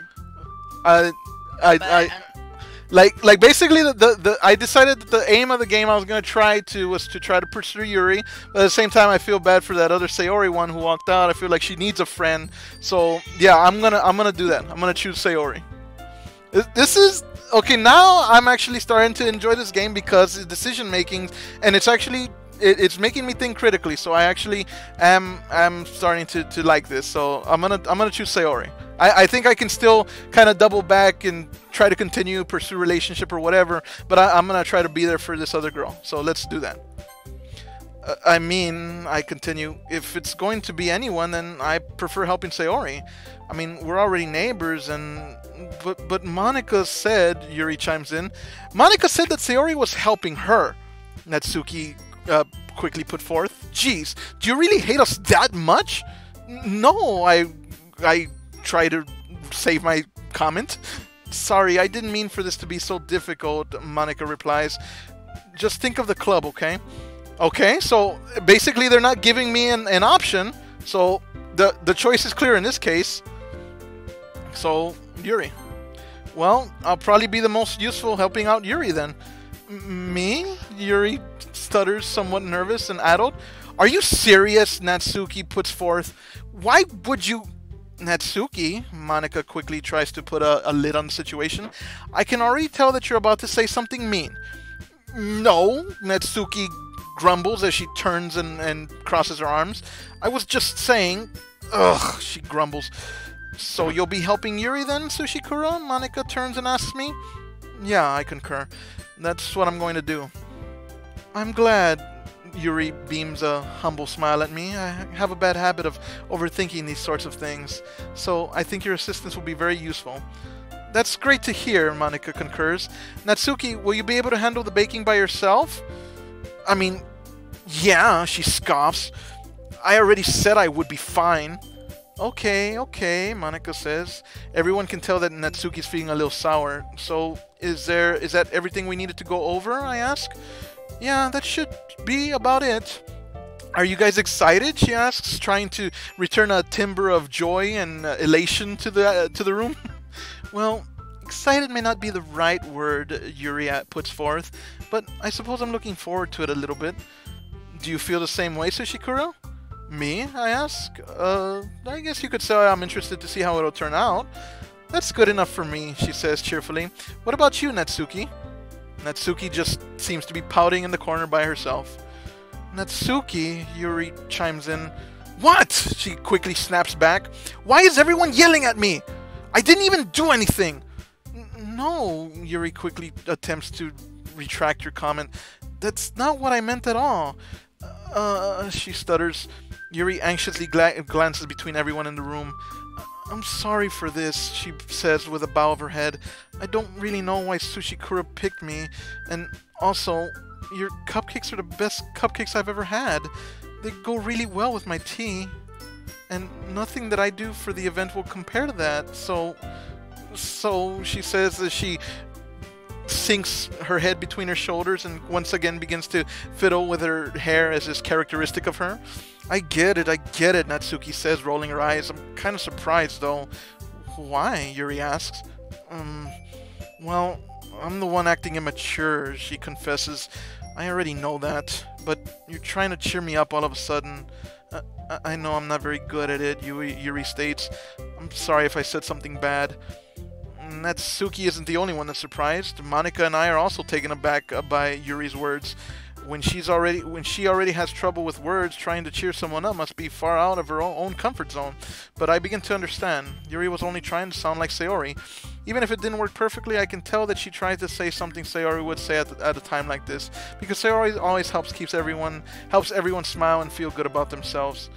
Like basically I decided that the aim of the game I was gonna was to try to pursue Yuri, but at the same time I feel bad for that other Sayori one who walked out. I feel like she needs a friend, so yeah, I'm gonna do that. I'm gonna choose Sayori. This is okay. Now I'm actually starting to enjoy this game because it's decision making, and it's actually it's making me think critically. So I actually am starting to like this. So I'm gonna choose Sayori. I think I can still kind of double back and try to continue, pursue relationship or whatever, but I'm going to try to be there for this other girl. So let's do that. I continue. If it's going to be anyone, then I prefer helping Sayori. I mean, we're already neighbors, but Monica said, Yuri chimes in, Monica said that Sayori was helping her. Natsuki quickly put forth. Jeez, do you really hate us that much? No, I try to save my comment. Sorry, I didn't mean for this to be so difficult, Monica replies. Just think of the club, okay? Okay, so basically they're not giving me an option, so the choice is clear in this case. So, Yuri. Well, I'll probably be the most useful helping out Yuri then. Me? Yuri stutters, somewhat nervous and addled. Are you serious? Natsuki puts forth. Why would you... Natsuki, Monica quickly tries to put a lid on the situation. I can already tell that you're about to say something mean. No, Natsuki grumbles as she turns and crosses her arms. I was just saying... Ugh, she grumbles. So you'll be helping Yuri then, Sushikura? Monica turns and asks me. Yeah, I concur. That's what I'm going to do. I'm glad. Yuri beams a humble smile at me. I have a bad habit of overthinking these sorts of things, so I think your assistance will be very useful. That's great to hear, Monica concurs. Natsuki, will you be able to handle the baking by yourself? I mean, yeah, she scoffs. I already said I would be fine. Okay, okay, Monica says. Everyone can tell that Natsuki's feeling a little sour. So, is that everything we needed to go over, I ask? Yeah, that should be about it. Are you guys excited? She asks, trying to return a timbre of joy and elation to the room. Well, excited may not be the right word, Yuri puts forth, but I suppose I'm looking forward to it a little bit. Do you feel the same way, Sushikuro? Me? I ask. I guess you could say I'm interested to see how it'll turn out. That's good enough for me, she says cheerfully. What about you, Natsuki? Natsuki just seems to be pouting in the corner by herself. Natsuki, Yuri chimes in. What? She quickly snaps back. Why is everyone yelling at me? I didn't even do anything. No, Yuri quickly attempts to retract her comment. That's not what I meant at all. She stutters. Yuri anxiously glances between everyone in the room. I'm sorry for this, she says with a bow of her head. I don't really know why Sushikuro picked me, and also, your cupcakes are the best cupcakes I've ever had. They go really well with my tea, and nothing that I do for the event will compare to that, so she says as she sinks her head between her shoulders and once again begins to fiddle with her hair as is characteristic of her. I get it, Natsuki says, rolling her eyes. I'm kind of surprised, though. Why? Yuri asks. Well, I'm the one acting immature, she confesses. I already know that, but you're trying to cheer me up all of a sudden. I know I'm not very good at it, Yuri states. I'm sorry if I said something bad. Natsuki isn't the only one that's surprised. Monica and I are also taken aback by Yuri's words. When she already has trouble with words, trying to cheer someone up must be far out of her own comfort zone. But I begin to understand. Yuri was only trying to sound like Sayori. Even if it didn't work perfectly, I can tell that she tried to say something Sayori would say at a time like this. Because Sayori always helps everyone smile and feel good about themselves.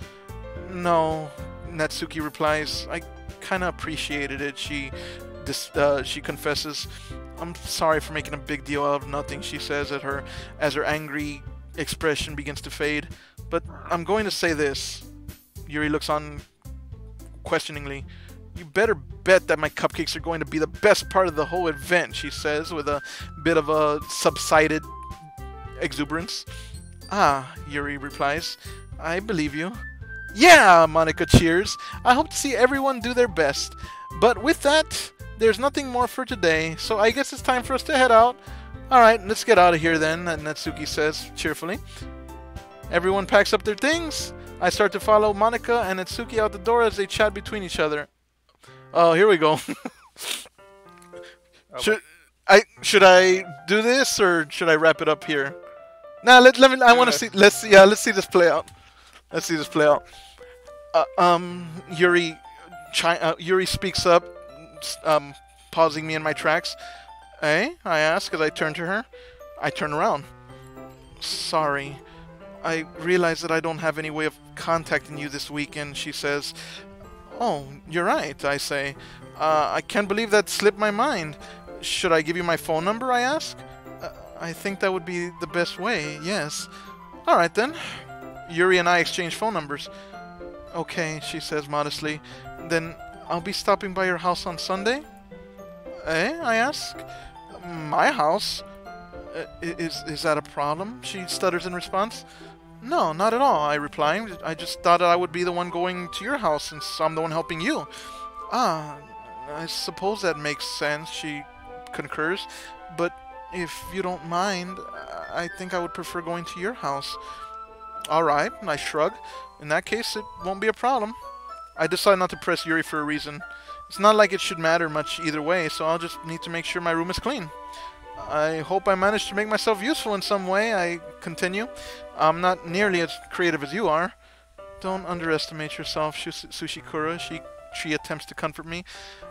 No, Natsuki replies. I kind of appreciated it. She confesses. I'm sorry for making a big deal out of nothing, she says as her angry expression begins to fade. But I'm going to say this. Yuri looks on questioningly. You better bet that my cupcakes are going to be the best part of the whole event, she says with a bit of a subsided exuberance. Ah, Yuri replies. I believe you. Yeah, Monica cheers. I hope to see everyone do their best. But with that, there's nothing more for today, so I guess it's time for us to head out. Alright, let's get out of here then, Natsuki says cheerfully. Everyone packs up their things. I start to follow Monica and Natsuki out the door as they chat between each other. Oh, here we go. Should I do this or should I wrap it up here? Nah, let's see this play out. Let's see this play out. Yuri speaks up, pausing me in my tracks. Eh? I ask as I turn to her. I turn around. Sorry. I realize that I don't have any way of contacting you this weekend, she says. Oh, you're right, I say. I can't believe that slipped my mind. Should I give you my phone number, I ask? I think that would be the best way, yes. Alright then. Yuri and I exchange phone numbers. Okay, she says modestly. Then I'll be stopping by your house on Sunday? Eh? I ask. My house? Is that a problem? She stutters in response. No, not at all, I reply. I just thought I would be the one going to your house since I'm the one helping you. Ah, I suppose that makes sense, she concurs. But if you don't mind, I think I would prefer going to your house. Alright, I shrug. In that case, it won't be a problem. I decide not to press Yuri for a reason. It's not like it should matter much either way, so I'll just need to make sure my room is clean. I hope I managed to make myself useful in some way, I continue. I'm not nearly as creative as you are. Don't underestimate yourself, Sushikuro, she attempts to comfort me.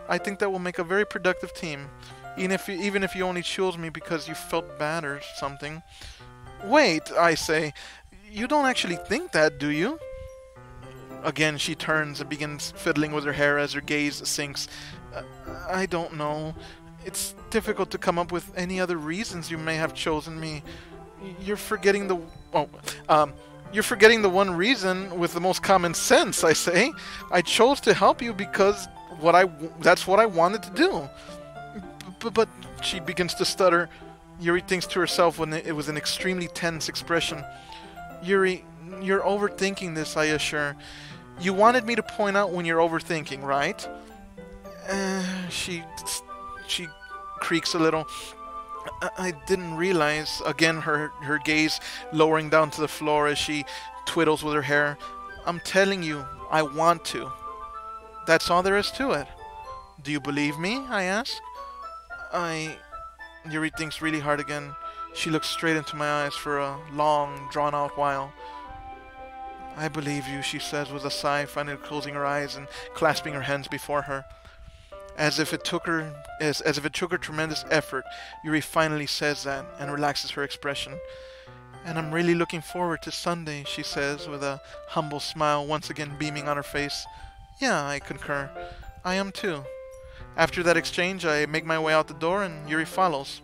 I think that will make a very productive team, even if you only chose me because you felt bad or something. Wait, I say, you don't actually think that, do you? Again, she turns and begins fiddling with her hair as her gaze sinks. I don't know. It's difficult to come up with any other reasons you may have chosen me. You're forgetting the... You're forgetting the one reason with the most common sense, I say. I chose to help you because that's what I wanted to do. But she begins to stutter. Yuri thinks to herself when it was an extremely tense expression. Yuri, you're overthinking this, I assure. You wanted me to point out when you're overthinking, right? She creaks a little. I didn't realize. Again, her gaze lowering down to the floor as she twiddles with her hair. I'm telling you, I want to. That's all there is to it. Do you believe me? I ask. Yuri thinks really hard again. She looks straight into my eyes for a long, drawn-out while. I believe you, she says with a sigh, finally closing her eyes and clasping her hands before her. As if it took her tremendous effort, Yuri finally says that and relaxes her expression. And I'm really looking forward to Sunday, she says with a humble smile once again beaming on her face. Yeah, I concur. I am too. After that exchange, I make my way out the door and Yuri follows.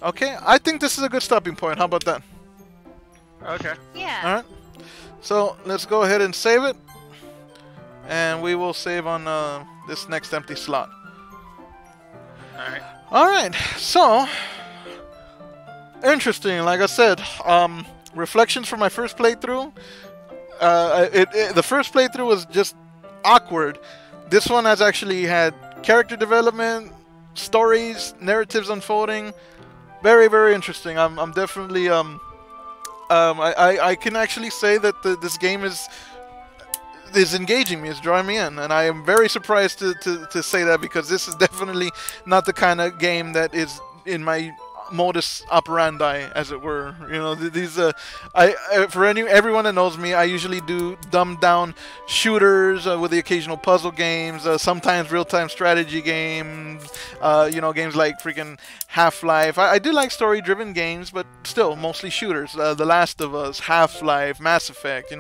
Okay, I think this is a good stopping point. How about that?
Okay.
Yeah.
Alright. So, let's go ahead and save it. And we will save on this next empty slot.
Alright.
Alright, so... Interesting, like I said. Reflections from my first playthrough. The first playthrough was just awkward. This one has actually had character development, stories, narratives unfolding. Very, very interesting. I'm definitely I can actually say that this game is engaging me, it's drawing me in, and I am very surprised to say that, because this is definitely not the kind of game that is in my modus operandi, as it were. You know, these everyone that knows me, I usually do dumbed down shooters with the occasional puzzle games, sometimes real-time strategy games, games like freaking Half-Life. I do like story-driven games, but still mostly shooters. The Last of Us, Half-Life, Mass Effect,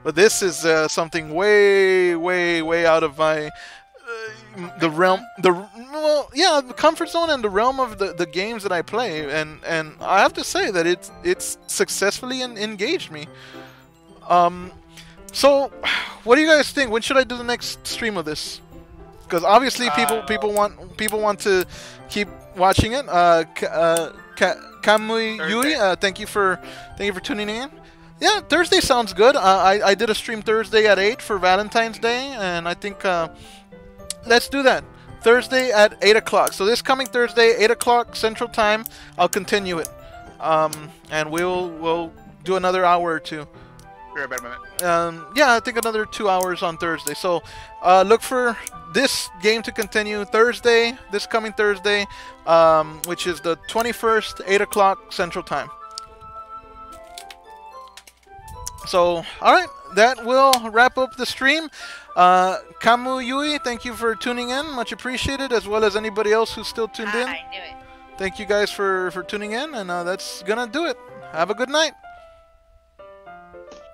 but this is something way, way, way out of my the comfort zone and the realm of the games that I play, and I have to say that it's successfully engaged me. So what do you guys think? When should I do the next stream of this? Because obviously people want to keep watching it. Kamui Yui, thank you for tuning in. Yeah, Thursday sounds good. I did a stream Thursday at 8 for Valentine's Day, and I think let's do that. Thursday at 8 o'clock. So this coming Thursday, 8 o'clock Central Time, I'll continue it. And we'll do another hour or two.
You're about a minute.
Yeah, I think another 2 hours on Thursday. So look for this game to continue Thursday, this coming Thursday, which is the 21st, 8 o'clock Central Time. So, alright, that will wrap up the stream. Kamu Yui, thank you for tuning in. Much appreciated, as well as anybody else who's still tuned in.
I knew it.
Thank you guys for tuning in, and that's gonna do it. Have a good night.